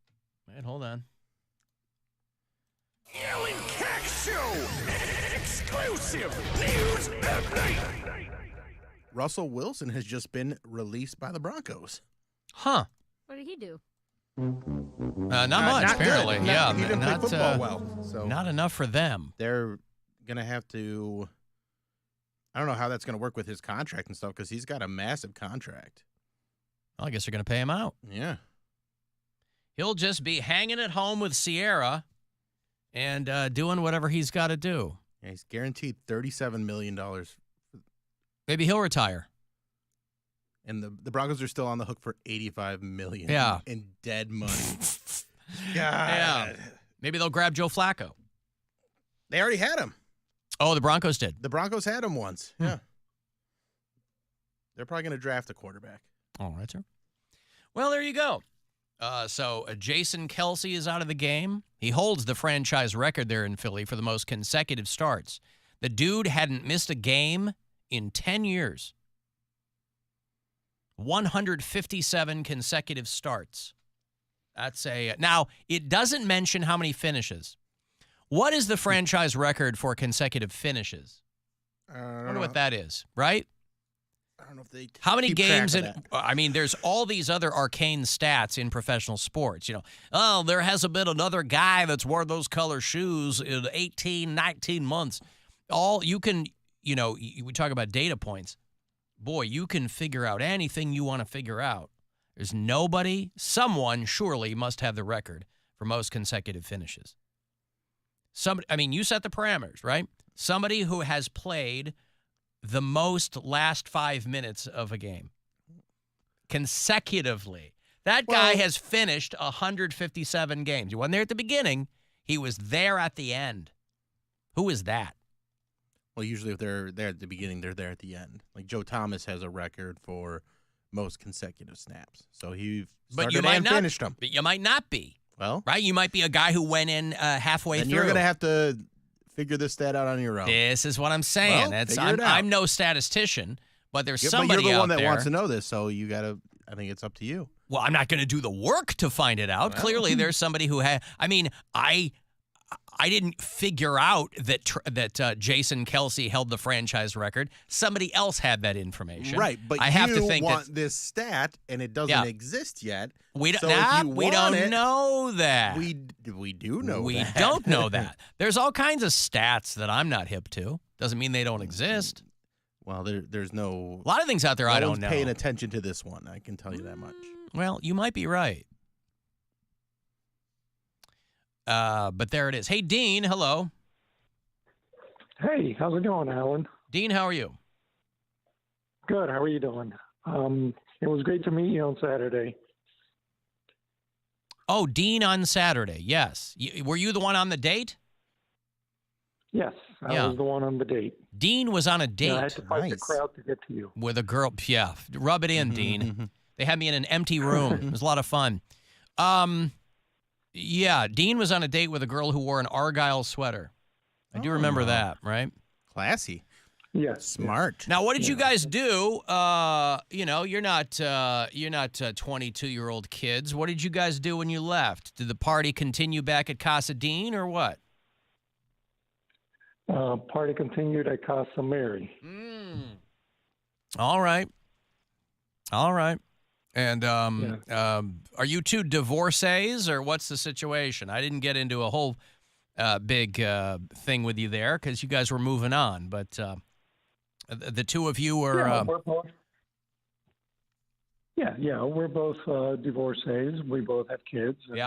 Man, hold on. Alan Cox Show! Exclusive news update! Russell Wilson has just been released by the Broncos. Huh. What did he do? Not much, apparently. Yeah, he didn't play football well. So not enough for them. They're going to have to... I don't know how that's going to work with his contract and stuff because he's got a massive contract. Well, I guess they're going to pay him out. Yeah. He'll just be hanging at home with Sierra and doing whatever he's got to do. Yeah, he's guaranteed $37 million. Maybe he'll retire. And the Broncos are still on the hook for $85 million in dead money. God. Yeah. Maybe they'll grab Joe Flacco. They already had him. Oh, the Broncos did. The Broncos had him once. Yeah. They're probably going to draft a quarterback. All right, sir. Well, there you go. So Jason Kelce is out of the game. He holds the franchise record there in Philly for the most consecutive starts. The dude hadn't missed a game in 10 years. 157 consecutive starts. That's a now, it doesn't mention how many finishes. What is the franchise record for consecutive finishes? I wonder what that is, right? I don't know if they how many keep games track of that. I mean, there's all these other arcane stats in professional sports. You know, oh, there hasn't been another guy that's worn those color shoes in 18, 19 months. All you can, you know, we talk about data points. Boy, you can figure out anything you want to figure out. There's nobody, someone surely must have the record for most consecutive finishes. Somebody, I mean, you set the parameters, right? Somebody who has played the most last 5 minutes of a game consecutively. That guy has finished 157 games. He wasn't there at the beginning. He was there at the end. Who is that? Well, usually if they're there at the beginning, they're there at the end. Like Joe Thomas has a record for most consecutive snaps. So he started and finished them. But you might not be. Well, right? You might be a guy who went in halfway through. You're going to have to figure this stat out on your own. This is what I'm saying. Well, I'm no statistician, but there's somebody but you're the one out that there. wants to know this, so you got to. I think it's up to you. Well, I'm not going to do the work to find it out. Clearly, there's somebody who had. I mean, I didn't figure out that Jason Kelce held the franchise record. Somebody else had that information. Right, but I have to think want this stat, and it doesn't exist yet. We don't, so we don't know that. We do know we that. don't know that. There's all kinds of stats that I'm not hip to. Doesn't mean they don't exist. Well, there's no... A lot of things out there I don't know. Paying attention to this one, I can tell you that much. Well, you might be right. But there it is. Hey, Dean, hello. Hey, how's it going, Alan? Dean, how are you? Good. How are you doing? It was great to meet you on Saturday. Oh, Dean on Saturday. Yes. Were you the one on the date? Yes, I was the one on the date. Dean was on a date. I had to fight the crowd to get to you. With a girl. Yeah. Rub it in, Dean. They had me in an empty room. It was a lot of fun. Yeah, Dean was on a date with a girl who wore an Argyle sweater. I do remember that, right? Classy. Yes. Smart. Now, what did you guys do? You know, you're not 22-year-old kids. What did you guys do when you left? Did the party continue back at Casa Dean or what? Party continued at Casa Mary. All right. And are you two divorcees, or what's the situation? I didn't get into a whole big thing with you there because you guys were moving on. But the two of you were... we're both divorcees. We both have kids. And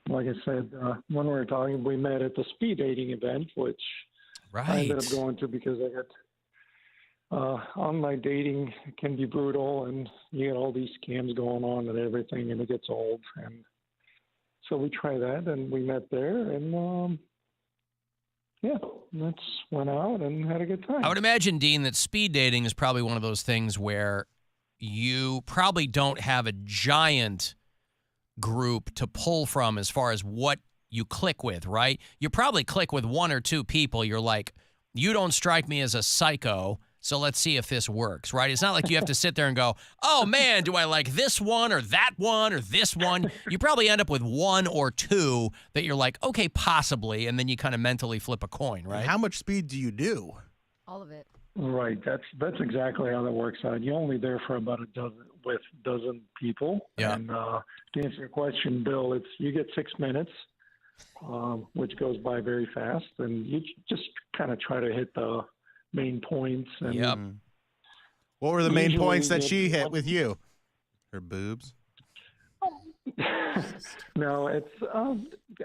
like I said, when we were talking, we met at the speed dating event, which I ended up going to because I got... online dating can be brutal, and you get all these scams going on and everything, and it gets old. And so we tried that, and we met there, and let's went out and had a good time. I would imagine, Dean, that speed dating is probably one of those things where you probably don't have a giant group to pull from as far as what you click with, right? You probably click with one or two people. You're like, you don't strike me as a psycho, so let's see if this works, right? It's not like you have to sit there and go, oh, man, do I like this one or that one or this one? You probably end up with one or two that you're like, okay, possibly, and then you kind of mentally flip a coin, right? How much speed do you do? All of it. Right. That's exactly how that works out. You're only there for about a dozen people. Yeah. And to answer your question, Bill, you get 6 minutes, which goes by very fast, and you just kind of try to hit the main points. And What were the main points that she hit with you? Her boobs? No, it's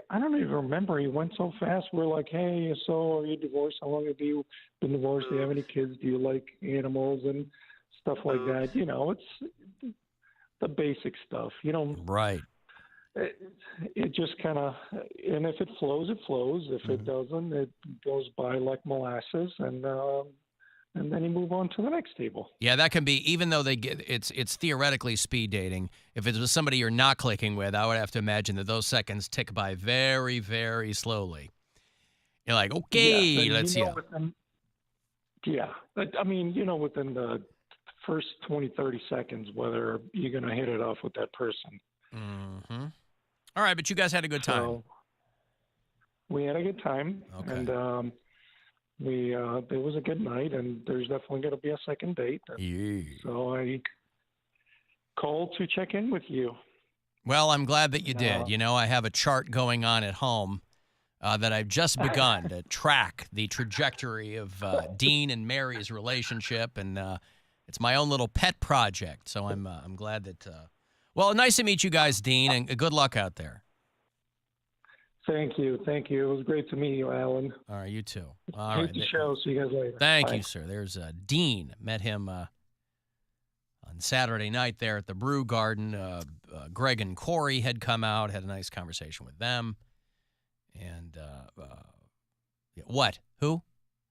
I don't even remember. He went so fast. We're like, hey, so are you divorced? How long have you been divorced? Do you have any kids? Do you like animals and stuff like that? You know, it's the basic stuff. You don't. Right. it just kind of, and if it flows, it flows. If it doesn't, it goes by like molasses, and then you move on to the next table. Yeah, that can be, even though it's theoretically speed dating. If it was somebody you're not clicking with, I would have to imagine that those seconds tick by very, very slowly. You're like, okay, let's see. I mean, within the first 20, 30 seconds, whether you're going to hit it off with that person. Mm-hmm. All right, but you guys had a good time. So we had a good time, and it was a good night, and there's definitely going to be a second date. So I called to check in with you. Well, I'm glad that you did. I have a chart going on at home that I've just begun to track the trajectory of Dean and Mary's relationship, and it's my own little pet project. So I'm glad that. Well, nice to meet you guys, Dean, and good luck out there. Thank you. It was great to meet you, Alan. All right, you too. All Hate right. the show. See you guys later. Thank Bye. you, sir. There's Dean. Met him on Saturday night there at the Brew Garden. Greg and Corey had come out, had a nice conversation with them. And what? Who?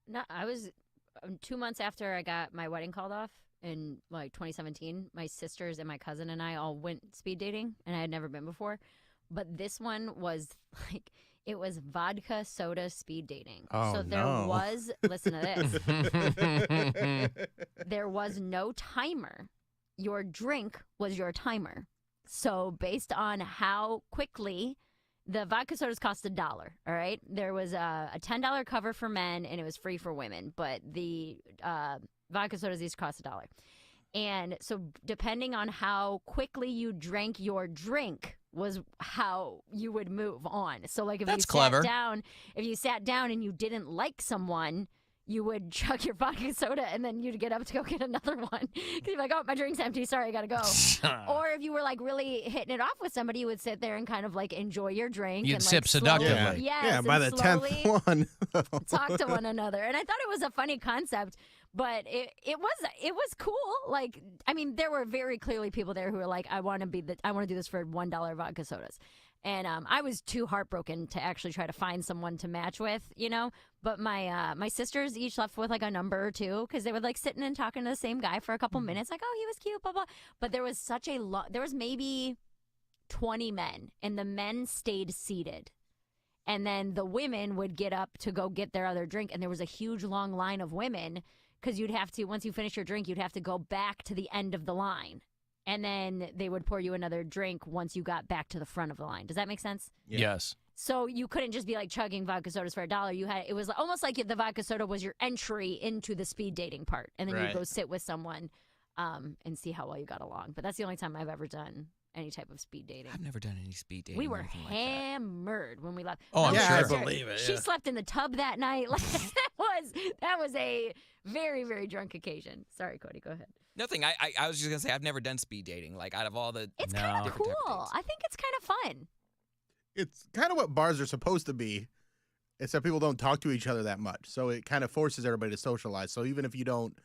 No, I was 2 months after I got my wedding called off in like 2017. My sisters and my cousin and I all went speed dating, and I had never been before. But this one was it was vodka soda speed dating. Oh, so there was, listen to this. There was no timer. Your drink was your timer. So based on how quickly. The vodka sodas cost $1, all right? There was a $10 cover for men, and it was free for women. But the vodka sodas, these cost $1. And so depending on how quickly you drank your drink was how you would move on. So, like, if you sat down and you didn't like someone, you would chug your vodka soda, and then you'd get up to go get another one. Because you're like, oh, my drink's empty. Sorry, I got to go. Or if you were, like, really hitting it off with somebody, you would sit there and kind of, like, enjoy your drink. You'd and, sip like, seductively. By the 10th one. Talk to one another. And I thought it was a funny concept, but it was cool. Like, I mean, there were very clearly people there who were like, I want to do this for $1 vodka sodas. And I was too heartbroken to actually try to find someone to match with, But my sisters each left with like a number or two, because they were like sitting and talking to the same guy for a couple minutes, like, oh, he was cute, blah, blah. But there was such a lot. There was maybe 20 men, and the men stayed seated. And then the women would get up to go get their other drink, and there was a huge long line of women, because you'd have to, once you finish your drink, you'd have to go back to the end of the line. And then they would pour you another drink once you got back to the front of the line. Does that make sense? Yeah. Yes. So you couldn't just be like chugging vodka sodas for $1. It was almost like the vodka soda was your entry into the speed dating part. And then you'd go sit with someone and see how well you got along. But that's the only time I've ever done any type of speed dating. I've never done any speed dating. We were hammered when we left. Oh, I'm sure. I believe it. She slept in the tub that night. Like, that was a very, very drunk occasion. Sorry, Cody, go ahead. Nothing. I was just gonna say I've never done speed dating. Like, out of all the it's kind of cool. I think it's kind of fun. It's kind of what bars are supposed to be, except people don't talk to each other that much. So it kind of forces everybody to socialize. So even if you don't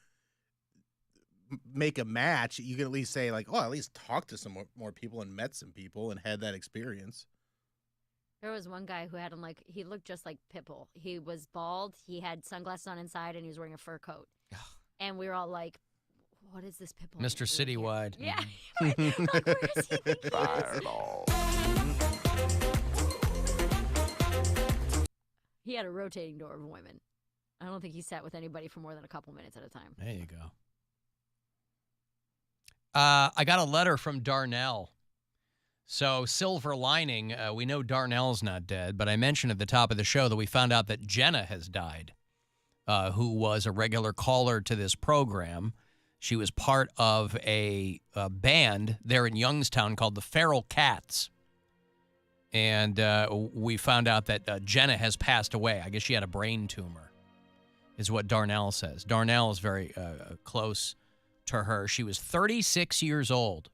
make a match, you can at least say, like, oh, at least talk to some more people and met some people and had that experience. There was one guy who had him he looked just like Pitbull. He was bald, he had sunglasses on inside, and he was wearing a fur coat. And we were all like, what is this Pitbull? Mr. Citywide. Yeah. Like, where is he think he is? Fireball. He had a rotating door of women. I don't think he sat with anybody for more than a couple minutes at a time. There you go. I got a letter from Darnell. So, silver lining, we know Darnell's not dead, but I mentioned at the top of the show that we found out that Jenna has died, who was a regular caller to this program. She was part of a band there in Youngstown called the Feral Cats. And we found out that Jenna has passed away. I guess she had a brain tumor, is what Darnell says. Darnell is very close to her. She was 36 years old.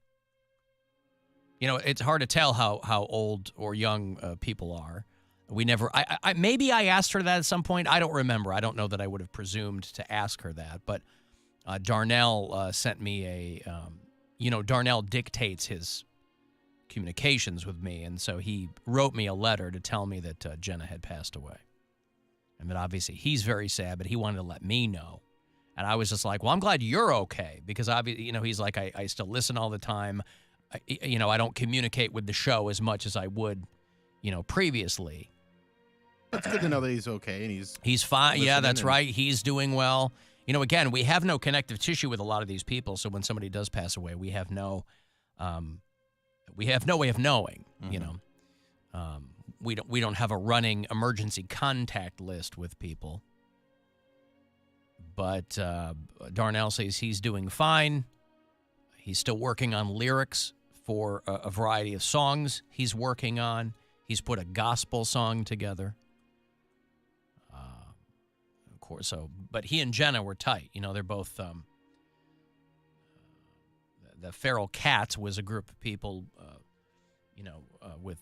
You know, it's hard to tell how old or young people are. We never, maybe I asked her that at some point. I don't remember. I don't know that I would have presumed to ask her that. But Darnell sent me Darnell dictates his communications with me, and so he wrote me a letter to tell me that Jenna had passed away. And that obviously he's very sad, but he wanted to let me know. And I was just like, well, I'm glad you're okay, because obviously, he's like, I still listen all the time. I don't communicate with the show as much as I would, previously. It's good to know that he's okay and he's fine. Yeah, that's right. He's doing well. Again, we have no connective tissue with a lot of these people, so when somebody does pass away, we have no way of knowing. We don't have a running emergency contact list with people. But Darnell says he's doing fine. He's still working on lyrics for a variety of songs he's working on. He's put a gospel song together. Of course, but he and Jenna were tight. They're both. The Feral Cats was a group of people, with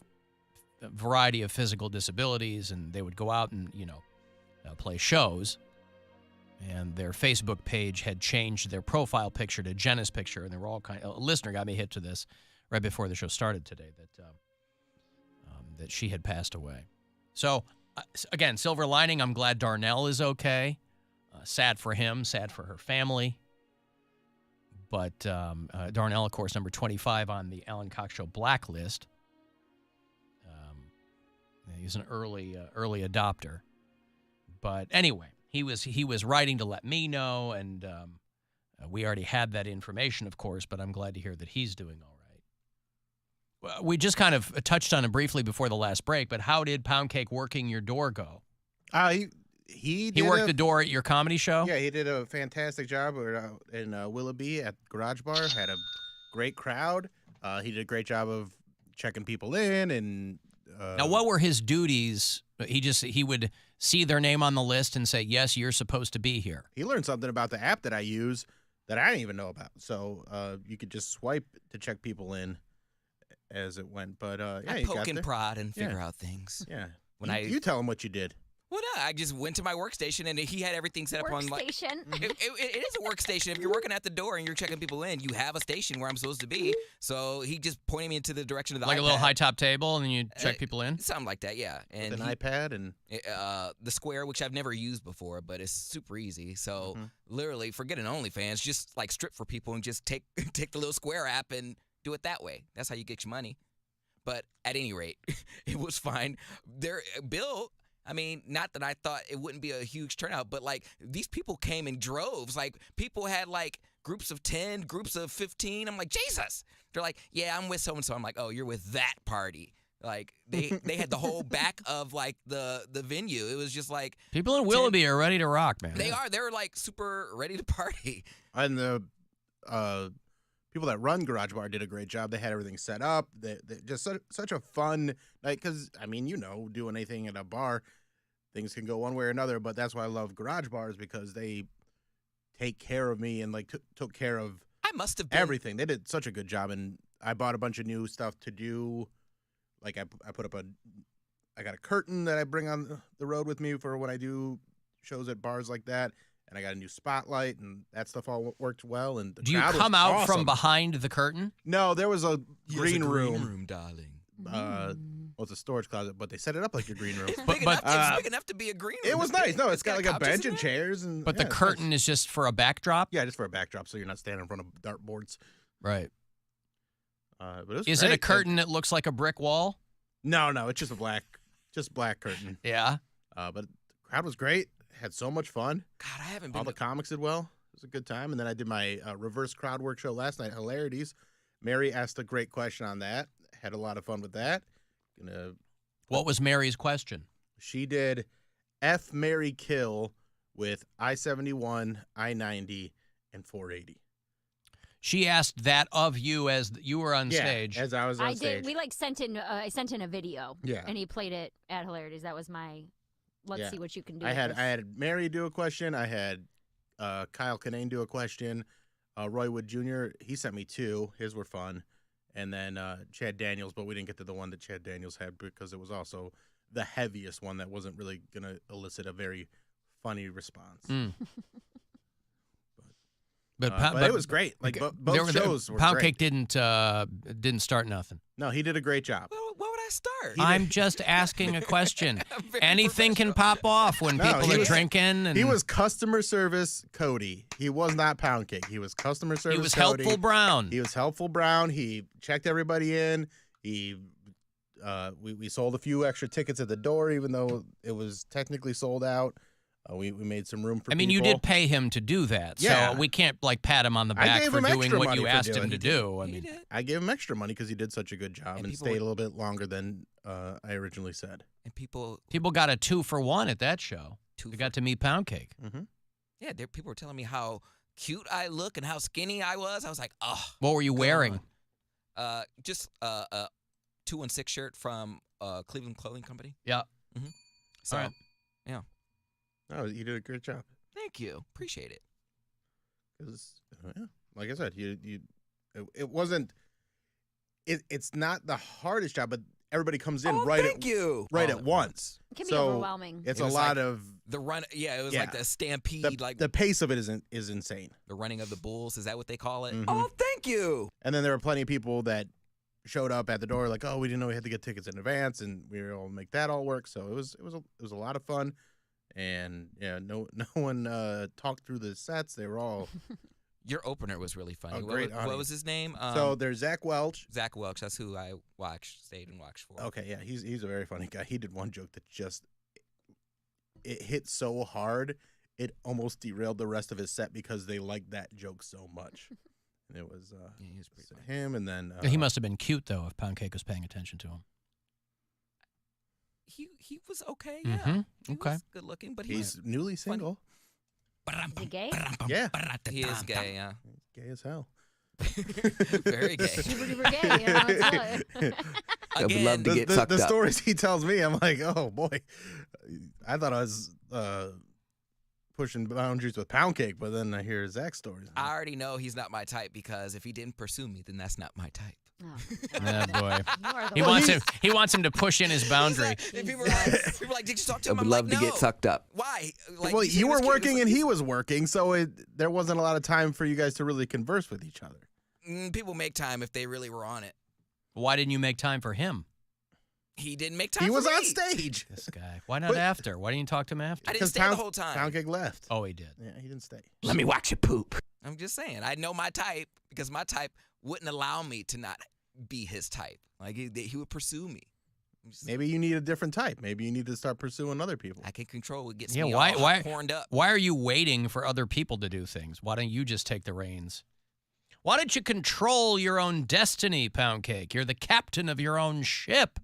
a variety of physical disabilities, and they would go out and play shows. And their Facebook page had changed their profile picture to Jenna's picture, and they were all a listener got me hit to this right before the show started today that she had passed away. So, again, silver lining, I'm glad Darnell is okay. Sad for him, sad for her family. But Darnell, of course, number 25 on the Alan Cox Show blacklist. He's an early adopter. But anyway, he was writing to let me know, and we already had that information, of course, but I'm glad to hear that he's doing all right. Well, we just kind of touched on it briefly before the last break, but how did Poundcake working your door go? He worked the door at your comedy show? Yeah, he did a fantastic job in Willoughby at Garage Bar. Had a great crowd. He did a great job of checking people in. And now, what were his duties? He would see their name on the list and say, yes, you're supposed to be here. He learned something about the app that I use that I didn't even know about. So you could just swipe to check people in as it went. But yeah, I poke and prod and figure out things. Yeah. You tell him what you did. Well, no, I just went to my workstation, and he had everything set up on Workstation. It is a workstation. If you're working at the door and you're checking people in, you have a station where I'm supposed to be. So he just pointed me into the direction of the like iPad. A little high-top table, and then you check people in? Something like that, yeah. And with an iPad and the Square, which I've never used before, but it's super easy. So literally, forget an OnlyFans, just like strip for people and just take the little Square app and do it that way. That's how you get your money. But at any rate, it was fine. Bill, I mean, not that I thought it wouldn't be a huge turnout, but like these people came in droves. Like people had like groups of 10, groups of 15. I'm like, Jesus. They're like, yeah, I'm with so-and-so. I'm like, oh, you're with that party. Like they had the whole back of like the venue. It was just like people in Willoughby are ready to rock, man. They are. They're like super ready to party. And the people that run Garage Bar did a great job. They had everything set up. They just such a fun night because, I mean, doing anything at a bar, things can go one way or another. But that's why I love Garage Bars because they take care of me and like took care of I must have been. everything. They did such a good job. And I bought a bunch of new stuff to do. Like I put up I got a curtain that I bring on the road with me for when I do shows at bars like that. And I got a new spotlight, and that stuff all worked well. And the do you crowd come was out awesome. from behind the curtain? No, there was a green room. Green room, darling. Well, it's a storage closet, but they set it up like your green room. It's big enough to be a green room. It was nice. No, it's got like a bench and chairs. But the curtain is just for a backdrop? Yeah, just for a backdrop, so you're not standing in front of dartboards. Right. But it was is great. it a curtain that looks like a brick wall? No, it's just black curtain. Yeah. But the crowd was great. Had so much fun. God, I haven't been. All the comics did well. It was a good time. And then I did my reverse crowd work show last night, Hilarities. Mary asked a great question on that. Had a lot of fun with that. What was Mary's question? She did F, Marry, Kill with I-71, I-90, and 480. She asked that of you as you were on stage. As I was on stage. We sent in a video. Yeah. And he played it at Hilarities. That was my. Let's see what you can do. I had Mary do a question. I had Kyle Kinane do a question. Roy Wood Jr., he sent me 2. His were fun. And then Chad Daniels, but we didn't get to the one that Chad Daniels had because it was also the heaviest one that wasn't really going to elicit a very funny response. But it was great. Like both shows were Poundcake great. didn't start nothing. No, he did a great job. What would I start? I'm just asking a question. Anything can pop off when people are drinking. And he was customer service Cody. He was not Poundcake. He was customer service. He was Cody. helpful Brown. He was helpful Brown. He checked everybody in. We sold a few extra tickets at the door, even though it was technically sold out. We made some room for. I mean, people. you did pay him to do that, Yeah. so we can't pat him on the back for doing what you asked him to do. I gave him extra money because he did such a good job and stayed a little bit longer than I originally said. And people got a 2-for-1 at that show. They got to meet Poundcake. Mm-hmm. Yeah, people were telling me how cute I look and how skinny I was. I was like, oh. What were you wearing? Just a 216 shirt from Cleveland Clothing Company. Yeah. Mm-hmm. So, all right. Yeah. No, you did a great job. Thank you. Appreciate it. Because, like I said, it wasn't. It's not the hardest job, but everybody comes in at once. It can be So overwhelming. It's It a was lot like of the run. Yeah, it was like the stampede. the pace of it is insane. The running of the bulls. Is that what they call it? Mhm. Oh, thank you. And then there were plenty of people that showed up at the door like, oh, we didn't know we had to get tickets in advance, and we were able to make that all work. So it was a lot of fun. And yeah, no one talked through the sets. They were all. Your opener was really funny. Oh, great What was his name? So there's Zach Welch. Zach Welch. That's who I stayed and watched for. Okay, yeah, he's a very funny guy. He did one joke that just it hit so hard it almost derailed the rest of his set because they liked that joke so much. And it was he was pretty funny. him, and then He must have been cute though if Poundcake was paying attention to him. He was okay. Yeah. Mm-hmm. He Okay. was good looking, but he's newly single. Is he gay? Yeah, he is gay. Yeah. gay as hell. Very gay. Super duper gay. You know, it's I would love to get sucked the up. stories he tells me, I'm like, oh boy, I thought I was pushing boundaries with Poundcake, but then I hear Zach's stories. I already know he's not my type because if he didn't pursue me, then that's not my type. Oh boy. He wants him to push in his boundary. People are like, did you talk to him? I would love to get sucked up. Why? Like, Well, said you he was were cute. working and he was working, so there wasn't a lot of time for you guys to really converse with each other. People make time if they really were on it. Why didn't you make time for him? He didn't make time. He was for on me. stage. This guy. Why not after? Why didn't you talk to him after? I didn't stay the whole time. Poundcake left. Oh, he did. Yeah, he didn't stay. Let me watch you poop. I'm just saying. I know my type because my type wouldn't allow me to not be his type. Like he would pursue me. Maybe you need a different type. Maybe you need to start pursuing other people. I can control what gets Yeah, me why all horned up. Why are you waiting for other people to do things? Why don't you just take the reins? Why don't you control your own destiny, Poundcake? You're the captain of your own ship.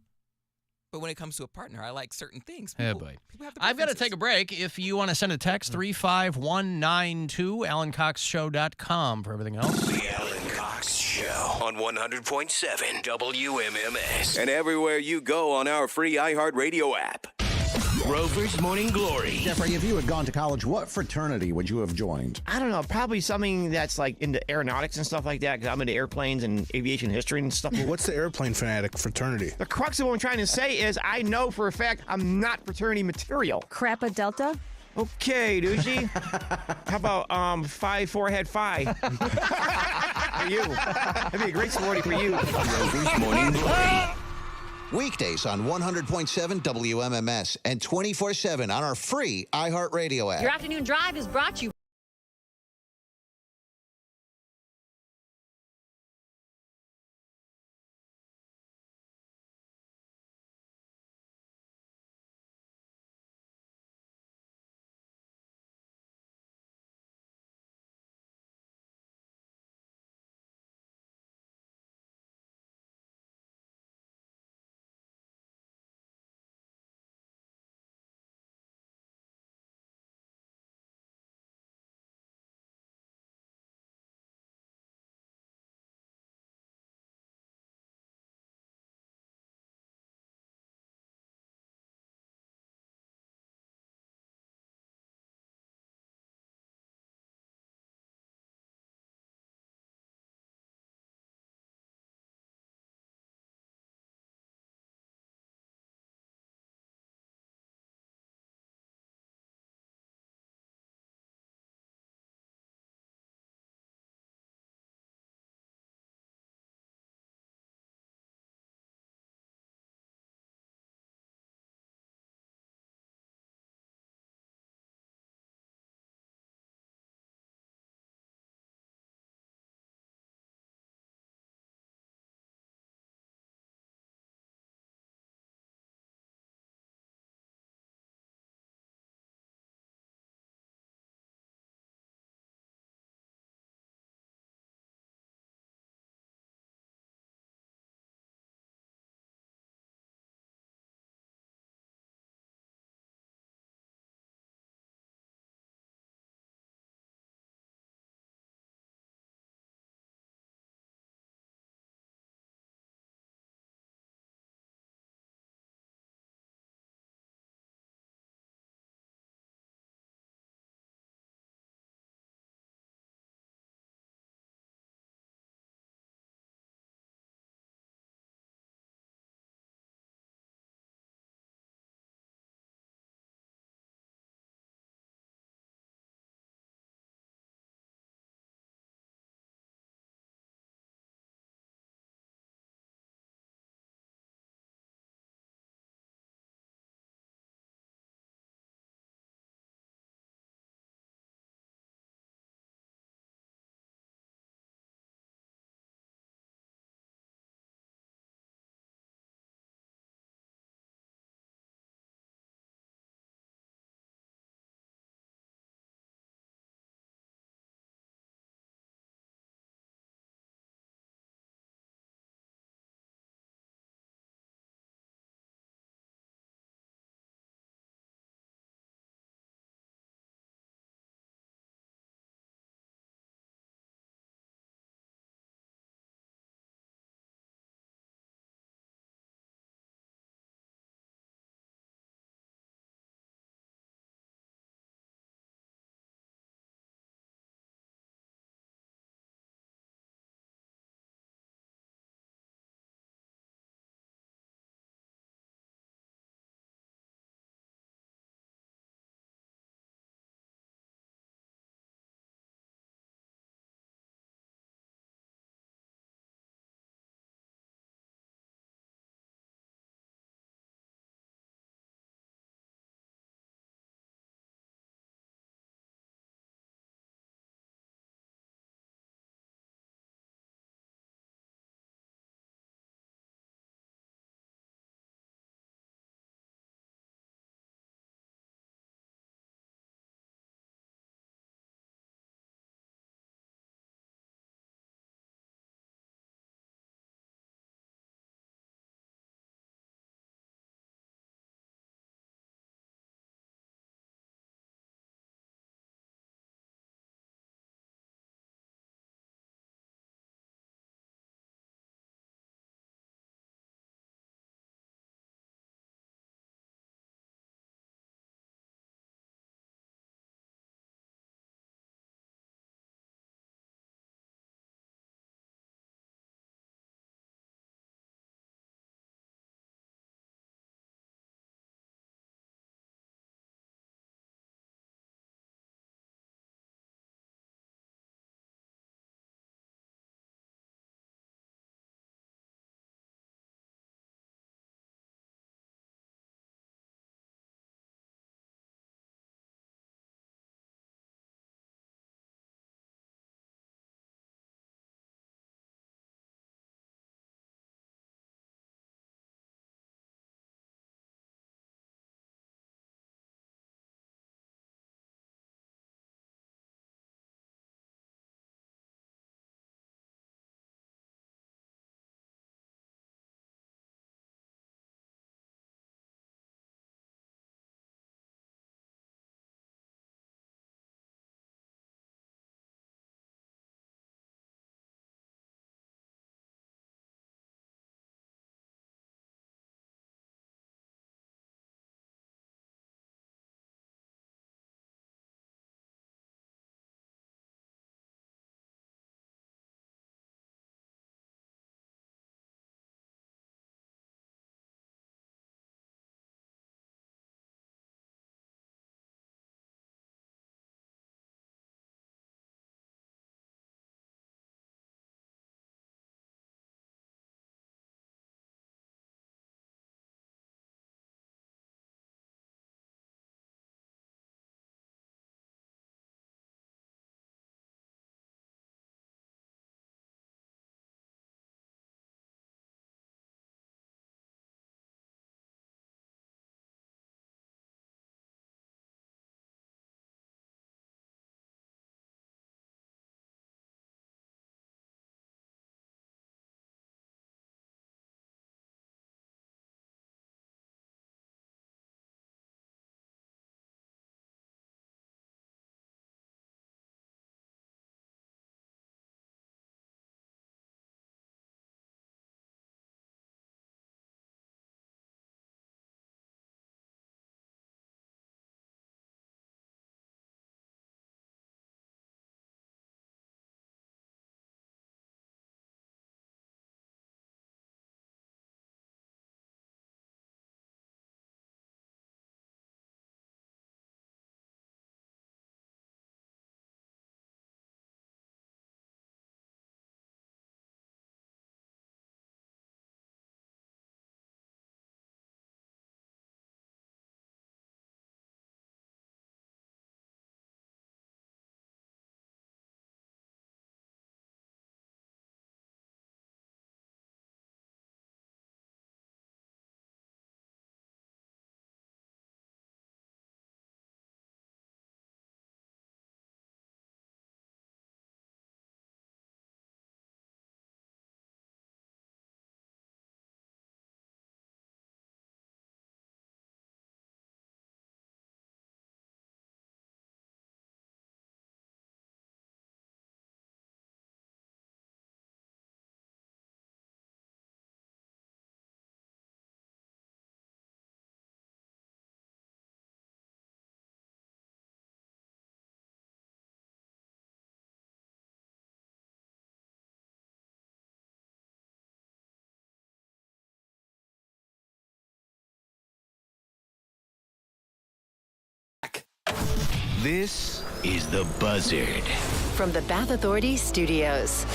But when it comes to a partner, I like certain things. Oh, boy. I've got to take a break. If you want to send a text, 35192, AlanCoxShow.com for everything else. The Alan Cox Show on 100.7 WMMS. And everywhere you go on our free iHeartRadio app. Rover's Morning Glory. Jeffrey, if you had gone to college, what fraternity would you have joined? I don't know, probably something that's like into aeronautics and stuff like that, because I'm into airplanes and aviation history and stuff. What's the airplane fanatic fraternity? The crux of what I'm trying to say is I know for a fact I'm not fraternity material. Crappa Delta? Okay, Doogie. How about 5 4 5? For you. That'd be a great sporty for you. Rover's Morning Glory. Weekdays on 100.7 WMMS and 24/7 on our free iHeartRadio app. Your afternoon drive is brought to you This is The Buzzard. From the Bath Authority Studios.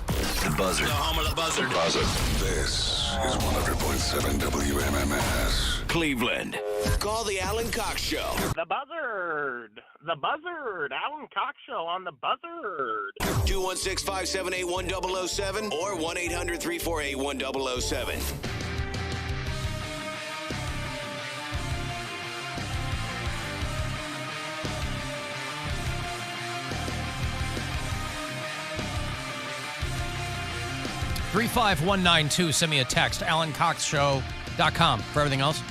The Buzzard. The home of the Buzzard. The Buzzard. This is 100.7 WMMS. Cleveland. Call the Alan Cox Show. The Buzzard. The Buzzard. Alan Cox Show on The Buzzard. 216-578-1007 or 1-800-348-1007. $35192. Send me a text. AlanCoxShow.com for everything else.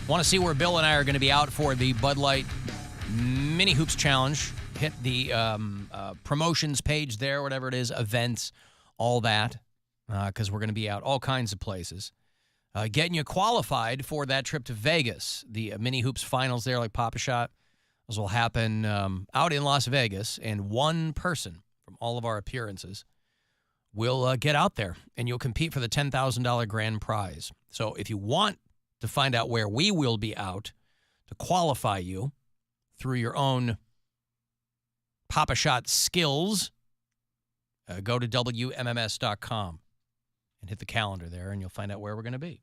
Want to see where Bill and I are going to be out for the Bud Light Mini Hoops Challenge. Hit the promotions page there, whatever it is, events, all that, because we're going to be out all kinds of places. Getting you qualified for that trip to Vegas. The Mini Hoops finals there, like Papa Shot. Those will happen out in Las Vegas, and one person from all of our appearances will get out there, and you'll compete for the $10,000 grand prize. So if you want to find out where we will be out to qualify you through your own Papa Shot skills, go to WMMS.com and hit the calendar there, and you'll find out where we're going to be.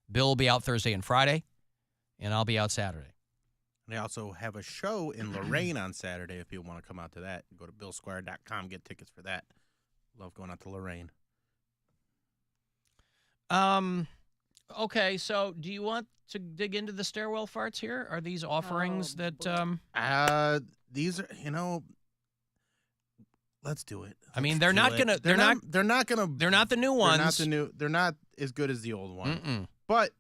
Bill will be out Thursday and Friday, and I'll be out Saturday. They also have a show in Lorain on Saturday if you want to come out to that. Go to BillSquire.com, get tickets for that. Love going out to Lorain. Okay, so do you want to dig into the stairwell farts here? Are these offerings that these are, let's do it. I mean, they're not gonna they're not the new ones. They're not as good as the old one. But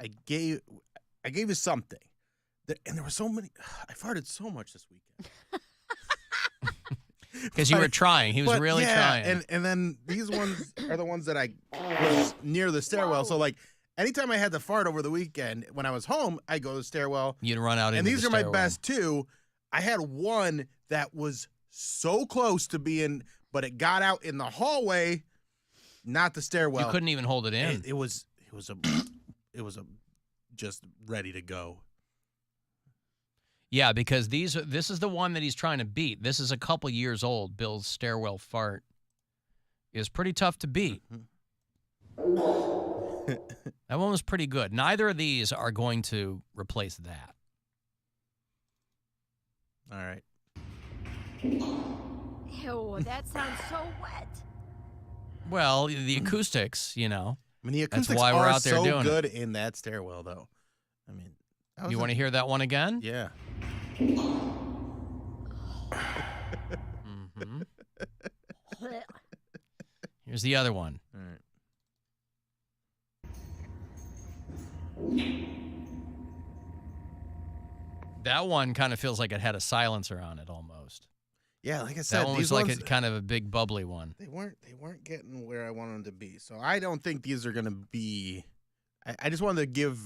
I gave you something. And there were so many. I farted so much this weekend. Because you were trying. He was really trying. And then these ones are the ones that I was near the stairwell. So, like, anytime I had to fart over the weekend, when I was home, I go to the stairwell. You'd run out into and these the are my best two. I had one that was so close to being, but it got out in the hallway, not the stairwell. You couldn't even hold it in. It was just ready to go. Yeah, because this is the one that he's trying to beat. This is a couple years old. Bill's stairwell fart is pretty tough to beat. That one was pretty good. Neither of these are going to replace that. All right. Ew, that sounds so wet. Well, the acoustics, I mean, the acoustics that's why we're out there so doing good it. in that stairwell, though. I mean, you want to hear that one again? Yeah. Mm-hmm. Here's the other one. All right. That one kind of feels like it had a silencer on it almost. Yeah, like I said, that one was like kind of a big bubbly one. They weren't getting where I wanted them to be. So I don't think these are going to be. I just wanted to give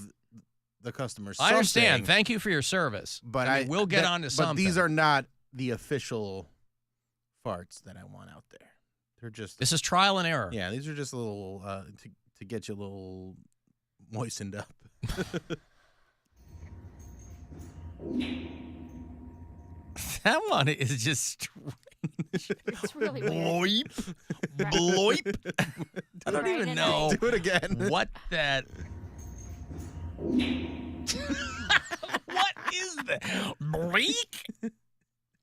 the customer something. I understand. Thank you for your service. But I mean, we'll get on to something. But these are not the official farts that I want out there. They're just. This is trial and error. Yeah, these are just a little to get you a little moistened up. That one is just strange. It's really weird. Bloip. I don't even know. Do it again. What that. What is that? Break?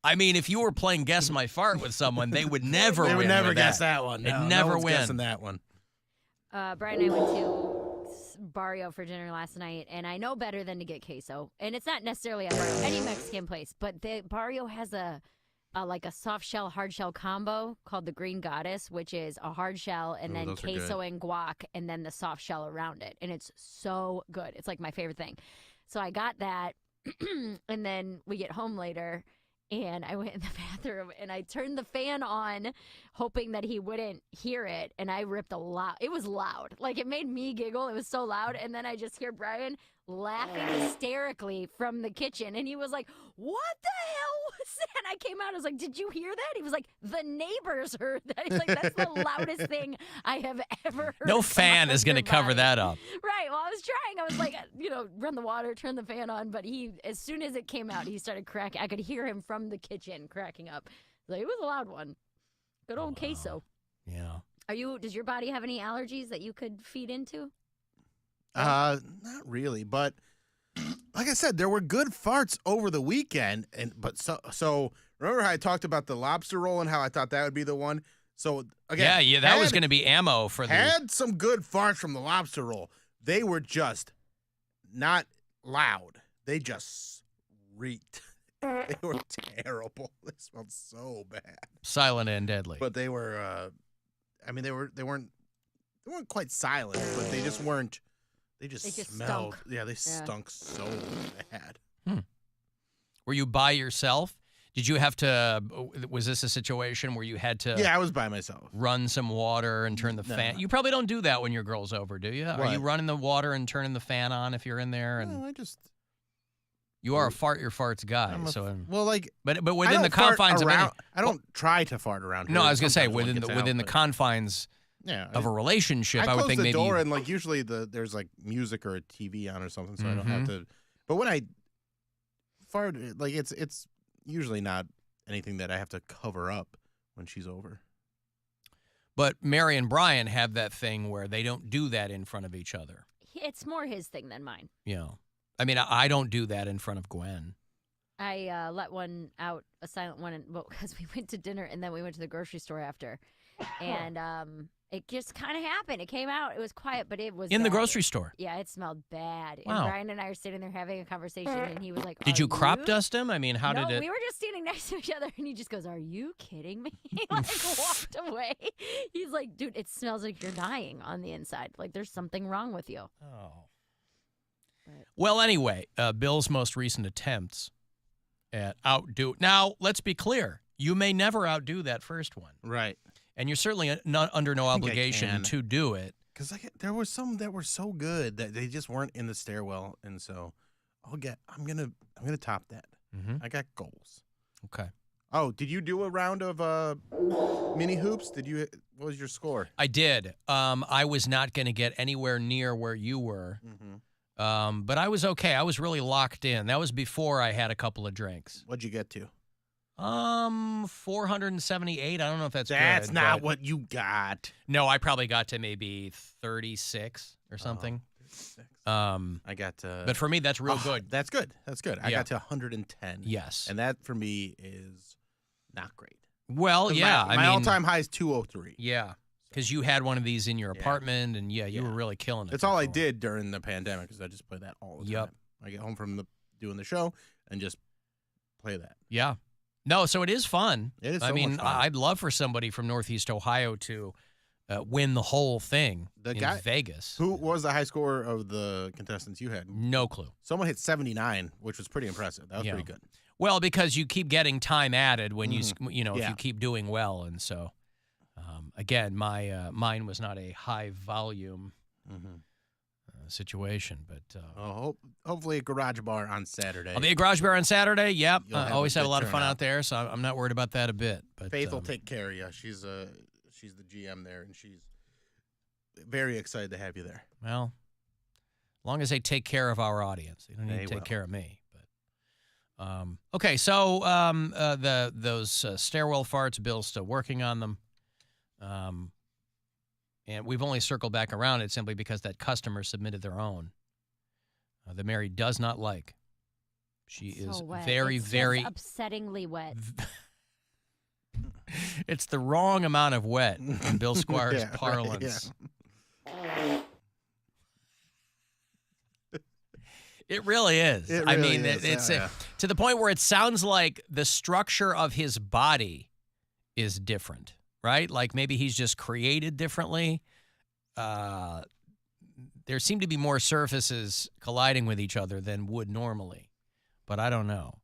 I mean, if you were playing Guess My Fart with someone, they would never win. They would never with guess that one. They'd No, never no one's win. guessing that one. Brian and I went to Barrio for dinner last night, and I know better than to get queso. And it's not necessarily at any Mexican place, but the Barrio has a soft shell, hard shell combo called the Green Goddess, which is a hard shell and then queso and guac and then the soft shell around it. And it's so good. It's like my favorite thing. So I got that, and then we get home later, and I went in the bathroom, and I turned the fan on, hoping that he wouldn't hear it, and I ripped a loud. It was loud. Like, it made me giggle. It was so loud, and then I just hear Brian laughing hysterically from the kitchen, and he was like, "What the hell was And I came out, I was like, did you hear that? He was like, the neighbors heard that. He's like, that's the loudest thing I have ever heard. No fan is going to cover that up. Right. Well, I was trying. I was like, run the water, turn the fan on. But as soon as it came out, he started cracking. I could hear him from the kitchen cracking up. Like, it was a loud one. Good old queso. Yeah. Does your body have any allergies that you could feed into? Not really, but like I said, there were good farts over the weekend, so remember how I talked about the lobster roll and how I thought that would be the one? So again, yeah, that was going to be ammo for the. Had some good farts from the lobster roll. They were just not loud. They just reeked. They were terrible. They smelled so bad. Silent and deadly. But they were. They weren't quite silent, but they just weren't. They just smelled. Stunk. Yeah, they stunk so bad. Were you by yourself? Did you have to? Was this a situation where you had to? Yeah, I was by myself. Run some water and turn the fan. You probably don't do that when your girl's over, do you? What? Are you running the water and turning the fan on if you're in there? And no, I just. You are a fart your farts guy, but within the confines of I don't try to fart around. No, I was gonna say within the confines. Yeah, of a relationship, I would think maybe. I close the door and like usually there's like music or a TV on or something, so I don't have to. But when I fart, like it's usually not anything that I have to cover up when she's over. But Mary and Brian have that thing where they don't do that in front of each other. It's more his thing than mine. Yeah, I mean I don't do that in front of Gwen. I let one out, a silent one, because we went to dinner and then we went to the grocery store after, and it just kind of happened. It came out. It was quiet, but it was in bad. the grocery store. Yeah, it smelled bad. Wow. And Brian and I are sitting there having a conversation, and he was like, "Did you crop dust him? I mean, how no, did it?" We were just standing next to each other, and he just goes, "Are you kidding me?" He walked away. He's like, "Dude, it smells like you're dying on the inside. Like there's something wrong with you." Oh. Well, anyway, Bill's most recent attempts at outdo. Now, let's be clear. You may never outdo that first one. Right. And you're certainly not under no obligation to do it. Because there were some that were so good that they just weren't in the stairwell, and so I'm gonna top that. I got goals. Okay. Oh, did you do a round of mini hoops? What was your score? I did. I was not going to get anywhere near where you were. But I was okay. I was really locked in. That was before I had a couple of drinks. What'd you get to? 478. I don't know if that's good. That's not what you got. No, I probably got to maybe 36 or something. 36. I got to. But for me, that's real good. That's good. That's good. I got to 110. Yes. And that for me is not great. Well, yeah. My all-time high is 203. Yeah. Because you had one of these in your apartment, and you were really killing it. That's all I did during the pandemic, because I just play that all the time. Yep. I get home from doing the show and just play that. Yeah. No, so it is fun. It is. I mean, I'd love for somebody from Northeast Ohio to win the whole thing in Vegas. Who was the high score of the contestants you had? No clue. Someone hit 79, which was pretty impressive. That was pretty good. Well, because you keep getting time added when if you keep doing well, and so. Again, mine was not a high volume situation, but hopefully a garage bar on Saturday. I'll be at Garage Bar on Saturday. Yep, always have a lot of fun out there, so I'm not worried about that a bit. But Faith will take care of you. She's the GM there, and she's very excited to have you there. Well, as long as they take care of our audience, they don't need to take care of me. But okay, so those stairwell farts, Bill's still working on them. And we've only circled back around it simply because that customer submitted their own. The Mary does not like. She is wet. very, very upsettingly wet. It's the wrong amount of wet in Bill Squire's parlance. Right, It really is. It really it's is. To the point where it sounds like the structure of his body is different. Right? Like maybe he's just created differently. There seem to be more surfaces colliding with each other than would normally. But I don't know.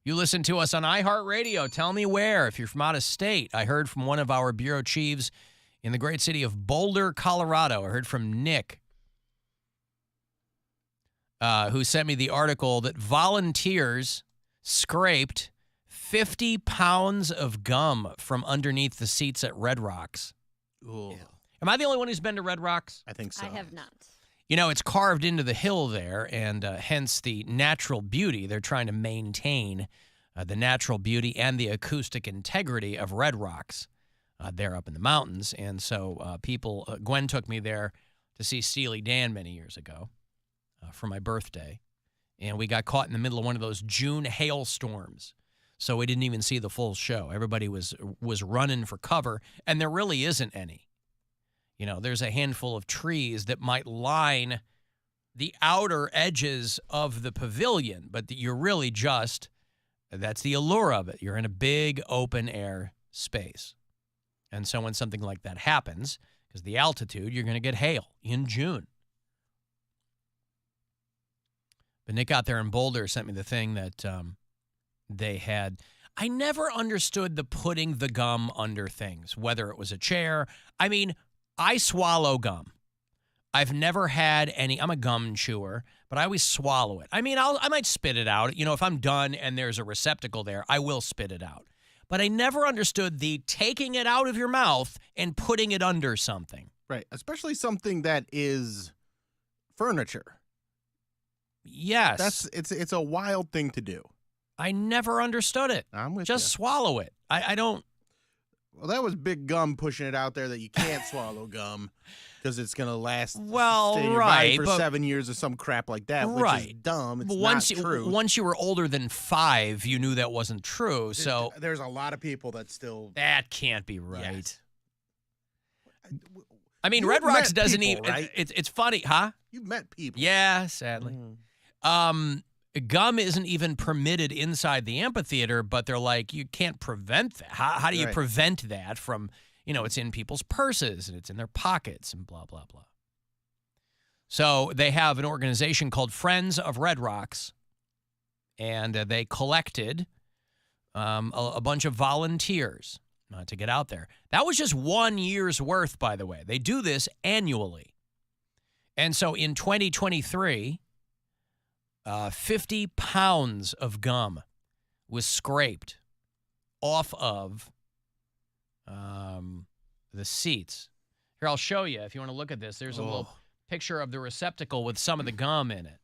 You listen to us on iHeartRadio. Tell me where. If you're from out of state, I heard from one of our bureau chiefs in the great city of Boulder, Colorado. I heard from Nick, who sent me the article that volunteers scraped 50 pounds of gum from underneath the seats at Red Rocks. Ooh. Am I the only one who's been to Red Rocks? I think so. I have not. You know, it's carved into the hill there, and hence the natural beauty. They're trying to maintain the natural beauty and the acoustic integrity of Red Rocks there up in the mountains. And so Gwen took me there to see Steely Dan many years ago for my birthday. And we got caught in the middle of one of those June hailstorms. So we didn't even see the full show. Everybody was running for cover, and there really isn't any. You know, there's a handful of trees that might line the outer edges of the pavilion, but you're really that's the allure of it. You're in a big open air space. And so when something like that happens, because the altitude, you're going to get hail in June. But Nick out there in Boulder sent me the thing that they had. I never understood the putting the gum under things, whether it was a chair. I mean, I swallow gum. I've never had any. I'm a gum chewer, but I always swallow it. I mean, I might spit it out. You know, if I'm done and there's a receptacle there, I will spit it out. But I never understood the taking it out of your mouth and putting it under something. Right, especially something that is furniture. Yes. It's a wild thing to do. I never understood it. I'm with Just you. swallow it. I don't. Well, that was Big Gum pushing it out there that you can't swallow gum because it's going to last stay in your body for 7 years or some crap like that, which is dumb. It's not true. Once you were older than 5, you knew that wasn't true. So there's a lot of people that still... That can't be right. Yes. I mean, You've Red Rocks met doesn't people, even... right? It's funny, huh? You've met people. Yeah, sadly. Gum isn't even permitted inside the amphitheater, but they're like, you can't prevent that. How do you prevent that from, it's in people's purses and it's in their pockets and blah, blah, blah. So they have an organization called Friends of Red Rocks, and they collected a bunch of volunteers to get out there. That was just 1 year's worth, by the way. They do this annually. And so in 2023... 50 pounds of gum was scraped off of the seats. Here, I'll show you if you want to look at this. There's a little picture of the receptacle with some of the gum in it.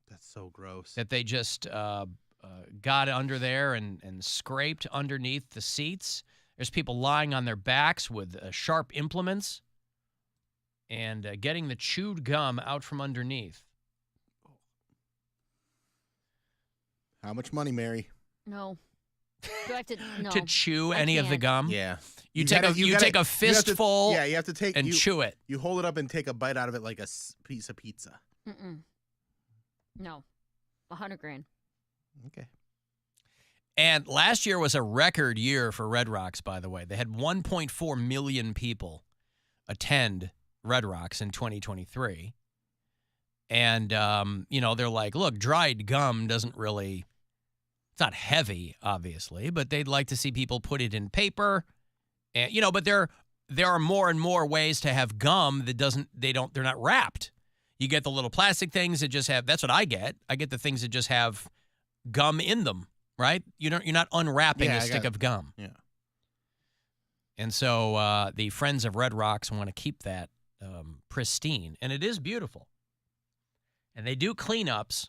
That's so gross. That they just got under there and scraped underneath the seats. There's people lying on their backs with sharp implements and getting the chewed gum out from underneath. How much money, Mary? No. Do I have to? No. To chew any of the gum? Yeah. You take a fistful. Yeah, you have to take and chew it. You hold it up and take a bite out of it like a piece of pizza. No. $100,000. Okay. And last year was a record year for Red Rocks, by the way. They had 1.4 million people attend Red Rocks in 2023. And, they're like, look, dried gum doesn't really, it's not heavy, obviously, but they'd like to see people put it in paper. And, but there are more and more ways to have gum that they're not wrapped. You get the little plastic things that just have, that's what I get. I get the things that just have gum in them, right? You're not unwrapping a stick of gum. Yeah. And so the Friends of Red Rocks want to keep that pristine, and it is beautiful. And they do cleanups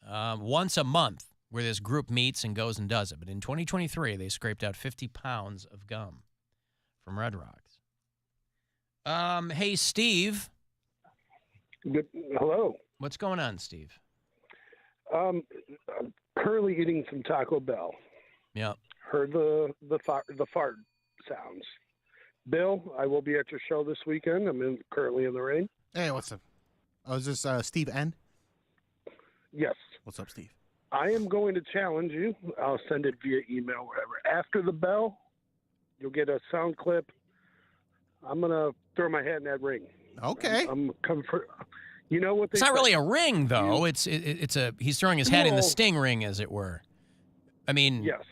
once a month where this group meets and goes and does it. But in 2023, they scraped out 50 pounds of gum from Red Rocks. Hey, Steve. Good. Hello. What's going on, Steve? I'm currently eating some Taco Bell. Yeah. Heard the fart sounds. Bill, I will be at your show this weekend. I'm currently in the rain. Hey, what's up? Oh, is this Steve N? Yes. What's up, Steve? I am going to challenge you. I'll send it via email, whatever. After the bell, you'll get a sound clip. I'm going to throw my hat in that ring. Okay. I'm coming for... You know what they It's not say? really a ring, though. It's he's throwing his hat in the sting ring, as it were. I mean... Yes.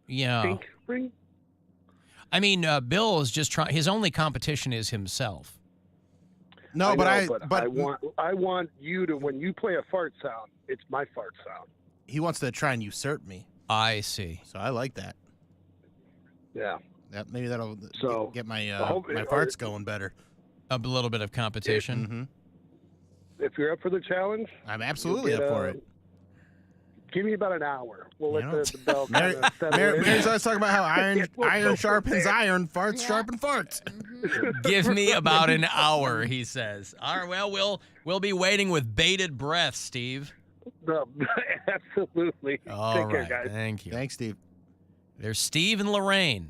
Yeah. Stink ring? I mean, Bill is just trying... His only competition is himself. No, I want you to, when you play a fart sound, it's my fart sound. He wants to try and usurp me. I see. So I like that. Yeah. Maybe that'll get my my or- farts going better. A little bit of competition. If you're up for the challenge, I'm absolutely up for it. Give me about an hour. We'll let the bell Mary, kind of settle in. Mary's always talking about how iron We'll sharpens there. iron, farts sharpen farts. Give me about an hour, he says. All right, well, we'll be waiting with bated breath, Steve. No, absolutely. All Take right, care, guys. thank you. Thanks, Steve. There's Steve and Lorraine,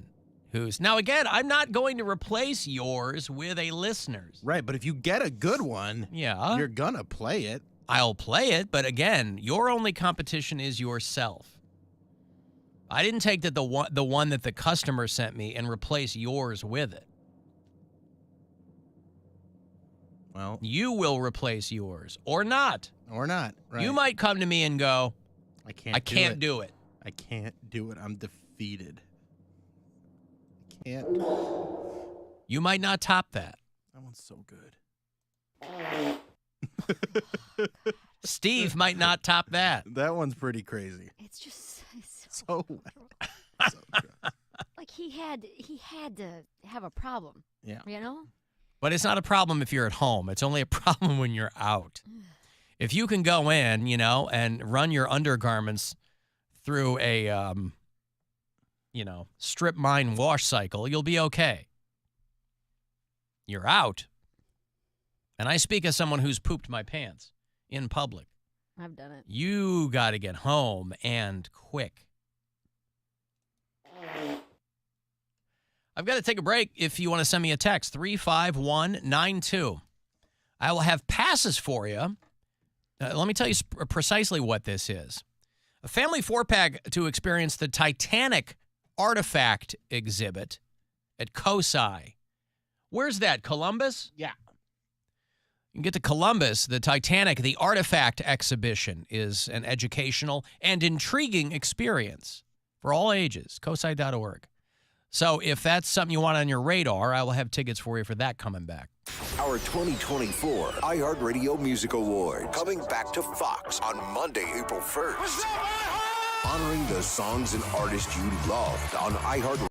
now again, I'm not going to replace yours with a listener's. Right, but if you get a good one, you're gonna play it. I'll play it, but again, your only competition is yourself. I didn't take the one that the customer sent me and replace yours with it. Well, you will replace yours or not. Or not. Right. You might come to me and go, I can't do it. I can't do it. I'm defeated. I can't. You might not top that. That one's so good. Steve might not top that. That one's pretty crazy. It's just so like he had to have a problem. Yeah. You know? But it's not a problem if you're at home. It's only a problem when you're out. If you can go in, and run your undergarments through a strip mine wash cycle, you'll be okay. You're out. And I speak as someone who's pooped my pants in public. I've done it. You got to get home and quick. I've got to take a break. If you want to send me a text, 35192. I will have passes for you. Let me tell you precisely what this is. A family 4-pack to experience the Titanic artifact exhibit at Kelce. Where's that, Columbus? Yeah. You can get to Columbus. The Titanic, the artifact exhibition, is an educational and intriguing experience for all ages. Kelce.org. So if that's something you want on your radar, I will have tickets for you for that coming back. Our 2024 iHeartRadio Music Awards coming back to Fox on Monday, April 1st. Honoring the songs and artists you loved on iHeartRadio.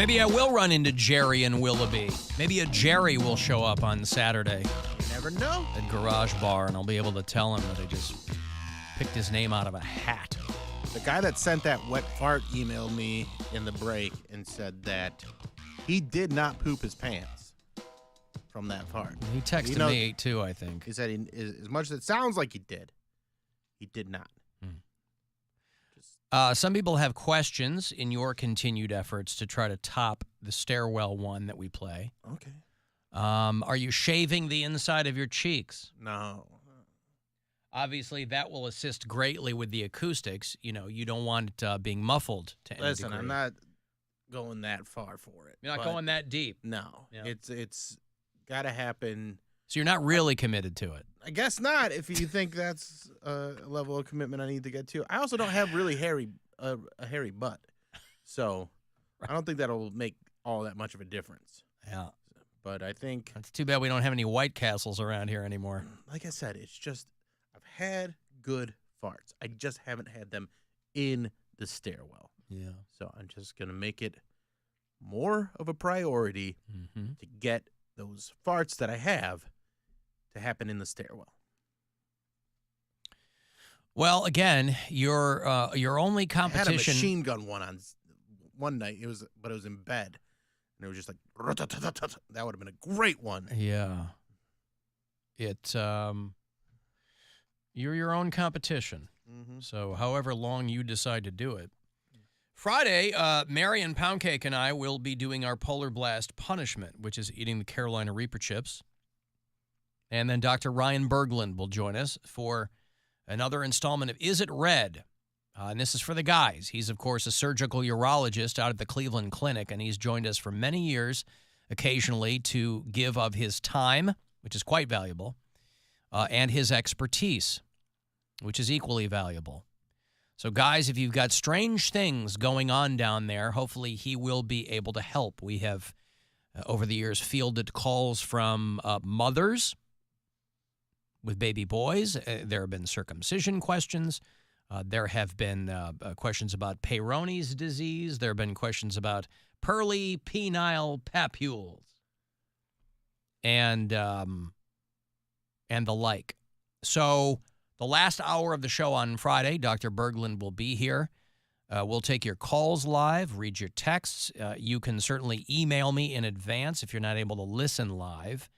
Maybe I will run into Jerry and Willoughby. Maybe a Jerry will show up on Saturday. You never know. At Garage Bar, and I'll be able to tell him that I just picked his name out of a hat. The guy that sent that wet fart emailed me in the break and said that he did not poop his pants from that fart. He texted me too, I think. He said as much as it sounds like he did not. Some people have questions in your continued efforts to try to top the stairwell one that we play. Okay. Are you shaving the inside of your cheeks? No. Obviously, that will assist greatly with the acoustics. You know, you don't want it being muffled to any Listen, degree. I'm not going that far for it. You're not going that deep. No. Yeah. It's got to happen. So you're not really committed to it. I guess not, if you think that's a level of commitment I need to get to. I also don't have really a hairy butt, so I don't think that'll make all that much of a difference. Yeah. But I think... It's too bad we don't have any White Castles around here anymore. Like I said, it's just... I've had good farts. I just haven't had them in the stairwell. Yeah. So I'm just going to make it more of a priority to get those farts that I have to happen in the stairwell. Well, again, your only competition. I had a machine gun one on one night. It was in bed, and it was just like that would have been a great one. Yeah. You're your own competition. So, however long you decide to do it. Friday, Mary and Poundcake and I will be doing our Polar Blast punishment, which is eating the Carolina Reaper chips. And then Dr. Ryan Berglin will join us for another installment of Is It Red? And this is for the guys. He's, of course, a surgical urologist out at the Cleveland Clinic, and he's joined us for many years, occasionally, to give of his time, which is quite valuable, and his expertise, which is equally valuable. So, guys, if you've got strange things going on down there, hopefully he will be able to help. We have, over the years, fielded calls from mothers with baby boys. There have been circumcision questions. There have been questions about Peyronie's disease. There have been questions about pearly penile papules and the like. So the last hour of the show on Friday, Dr. Berglin will be here. We'll take your calls live, read your texts. You can certainly email me in advance if you're not able to listen live.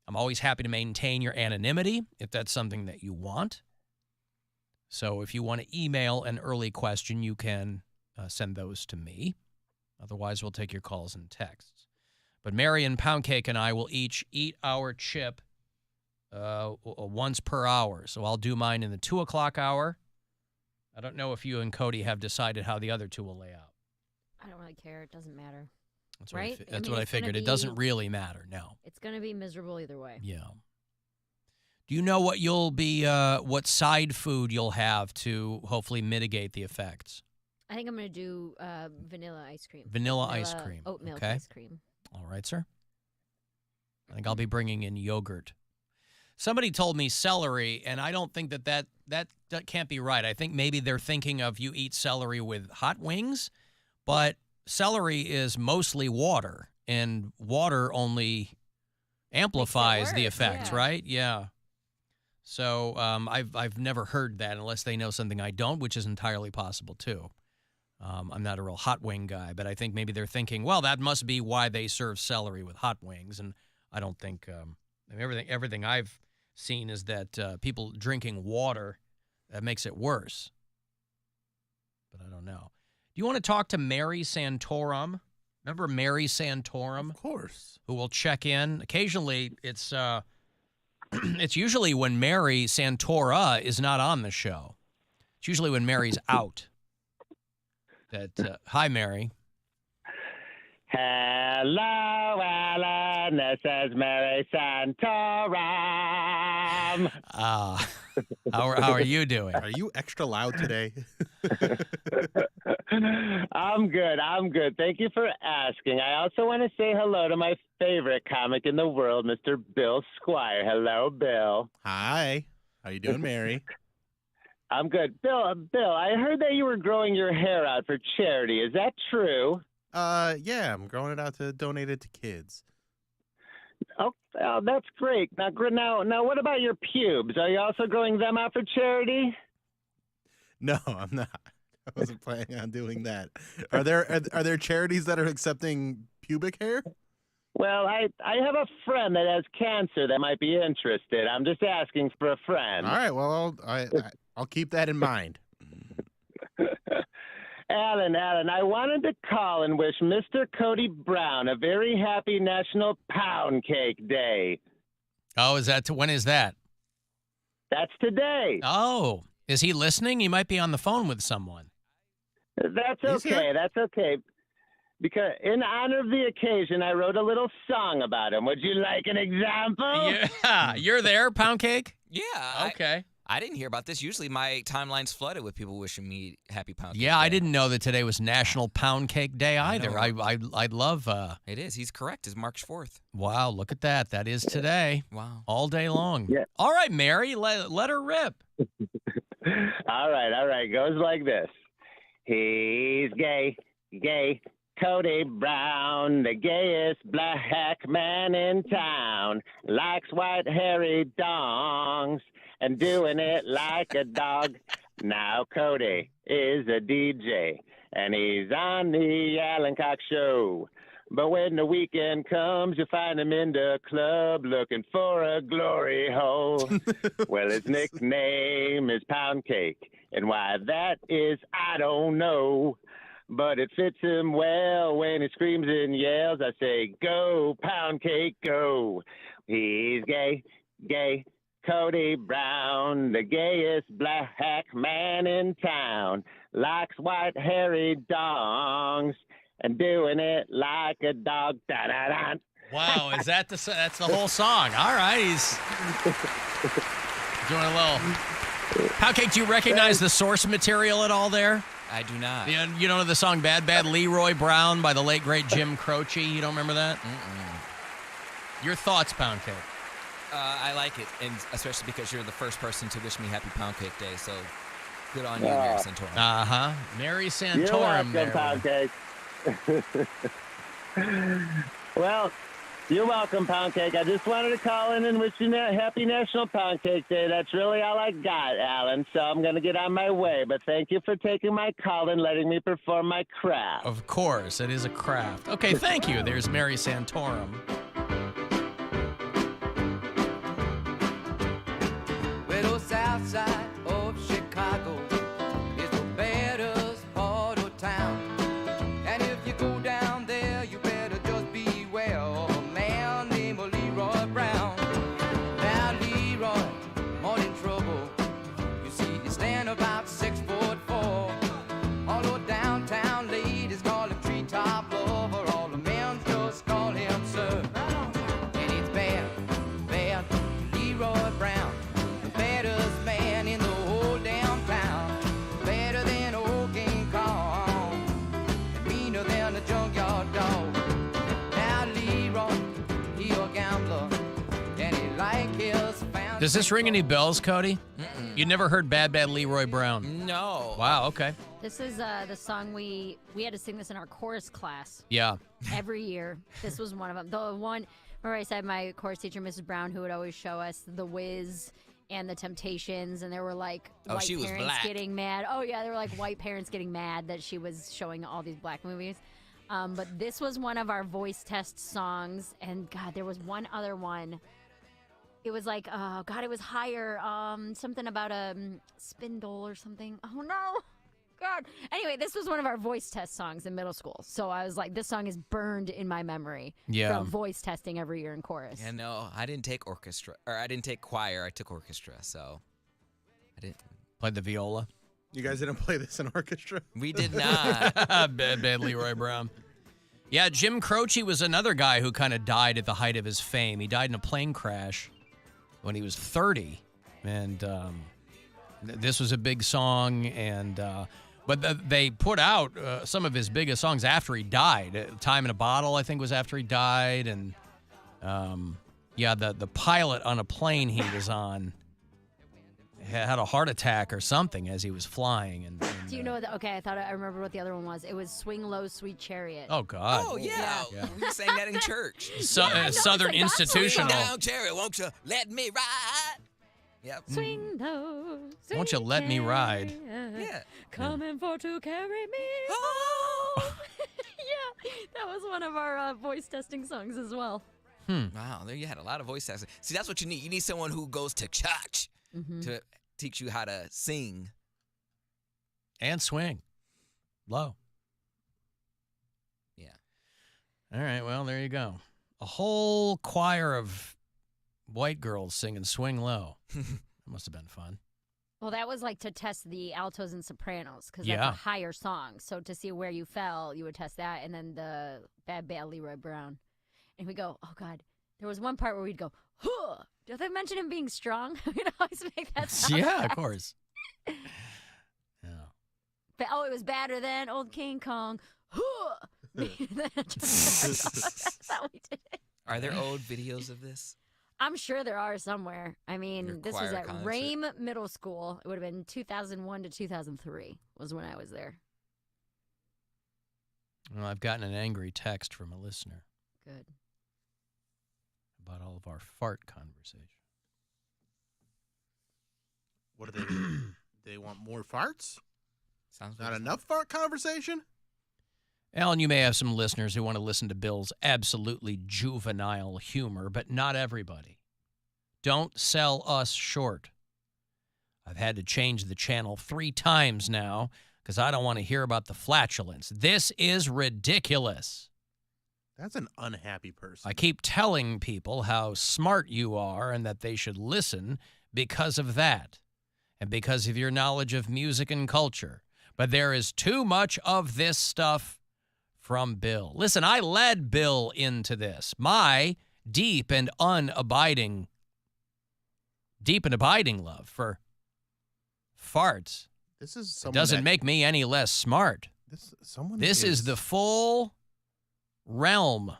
I'm always happy to maintain your anonymity if that's something that you want. So if you want to email an early question, you can send those to me. Otherwise, we'll take your calls and texts. But Mary and Poundcake and I will each eat our chip once per hour. So I'll do mine in the 2 o'clock hour. I don't know if you and Cody have decided how the other two will lay out. I don't really care. It doesn't matter. That's right? That's what I figured. It doesn't really matter, no. It's going to be miserable either way. Yeah. Do you know what you'll be, what side food you'll have to hopefully mitigate the effects? I think I'm going to do vanilla ice cream. Vanilla ice cream. Oat milk okay. ice cream. All right, sir. I think I'll be bringing in yogurt. Somebody told me celery, and I don't think that can't be right. I think maybe they're thinking of you eat celery with hot wings, but celery is mostly water, and water only amplifies the effects, right? Yeah. So I've never heard that unless they know something I don't, which is entirely possible too. I'm not a real hot wing guy, but I think maybe they're thinking, well, that must be why they serve celery with hot wings, and I don't think everything I've seen is that people drinking water that makes it worse. But I don't know. Do you want to talk to Mary Santorum? Remember Mary Santorum? Of course. Who will check in. Occasionally, it's it's usually when Mary Santora is not on the show. It's usually when Mary's out. Hi, Mary. Hello, Alan. This is Mary Santorum. How are you doing? Are you extra loud today? I'm good. Thank you for asking. I also want to say hello to my favorite comic in the world, Mr. Bill Squire. Hello, Bill. Hi. How you doing, Mary? I'm good. Bill, I heard that you were growing your hair out for charity. Is that true? Yeah, I'm growing it out to donate it to kids. Oh, that's great. Now, what about your pubes? Are you also growing them out for charity? No, I'm not. I wasn't planning on doing that. Are there charities that are accepting pubic hair? Well, I have a friend that has cancer that might be interested. I'm just asking for a friend. All right. Well, I'll keep that in mind. Alan, I wanted to call and wish Mr. Cody Brown a very happy National Poundcake Day. Oh, when is that? That's today. Oh, is he listening? He might be on the phone with someone. That's okay. That's okay. Because in honor of the occasion, I wrote a little song about him. Would you like an example? Yeah, you're there, Poundcake? Yeah. Okay. I didn't hear about this. Usually my timeline's flooded with people wishing me happy Poundcake Day. Yeah, I didn't know that today was National Poundcake Day either. I'd love... It is. He's correct. It's March 4th. Wow, look at that. That is today. Wow. All day long. Yeah. All right, Mary, let her rip. All right. Goes like this. He's gay, Cody Brown, the gayest black man in town, likes white hairy dongs and doing it like a dog. Now Cody is a DJ and he's on the Alan Cox Show. But when the weekend comes, you find him in the club looking for a glory hole. Well, his nickname is Poundcake, and why that is, I don't know. But it fits him well when he screams and yells. I say, go, Poundcake, go. He's gay, Cody Brown, the gayest black man in town, likes white hairy dongs and doing it like a dog. Da-da-da. Wow, that's the whole song. All right, he's doing a little. Poundcake, do you recognize the source material at all there? I do not. You don't know the song Bad Bad Leroy Brown by the late, great Jim Croce? You don't remember that? Your thoughts, Poundcake? I like it, and especially because you're the first person to wish me happy Poundcake Day, so good on you, Mary Santorum. Uh-huh. Mary Santorum. You're welcome, Poundcake. Well, you're welcome, Poundcake. I just wanted to call in and wish you a happy National Poundcake Day. That's really all I got, Alan, so I'm going to get on my way. But thank you for taking my call and letting me perform my craft. Of course, it is a craft. Okay, thank you. There's Mary Santorum. Well, south side of Chicago is the baddest part of town. And if you go down there, you better just beware of a man named Leroy Brown. Now, Leroy, morning trouble. You see, he stand about 6'4". Although downtown ladies call him treetop lover, all the men just call him sir. And it's bad, Leroy Brown. Baddest man in the whole damn town. Better than old King Kong. And meaner than a junkyard dog. Now Leroy, he a gambler. And he like his fancy. Does this ring any bells, Cody? You never heard Bad Bad Leroy Brown? No. Wow, okay. This is the song we had to sing this in our chorus class. Yeah. Every year. This was one of them. The one where I said my chorus teacher, Mrs. Brown, who would always show us The Wiz and The Temptations, and there were like white she was parents black. getting mad. Oh yeah, there were like white parents getting mad that she was showing all these black movies. But this was one of our voice test songs, and God, there was one other one. It was like, oh God, it was higher. Something about a spindle or something. Oh no. God. Anyway, this was one of our voice test songs in middle school. So I was like, this song is burned in my memory from voice testing every year in chorus. Yeah, no, I didn't take orchestra, or I didn't take choir. I took orchestra, so I didn't. Played the viola. You guys didn't play this in orchestra? We did not. Bad Leroy Brown. Yeah, Jim Croce was another guy who kind of died at the height of his fame. He died in a plane crash when he was 30. And this was a big song, and but they put out some of his biggest songs after he died. Time in a Bottle, I think, was after he died, and the pilot on a plane he was on had a heart attack or something as he was flying. And Do you know? Okay, I remember what the other one was. It was "Swing Low, Sweet Chariot." Oh God! Oh yeah, we sang that in church. Southern Institutional. Swing down, Chariot, won't you let me ride? Yep. Swing low, Won't you let me ride? Yeah. Coming for to carry me home. Yeah, that was one of our voice testing songs as well. Wow, there you had a lot of voice testing. See, that's what you need. You need someone who goes to church to teach you how to sing. And swing. Low. Yeah. All right, well, there you go. A whole choir of white girls singing Swing Low. That must have been fun. Well, that was like to test the altos and sopranos because Yeah. that's a higher song. So to see where you fell, you would test that. And then the Bad Bad Leroy Brown. And we go, oh, God. There was one part where we'd go, huh. Did they mention him being strong? We'd always make that sound. Yeah, of course. But, oh, it was better than old King Kong. Huh. That's how we did it. Are there old videos of this? I'm sure there are somewhere. I Your mean, this was choir at concert. Rame Middle School. It would have been 2001 to 2003 was when I was there. Well, I've gotten an angry text from a listener Good. about all of our fart conversation. What do they do? They want more farts? Sounds Not enough fart conversation? Alan, you may have some listeners who want to listen to Bill's absolutely juvenile humor, but not everybody. Don't sell us short. I've had to change the channel 3 times now because I don't want to hear about the flatulence. This is ridiculous. That's an unhappy person. I keep telling people how smart you are and that they should listen because of that and because of your knowledge of music and culture. But there is too much of this stuff from Bill. Listen, I led Bill into this. My deep and abiding love for farts doesn't make me any less smart. This is the full realm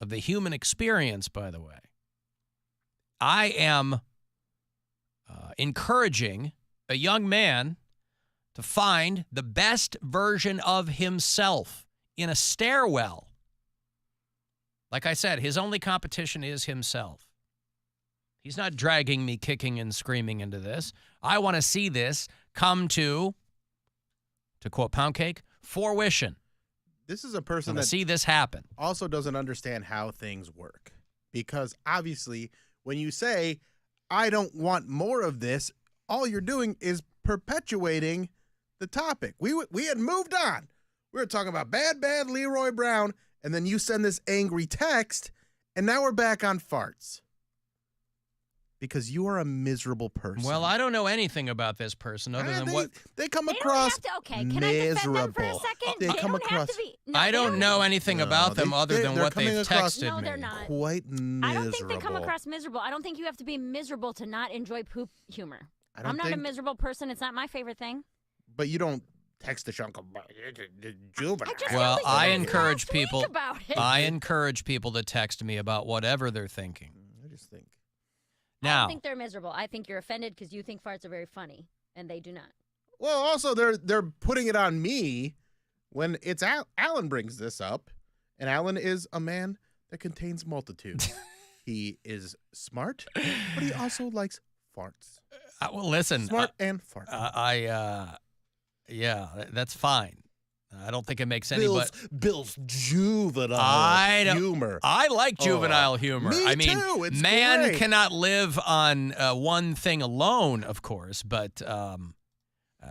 of the human experience, by the way. I am encouraging a young man to find the best version of himself in a stairwell. Like I said, his only competition is himself. He's not dragging me kicking and screaming into this. I want to see this come to quote Poundcake, fruition. This is a person that see this happen. Also doesn't understand how things work. Because obviously, when you say, I don't want more of this, all you're doing is perpetuating the topic. We had moved on. We were talking about Bad Leroy Brown, and then you send this angry text, and now we're back on farts. Because you are a miserable person. Well, I don't know anything about this person other than what they come across Can I defend them for a miserable. second? They come don't have across. to be. No, I don't know anything about them other than they're what they've coming across texted No, me. they're not. Quite miserable. I don't think they come across miserable. I don't think you have to be miserable to not enjoy poop humor. I'm not a miserable person. It's not my favorite thing. But you don't text the chunk of juvenile. Well, I encourage people. about it. I encourage people to text me about whatever they're thinking. I just think. I Now, don't think they're miserable. I think you're offended because you think farts are very funny, and they do not. Well, also they're putting it on me when it's Alan brings this up, and Alan is a man that contains multitudes. He is smart, but he also likes farts. well, listen. Smart and fart. Yeah, that's fine. I don't think it makes any. Bill's juvenile humor. I like juvenile humor. Me I mean, too. It's man great. cannot live on one thing alone, of course, but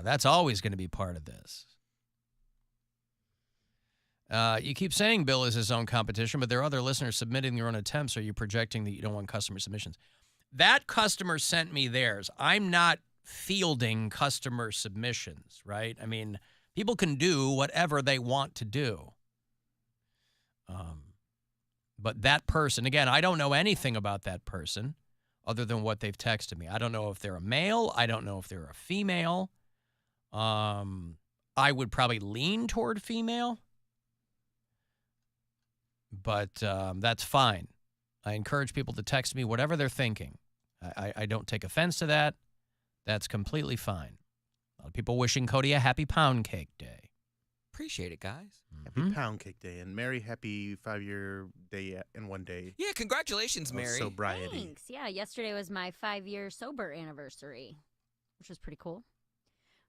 that's always going to be part of this. You keep saying Bill is his own competition, but there are other listeners submitting their own attempts. Are you projecting that you don't want customer submissions? That customer sent me theirs. I'm not fielding customer submissions, right? I mean, people can do whatever they want to do. But that person, again, I don't know anything about that person other than what they've texted me. I don't know if they're a male. I don't know if they're a female. I would probably lean toward female. But that's fine. I encourage people to text me whatever they're thinking. I don't take offense to that. That's completely fine. A lot of people wishing Cody a happy Poundcake Day. Appreciate it, guys. Happy Poundcake Day and Merry happy 5-year day in one day. Yeah, congratulations, Mary. Sobriety. Thanks. Yeah, yesterday was my 5-year sober anniversary, which was pretty cool.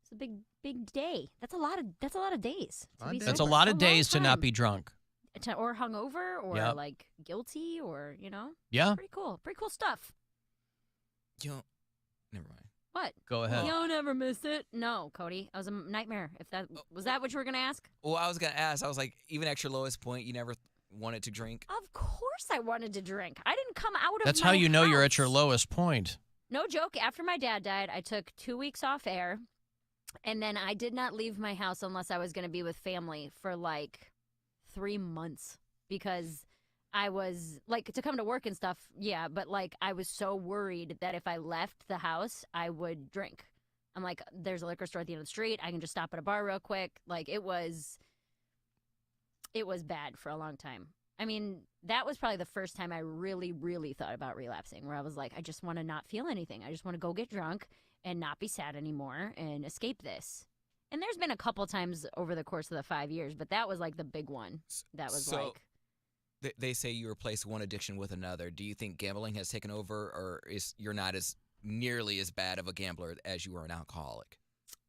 It's a big day. That's a lot of days. That's a lot of days to not be drunk. Or hungover, or like guilty, or Yeah. Pretty cool. Pretty cool stuff. Never mind. What? Go ahead. You'll never miss it. No, Cody. That was a nightmare. If that was that what you were gonna ask? Well, I was gonna ask. I was like, even at your lowest point, you never wanted to drink. Of course, I wanted to drink. I didn't come out of. That's my how you know you're house. at your lowest point. No joke. After my dad died, I took 2 weeks off air, and then I did not leave my house unless I was gonna be with family for like 3 months because I was like to come to work and stuff. Yeah, but like I was so worried that if I left the house, I would drink. I'm like, there's a liquor store at the end of the street. I can just stop at a bar real quick. Like it was bad for a long time. I mean, that was probably the first time I really, really thought about relapsing, where I was like, I just want to not feel anything. I just want to go get drunk and not be sad anymore and escape this. And there's been a couple times over the course of the 5 years, but that was like the big one. That was like. They say you replace one addiction with another. Do you think gambling has taken over, or you're not as nearly as bad of a gambler as you were an alcoholic?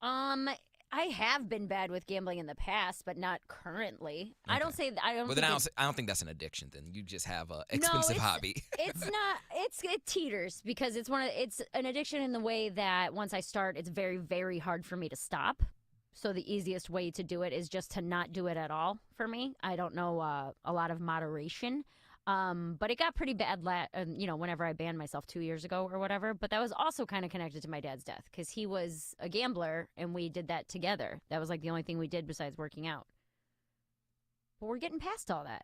I have been bad with gambling in the past, but not currently. Okay. I don't say I don't. But then I don't think that's an addiction. Then you just have a expensive hobby. It's not. It teeters because it's an addiction in the way that once I start, it's very, very hard for me to stop. So the easiest way to do it is just to not do it at all for me. I don't know a lot of moderation. But it got pretty bad, whenever I banned myself 2 years ago or whatever. But that was also kind of connected to my dad's death because he was a gambler and we did that together. That was like the only thing we did besides working out. But we're getting past all that,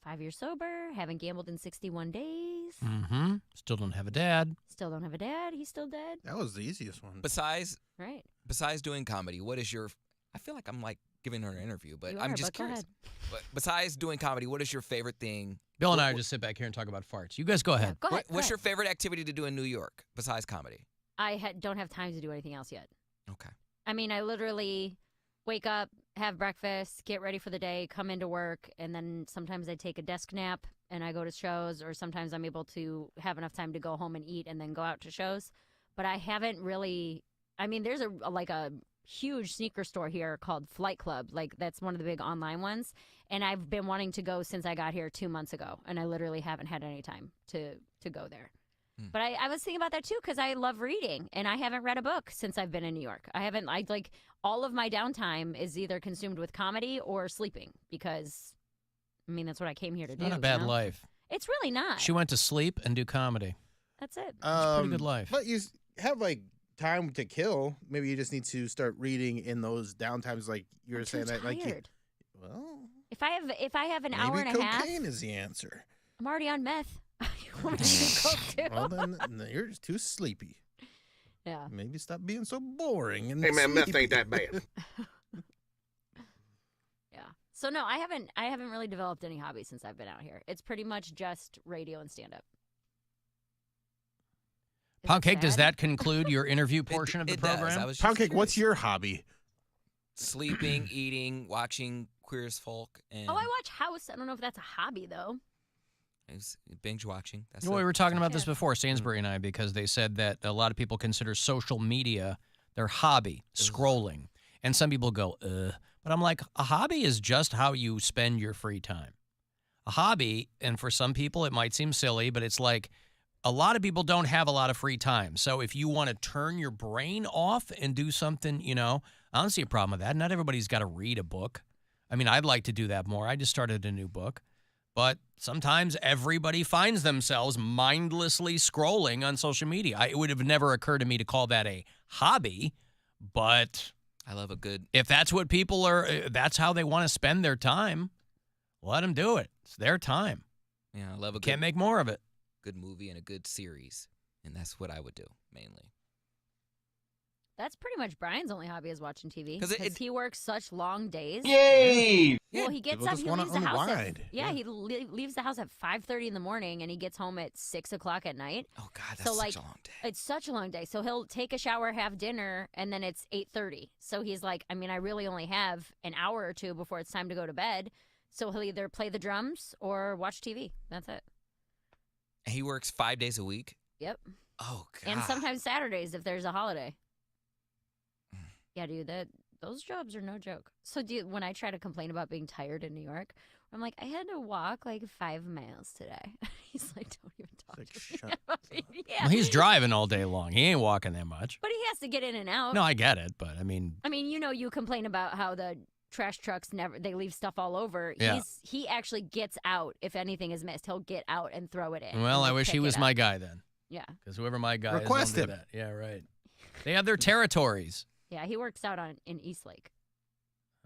5 years sober, haven't gambled in 61 days. Mm-hmm. Still don't have a dad. Still don't have a dad. He's still dead. That was the easiest one. Besides doing comedy, what is your? I feel like I'm like giving her an interview, but I'm just go curious. ahead. But besides doing comedy, what is your favorite thing? Bill and I just sit back here and talk about farts. You guys go ahead. Go ahead. What's your favorite activity to do in New York besides comedy? I don't have time to do anything else yet. Okay. I mean, I literally wake up, have breakfast, get ready for the day, come into work, and then sometimes I take a desk nap and I go to shows, or sometimes I'm able to have enough time to go home and eat and then go out to shows. But I haven't really. I mean, there's a huge sneaker store here called Flight Club. Like, that's one of the big online ones. And I've been wanting to go since I got here 2 months ago. And I literally haven't had any time to go there. But I was thinking about that, too, because I love reading. And I haven't read a book since I've been in New York. All of my downtime is either consumed with comedy or sleeping. Because, I mean, that's what I came here to do. Not a bad life. It's really not. She went to sleep and do comedy. That's it. It's a pretty good life. But you have, time to kill. Maybe you just need to start reading in those downtimes, like you were saying. Tired. If I have an hour and a maybe half, cocaine is the answer. I'm already on meth. You want me to do coke too? Well, then you're just too sleepy. Yeah. Maybe stop being so boring. And Hey man, meth sleepy. ain't that bad. Yeah. So no, I haven't really developed any hobbies since I've been out here. It's pretty much just radio and stand up. Poundcake, does that conclude your interview portion of the program? Poundcake, what's your hobby? Sleeping, eating, watching Queer as Folk, and Oh, I watch House. I don't know if that's a hobby though. binge watching. That's We were talking about this before, Sainsbury and I, because they said that a lot of people consider social media their hobby, scrolling. And some people go, But I'm like, a hobby is just how you spend your free time. A hobby, and for some people it might seem silly, but it's like a lot of people don't have a lot of free time. So if you want to turn your brain off and do something, I don't see a problem with that. Not everybody's got to read a book. I mean, I'd like to do that more. I just started a new book. But sometimes everybody finds themselves mindlessly scrolling on social media. It would have never occurred to me to call that a hobby, but I love a good. If that's what people are, that's how they want to spend their time, let them do it. It's their time. Yeah, I love a good. Can't make more of it. Good movie and a good series, and that's what I would do mainly. That's pretty much Brian's only hobby is watching TV. 'Cause Because he works such long days. Yay! Well, he gets People up. just He wanna leaves the house. unwind. He leaves the house at 5:30 in the morning, and he gets home at 6 o'clock at night. Oh God, that's so like, such a long day. it's such a long day. So he'll take a shower, have dinner, and then it's 8:30. So he's like, I mean, I really only have an hour or two before it's time to go to bed. So he'll either play the drums or watch TV. That's it. He works 5 days a week. Yep. Oh God. And sometimes Saturdays if there's a holiday. Yeah, dude, those jobs are no joke. So when I try to complain about being tired in New York, I'm like, I had to walk like 5 miles today. He's like, don't even talk to me. Yeah. Well, he's driving all day long. He ain't walking that much. But he has to get in and out. No, I get it, but I mean, you complain about how the trash trucks they leave stuff all over. Yeah. He actually gets out if anything is missed. He'll get out and throw it in. well, and I wish he pick was it my up. guy then. Yeah. Because whoever my guy Request is, don't do him. that. Yeah, right. They have their territories. Yeah, he works out in Eastlake.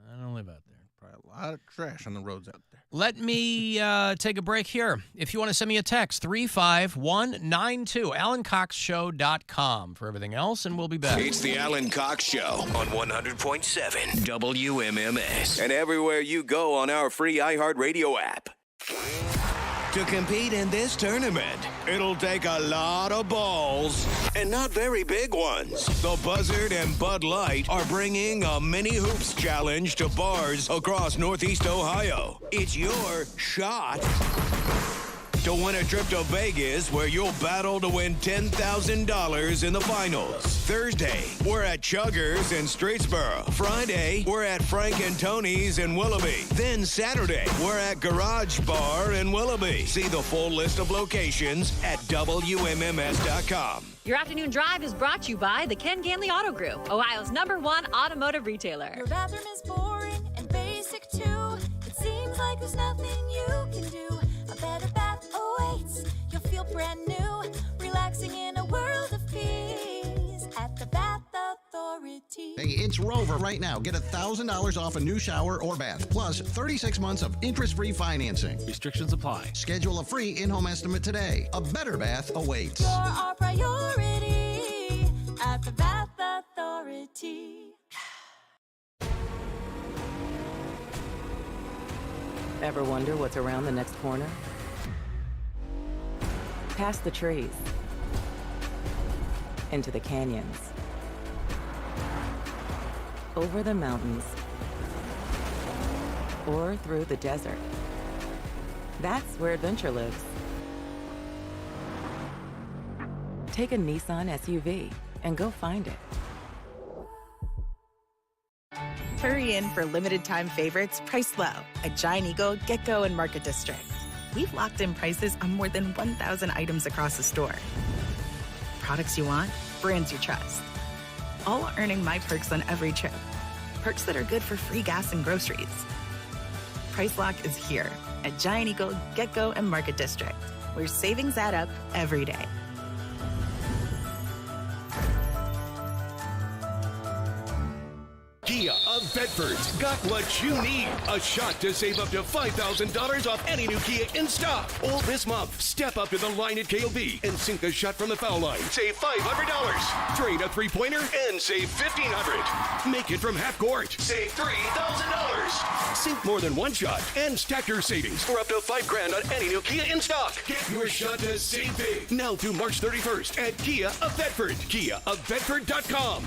I don't live out there. Probably a lot of trash on the roads out there. Let me take a break here. If you want to send me a text, 35192, AlanCoxShow.com for everything else, and we'll be back. It's the Alan Cox Show on 100.7 WMMS and everywhere you go on our free iHeartRadio app. To compete in this tournament, it'll take a lot of balls and not very big ones. The Buzzard and Bud Light are bringing a mini hoops challenge to bars across Northeast Ohio. It's your shot to win a trip to Vegas where you'll battle to win $10,000 in the finals. Thursday, we're at Chuggers in Streetsboro. Friday, we're at Frank and Tony's in Willoughby. Then Saturday, we're at Garage Bar in Willoughby. See the full list of locations at WMMS.com. Your afternoon drive is brought to you by the Ken Ganley Auto Group, Ohio's #1 automotive retailer. Your bathroom is boring and basic too. It seems like there's nothing you can do. A better bath awaits. You'll feel brand new, relaxing in a world of peace at the Bath Authority. Hey, it's Rover right now. Get $1,000 off a new shower or bath, plus 36 months of interest-free financing. Restrictions apply. Schedule a free in-home estimate today. A better bath awaits. You're our priority at the Bath Authority. Ever wonder what's around the next corner? Past the trees, into the canyons, over the mountains, or through the desert. That's where adventure lives. Take a Nissan SUV and go find it. Hurry in for limited time favorites priced low at Giant Eagle, Get-Go, and Market District. We've locked in prices on more than 1,000 items across the store. Products you want, brands you trust. All earning my perks on every trip. Perks that are good for free gas and groceries. Price Lock is here at Giant Eagle, Get-Go, and Market District, where savings add up every day. Kia of Bedford's got what you need. A shot to save up to $5,000 off any new Kia in stock. All this month, step up to the line at KOB and sink a shot from the foul line. Save $500. Trade a three-pointer and save $1,500. Make it from half court. Save $3,000. Sink more than one shot and stack your savings for up to $5,000 on any new Kia in stock. Get your shot to save big. Now through March 31st at Kia of Bedford. KiaofBedford.com.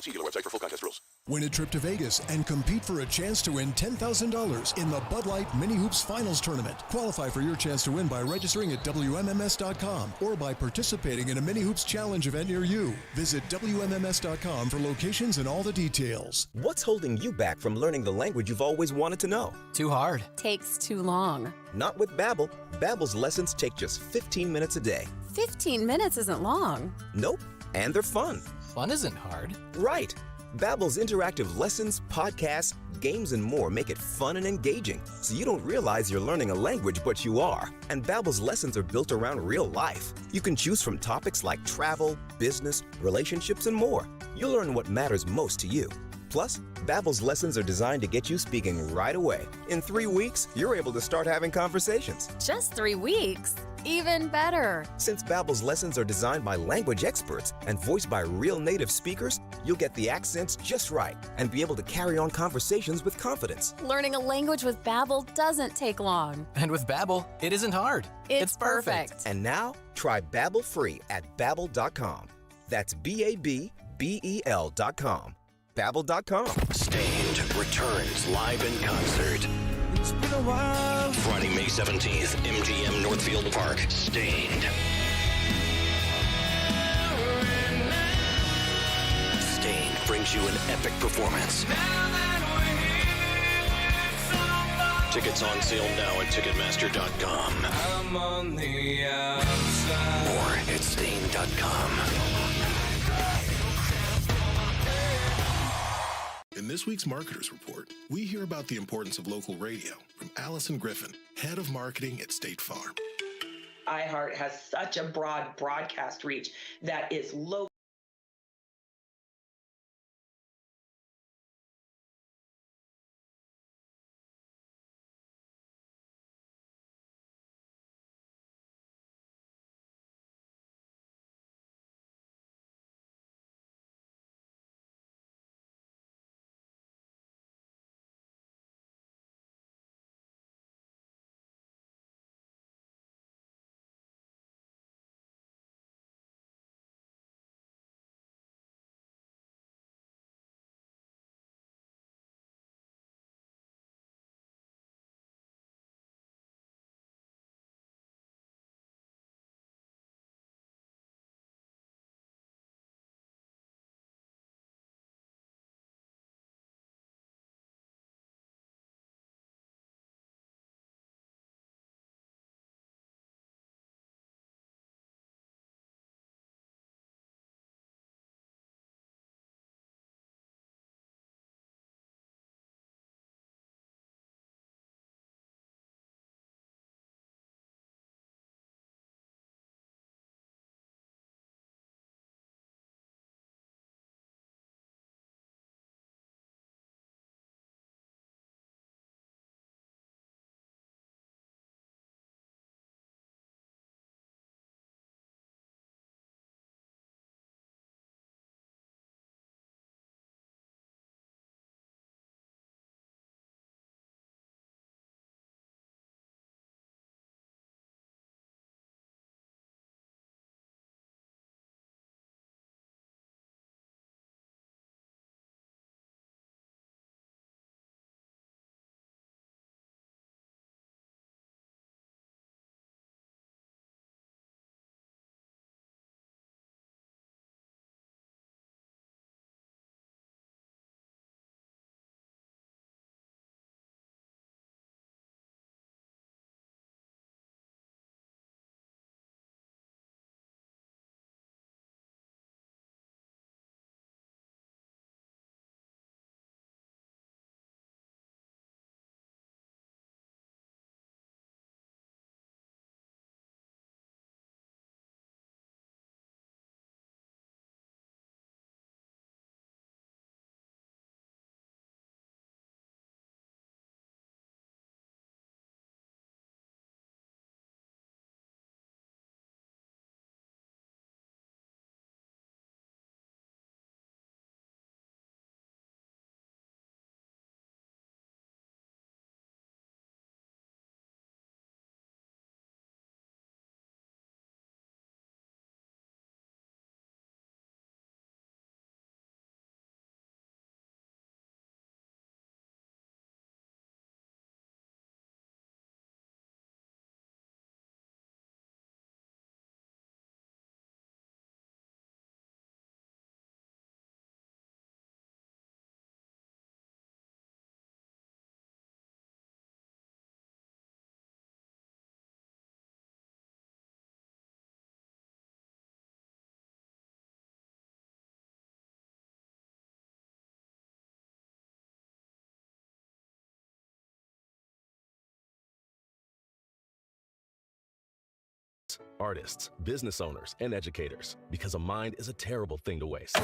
See dealer website for full contest rules. Win a trip to Vegas and compete for a chance to win $10,000 in the Bud Light Mini Hoops Finals Tournament. Qualify for your chance to win by registering at WMMS.com or by participating in a Mini Hoops Challenge event near you. Visit WMMS.com for locations and all the details. What's holding you back from learning the language you've always wanted to know? Too hard. Takes too long. Not with Babbel. Babbel's lessons take just 15 minutes a day. 15 minutes isn't long. Nope. And they're fun. Fun isn't hard. Right. Babbel's interactive lessons, podcasts, games, and more make it fun and engaging, so you don't realize you're learning a language, but you are. And Babbel's lessons are built around real life. You can choose from topics like travel, business, relationships, and more. You'll learn what matters most to you. Plus, Babbel's lessons are designed to get you speaking right away. In 3 weeks, you're able to start having conversations. Just 3 weeks? Even better. Since Babbel's lessons are designed by language experts and voiced by real native speakers, you'll get the accents just right and be able to carry on conversations with confidence. Learning a language with Babbel doesn't take long. And with Babbel, it isn't hard. It's perfect. And now, try Babbel free at Babbel.com. That's BABBEL.com. Babbel.com. Stained returns live in concert. It's been a while. Friday, May 17th, MGM Northfield Park. Stained. Stained brings you an epic performance. Tickets on sale now at Ticketmaster.com. I'm on the outside. More at Stained.com. In this week's Marketers Report, we hear about the importance of local radio from Allison Griffin, Head of Marketing at State Farm. iHeart has such a broad broadcast reach that is local. artists, business owners, and educators, because a mind is a terrible thing to waste.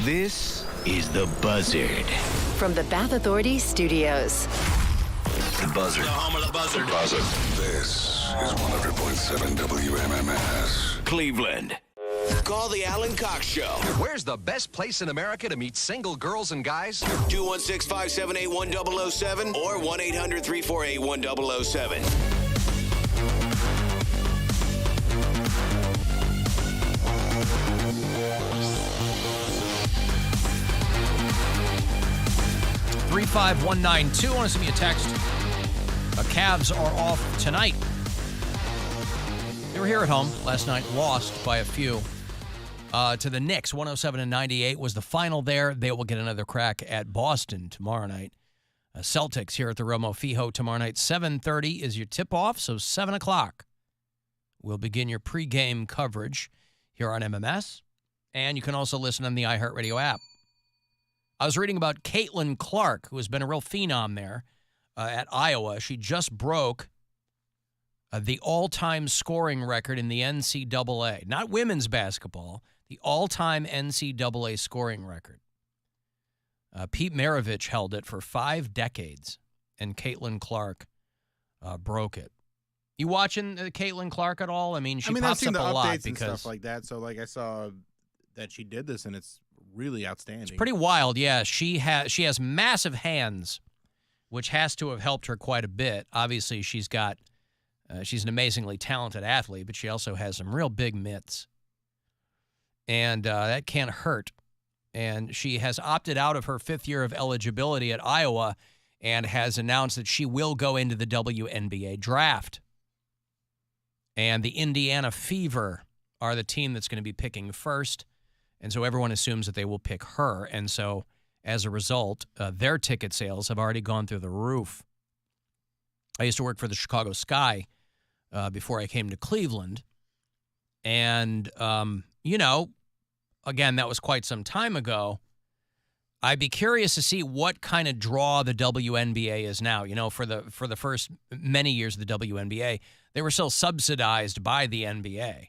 This is The Buzzard. From the Bath Authority Studios. The Buzzard. The home of the Buzzard. Buzzard. This is 100.7 WMMS. Cleveland. Call the Alan Cox Show. Where's the best place in America to meet single girls and guys? 216-578-1007 or 1-800-348-1007. $35192. Want to send me a text? Cavs are off tonight. They were here at home last night, lost by a few to the Knicks. 107-98 was the final there. They will get another crack at Boston tomorrow night. Celtics here at the Romo Fijo tomorrow night. 7:30 is your tip-off, so 7 o'clock. We'll begin your pregame coverage here on MMS. And you can also listen on the iHeartRadio app. I was reading about Caitlyn Clark, who has been a real phenom there at Iowa. She just broke the all-time scoring record in the NCAA. Not women's basketball, the all-time NCAA scoring record. Pete Maravich held it for 5 decades, and Caitlyn Clark broke it. You watching Caitlyn Clark at all? I mean, she I've pops seen up the a lot updates and stuff like that. So, I saw that she did this, and it's really outstanding. It's pretty wild, yeah. She has massive hands, which has to have helped her quite a bit. Obviously, she's an amazingly talented athlete, but she also has some real big mitts. And that can't hurt. And she has opted out of her 5th year of eligibility at Iowa and has announced that she will go into the WNBA draft. And the Indiana Fever are the team that's going to be picking first. And so everyone assumes that they will pick her. And so as a result, their ticket sales have already gone through the roof. I used to work for the Chicago Sky before I came to Cleveland. And, again, that was quite some time ago. I'd be curious to see what kind of draw the WNBA is now. For the first many years of the WNBA, they were still subsidized by the NBA.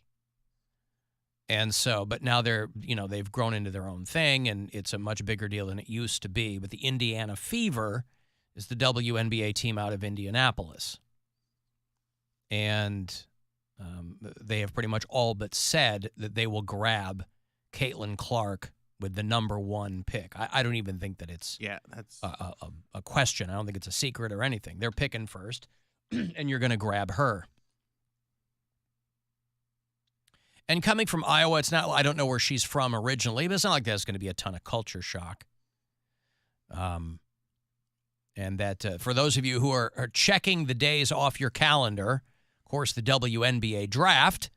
And so, but now they've grown into their own thing, and it's a much bigger deal than it used to be. But the Indiana Fever is the WNBA team out of Indianapolis. And they have pretty much all but said that they will grab Caitlyn Clark with the number 1 pick. I don't even think that it's that's a question. I don't think it's a secret or anything. They're picking first, and you're going to grab her. And coming from Iowa, it's not. I don't know where she's from originally, but it's not like there's going to be a ton of culture shock. And that for those of you who are checking the days off your calendar, of course, the WNBA draft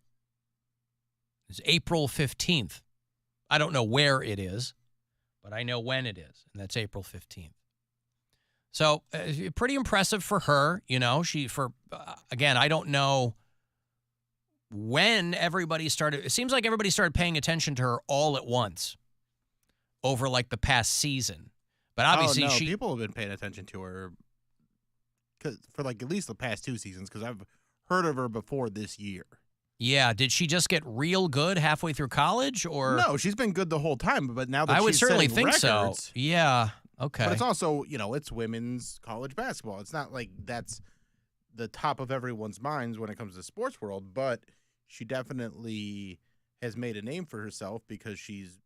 is April 15th. I don't know where it is, but I know when it is, and that's April 15th. So pretty impressive for her. Again, I don't know when everybody started. It seems like everybody started paying attention to her all at once over like the past season. But obviously, people have been paying attention to her for like at least the past 2 seasons because I've heard of her before this year. Yeah, did she just get real good halfway through college, or no? She's been good the whole time, but now that I would she's certainly setting think records, so. Yeah, okay. But it's also it's women's college basketball. It's not like that's the top of everyone's minds when it comes to the sports world, but she definitely has made a name for herself because she's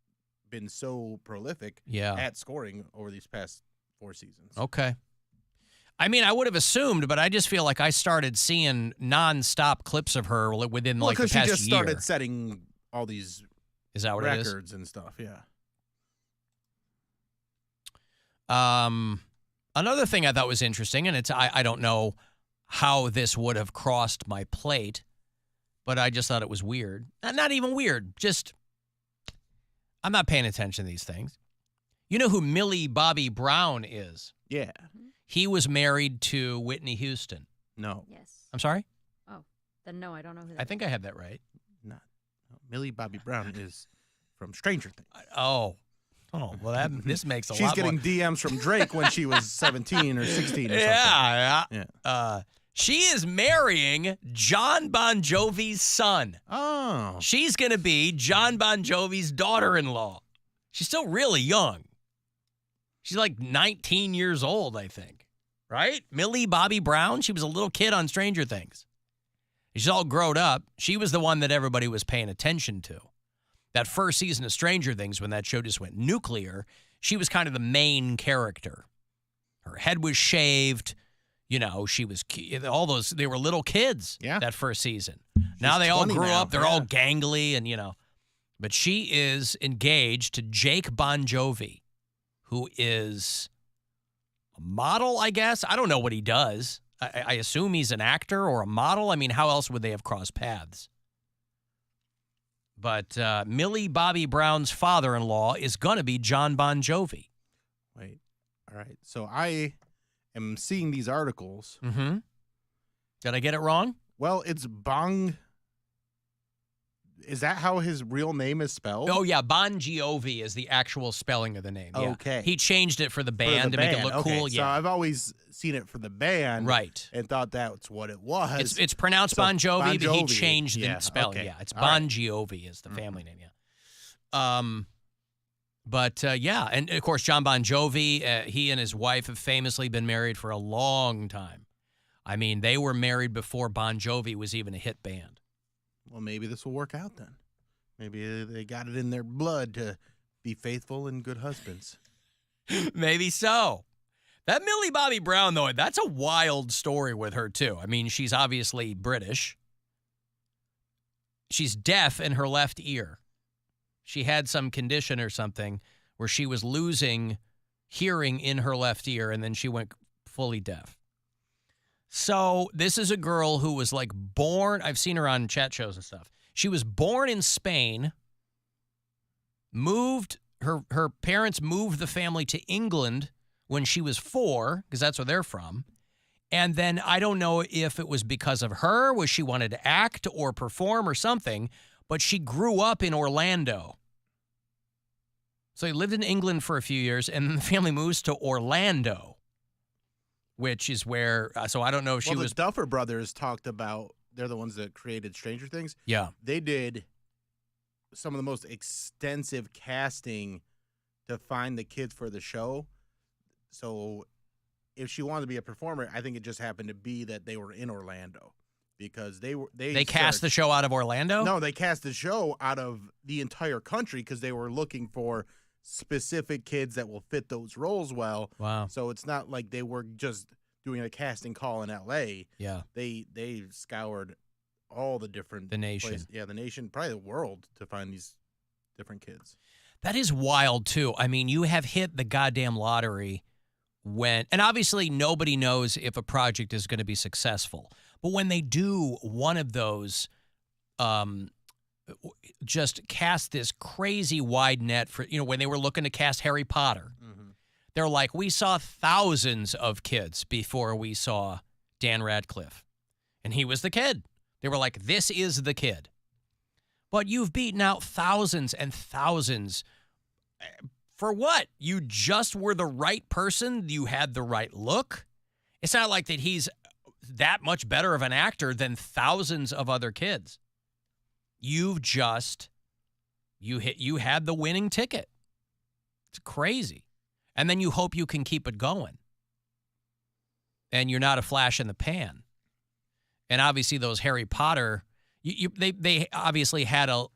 been so prolific at scoring over these past 4 seasons. Okay. I mean, I would have assumed, but I just feel like I started seeing nonstop clips of her within the past year. Because she just started setting all these records and stuff, yeah. Another thing I thought was interesting, and I don't know how this would have crossed my plate, but I just thought it was weird. Not even weird, just I'm not paying attention to these things. You know who Millie Bobby Brown is? Yeah. He was married to Whitney Houston. No. Yes. I'm sorry? Oh, then no, I don't know who that I think I have that right. No. Millie Bobby Brown is from Stranger Things. Oh, well, this makes a lot more. She's getting DMs from Drake when she was 17 or 16 or something. Yeah. She is marrying John Bon Jovi's son. Oh. She's going to be John Bon Jovi's daughter-in-law. She's still really young. She's like 19 years old, I think. right? Millie Bobby Brown, she was a little kid on Stranger Things. She's all grown up. She was the one that everybody was paying attention to. That first season of Stranger Things, when that show just went nuclear, she was kind of the main character. Her head was shaved. She was all those. They were little kids that first season. Now they all grew up. They're all gangly and, But she is engaged to Jake Bon Jovi, who is a model, I guess. I don't know what he does. I assume he's an actor or a model. I mean, how else would they have crossed paths? But Millie Bobby Brown's father-in-law is going to be John Bon Jovi. Wait. All right. So I am seeing these articles. Mm-hmm. Did I get it wrong? Well, it's Bong. Is that how his real name is spelled? Oh, yeah. Bon Jovi is the actual spelling of the name. Yeah. Okay. He changed it for the band to make it look cool. So Yeah. I've always seen it for the band. Right. And thought that's what it was. It's pronounced Bon Jovi, but he Jovi. changed the Yeah, spelling. okay. Yeah. It's All Bon right. Jovi is the family name. Yeah. Yeah. And, of course, John Bon Jovi, he and his wife have famously been married for a long time. I mean, they were married before Bon Jovi was even a hit band. Well, maybe this will work out then. Maybe they got it in their blood to be faithful and good husbands. Maybe so. That Millie Bobby Brown, though, that's a wild story with her, too. I mean, she's obviously British. She's deaf in her left ear. She had some condition or something where she was losing hearing in her left ear, and then she went fully deaf. So this is a girl who was like born, I've seen her on chat shows and stuff. She was born in Spain, her parents moved the family to England when she was 4, because that's where they're from. And then I don't know if it was because of her, was she wanted to act or perform or something, but she grew up in Orlando. So he lived in England for a few years, and then the family moves to Orlando, which is where, so I don't know if she was. The Duffer Brothers talked about, they're the ones that created Stranger Things. Yeah. They did some of the most extensive casting to find the kids for the show. So if she wanted to be a performer, I think it just happened to be that they were in Orlando because they cast the show out of Orlando? No, they cast the show out of the entire country because they were looking for specific kids that will fit those roles well. Wow. So it's not like they were just doing a casting call in LA. Yeah. They scoured all the different the nation. places. Yeah, the nation, probably the world to find these different kids. That is wild too. I mean, you have hit the goddamn lottery and obviously nobody knows if a project is going to be successful. But when they do one of those just cast this crazy wide net for, when they were looking to cast Harry Potter. Mm-hmm. They're like, we saw thousands of kids before we saw Dan Radcliffe. And he was the kid. They were like, this is the kid. But you've beaten out thousands and thousands. For what? You just were the right person? You had the right look? It's not like that he's that much better of an actor than thousands of other kids. You had the winning ticket. It's crazy. And then you hope you can keep it going. And you're not a flash in the pan. And obviously those Harry Potter, they obviously had a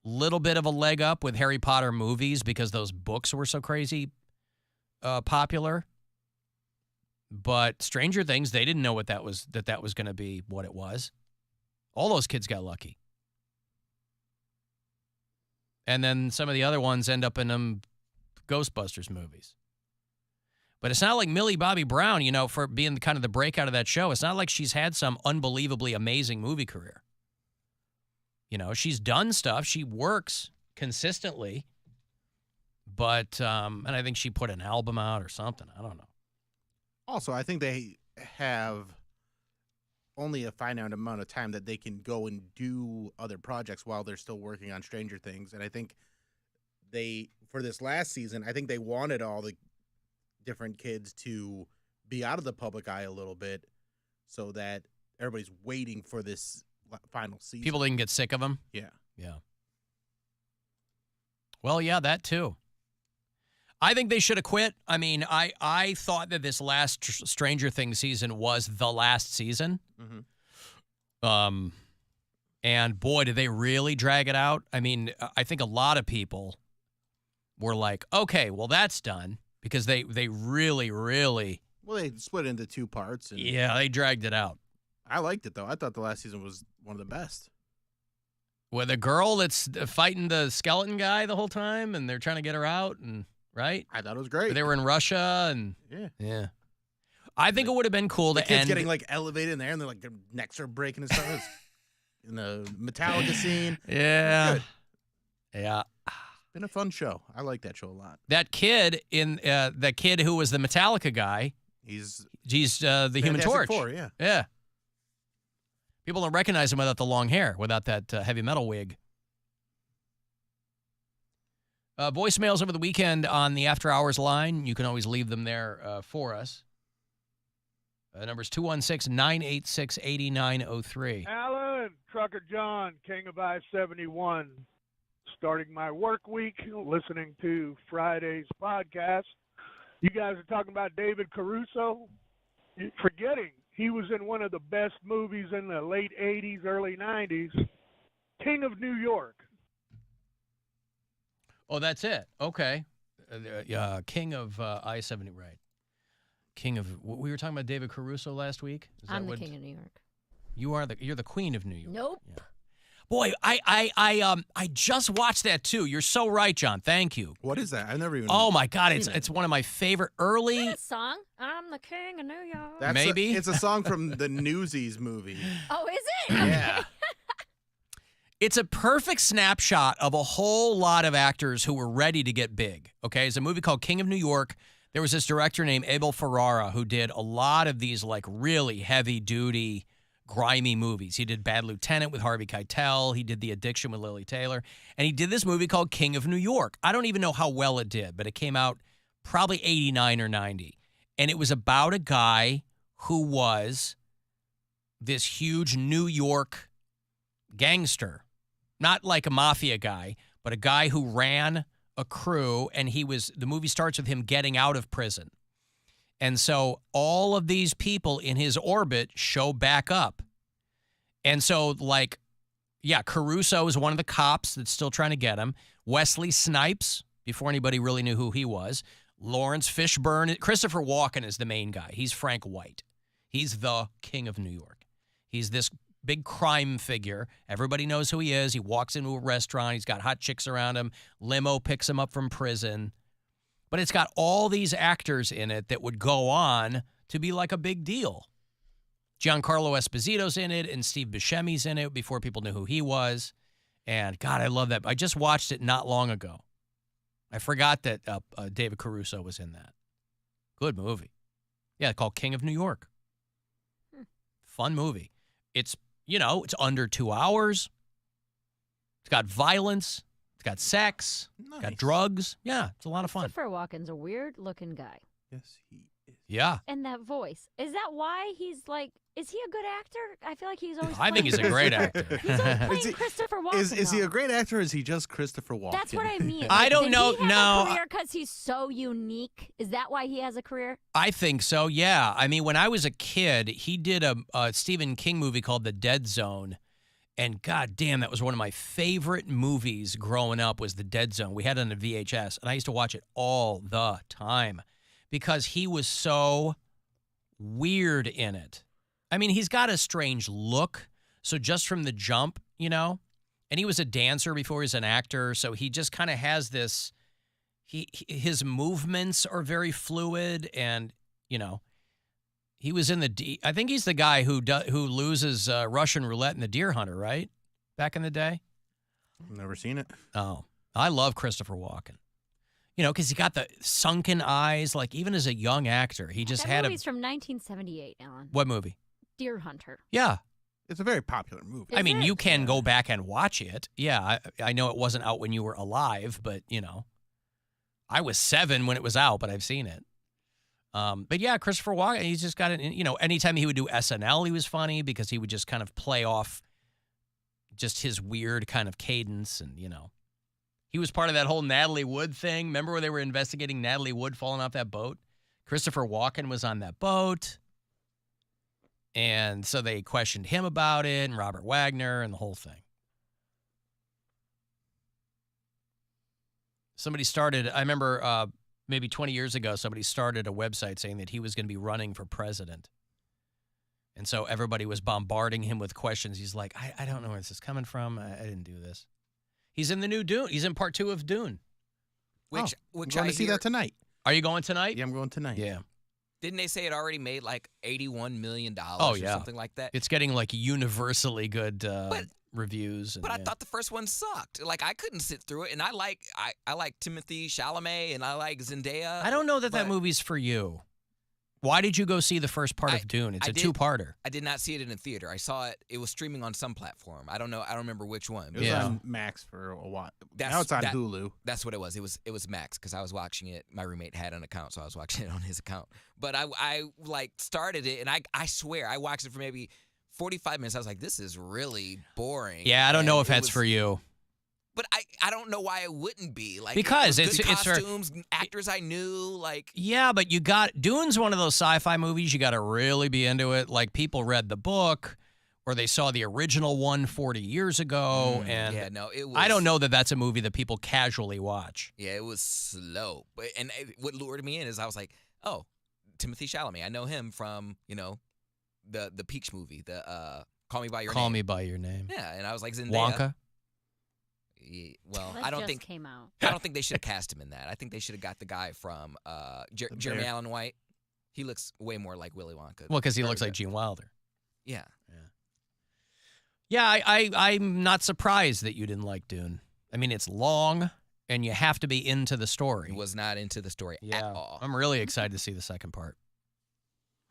little bit of a leg up with Harry Potter movies because those books were so crazy popular. But Stranger Things, they didn't know that was going to be what it was. All those kids got lucky. And then some of the other ones end up in them Ghostbusters movies. But it's not like Millie Bobby Brown, for being kind of the breakout of that show. It's not like she's had some unbelievably amazing movie career. She's done stuff. She works consistently. But, and I think she put an album out or something. I don't know. Also, I think they have only a finite amount of time that they can go and do other projects while they're still working on Stranger Things. And I think for this last season, I think they wanted all the different kids to be out of the public eye a little bit so that everybody's waiting for this final season. People didn't get sick of them? Yeah. Yeah. Well, yeah, that too. I think they should have quit. I mean, I thought that this last Stranger Things season was the last season. Mm-hmm. And boy, did they really drag it out. I mean, I think a lot of people were like, okay, well, that's done, because they really, really. Well, they split it into 2 parts. And yeah, they dragged it out. I liked it, though. I thought the last season was one of the best. With a girl that's fighting the skeleton guy the whole time, and they're trying to get her out, and right? I thought it was great. They were in Russia, and yeah. I think it would have been cool to kids end. getting like elevated in there, and they're like their necks are breaking and stuff. In the Metallica scene. Yeah. Good. Yeah. Been a fun show. I like that show a lot. That kid that kid who was the Metallica guy. He's the Human Torch. 4, yeah. Yeah. People don't recognize him without the long hair, without that heavy metal wig. Voicemails over the weekend on the After Hours line. You can always leave them there for us. Number's 216-986-8903. Alan, Trucker John, King of I-71. Starting my work week, listening to Friday's podcast. You guys are talking about David Caruso. Forgetting he was in one of the best movies in the late 80s, early 90s, King of New York. Oh, that's it. Okay. King of I-70, right. King of, we were talking about David Caruso last week. I'm the King of New York. You're the Queen of New York. Nope. Yeah. Boy, I just watched that too. You're so right, John. Thank you. What is that? I never even. Oh my God, it's one of my favorite early. That song. I'm the King of New York. Maybe it's a song from the Newsies movie. Oh, is it? Yeah. It's a perfect snapshot of a whole lot of actors who were ready to get big. Okay, it's a movie called King of New York. There was this director named Abel Ferrara who did a lot of these like really heavy-duty, grimy movies. He did Bad Lieutenant with Harvey Keitel. He did The Addiction with Lily Taylor. And he did this movie called King of New York. I don't even know how well it did, but it came out probably 89 or 90. And it was about a guy who was this huge New York gangster. Not like a mafia guy, but a guy who ran a crew, and the movie starts with him getting out of prison. And so all of these people in his orbit show back up. And so, like, yeah, Caruso is one of the cops that's still trying to get him. Wesley Snipes, before anybody really knew who he was. Lawrence Fishburne. Christopher Walken is the main guy. He's Frank White. He's the King of New York. He's this big crime figure. Everybody knows who he is. He walks into a restaurant. He's got hot chicks around him. Limo picks him up from prison. But it's got all these actors in it that would go on to be like a big deal. Giancarlo Esposito's in it, and Steve Buscemi's in it before people knew who he was. And, God, I love that. I just watched it not long ago. I forgot that David Caruso was in that. Good movie. Yeah, called King of New York. Fun movie. It's, it's under 2 hours. It's got violence. It's got sex. Nice. It's got drugs. Yeah, it's a lot of fun. Christopher Walken's a weird-looking guy. Yes, he is. Yeah. And that voice. Is that why he's like, is he a good actor? I feel like he's always I think he's a great actor. He's always playing Christopher Walken. Is he a great actor, or is he just Christopher Walken? That's what I mean. I don't know. Did he have No. a career because he's so unique? Is that why he has a career? I think so, yeah. I mean, when I was a kid, he did a Stephen King movie called The Dead Zone. And God damn, that was one of my favorite movies growing up was The Dead Zone. We had it on a VHS, and I used to watch it all the time because he was so weird in it. I mean, he's got a strange look. So just from the jump, and he was a dancer before he was an actor. So he just kind of has this, his movements are very fluid. And, he was in I think he's the guy who loses Russian roulette in The Deer Hunter, right? Back in the day. Never seen it. Oh, I love Christopher Walken. Because he got the sunken eyes, like even as a young actor, he just that had movie's from 1978, Alan. What movie? Deer Hunter. Yeah. It's a very popular movie. I mean, you can go back and watch it. Yeah, I know it wasn't out when you were alive, but, I was 7 when it was out, but I've seen it. But yeah, Christopher Walken, he's just got it. Anytime he would do SNL, he was funny because he would just kind of play off just his weird kind of cadence and, He was part of that whole Natalie Wood thing. Remember when they were investigating Natalie Wood falling off that boat? Christopher Walken was on that boat. And so they questioned him about it, and Robert Wagner, and the whole thing. Somebody started, I remember maybe 20 years ago, somebody started a website saying that he was going to be running for president. And so everybody was bombarding him with questions. He's like, I don't know where this is coming from. I didn't do this. He's in the new Dune. He's in part 2 of Dune. Which I'm going to see that tonight. Are you going tonight? Yeah, I'm going tonight. Yeah. Didn't they say it already made like $81 million Oh, or yeah. something like that? It's getting like universally good reviews. And, But I thought the first one sucked. Like I couldn't sit through it, and I like Timothée Chalamet and I like Zendaya. I don't know that movie's for you. Why did you go see the first part of Dune? It's a two-parter. I did not see it in a theater. I saw it. It was streaming on some platform. I don't know. I don't remember which one. It was on Max for a while. Now it's on Hulu. That's what it was. It was Max because I was watching it. My roommate had an account, so I was watching it on his account. But I like started it, and I swear I watched it for maybe 45 minutes. I was like, this is really boring. Yeah, I don't know if that's for you. But I don't know why it wouldn't be. Like Because it was it's good for costumes, actors I knew. Like Yeah, but Dune's one of those sci-fi movies you got to really be into it. Like people read the book or they saw the original one 40 years ago, and yeah, no, it was. I don't know that that's a movie that people casually watch. Yeah, it was slow. But what lured me in is I was like, oh, Timothée Chalamet. I know him from the Peach movie, the Call Me by Your Name. Call Me by Your Name. Yeah, and I was like Zendaya. Wonka. Yeah, well, That I don't just think came out. I don't think they should have cast him in that. I think they should have got the guy from Jeremy Allen White. He looks way more like Willy Wonka. Well, because he looks like Gene Wilder. Yeah. Yeah, I'm not surprised that you didn't like Dune. I mean, it's long, and you have to be into the story. Was not into the story at all. I'm really excited to see the second part.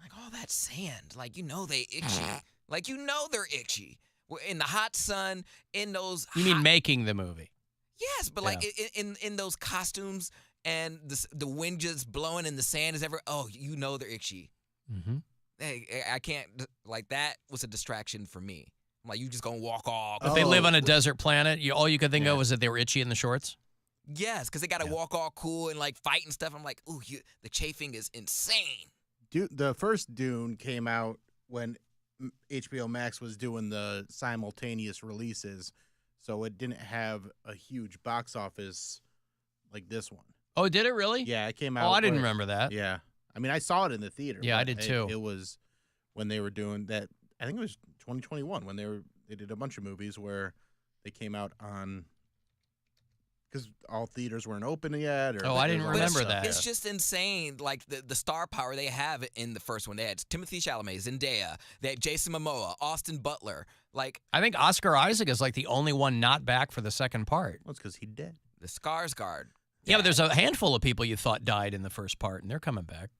Like all that sand, like they itchy. Like they're itchy. We're in the hot sun, in those. You mean making the movie? Yes, but like in those costumes and the wind just blowing and the sand is ever. Oh, they're itchy. Mm-hmm. Hey, I can't like that was a distraction for me. I'm like, you just gonna walk all. But they live on a desert planet. All you could think of was that they were itchy in the shorts. Yes, because they got to walk all cool and like fight and stuff. I'm like, ooh, the chafing is insane. The first Dune came out when HBO Max was doing the simultaneous releases, so it didn't have a huge box office like this one. Oh, did it really? Yeah, it came out. Oh, I didn't remember that. Yeah. I mean, I saw it in the theater. Yeah, I did too. It was when they were doing that. I think it was 2021 when they did a bunch of movies where they came out on because all theaters weren't open yet. I didn't remember that. It's just insane, like the star power they have in the first one. They had Timothée Chalamet, Zendaya, they had Jason Momoa, Austin Butler. Like I think Oscar Isaac is like the only one not back for the second part. Well, it's because he's dead. The Skarsgård. Yeah, but there's a handful of people you thought died in the first part, and they're coming back.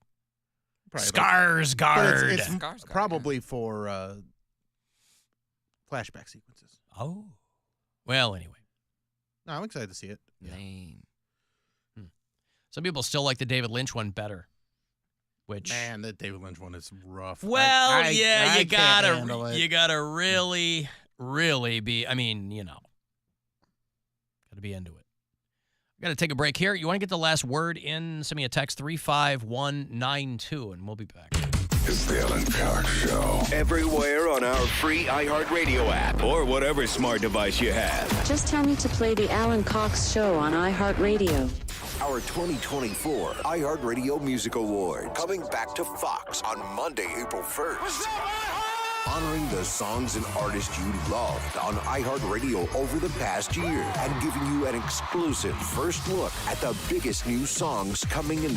Probably Skarsgård. It's probably for flashback sequences. Oh. Well, anyway. No, I'm excited to see it. Lame. Some people still like the David Lynch one better. Which man, that David Lynch one is rough. Well, you gotta really be. I mean, gotta be into it. Got to take a break here. You want to get the last word in? Send me a text 35192, and we'll be back. It's the Alan Cox Show. Everywhere on our free iHeartRadio app or whatever smart device you have. Just tell me to play the Alan Cox Show on iHeartRadio. Our 2024 iHeartRadio Music Awards coming back to Fox on Monday, April 1st. Honoring the songs and artists you loved on iHeartRadio over the past year and giving you an exclusive first look at the biggest new songs coming in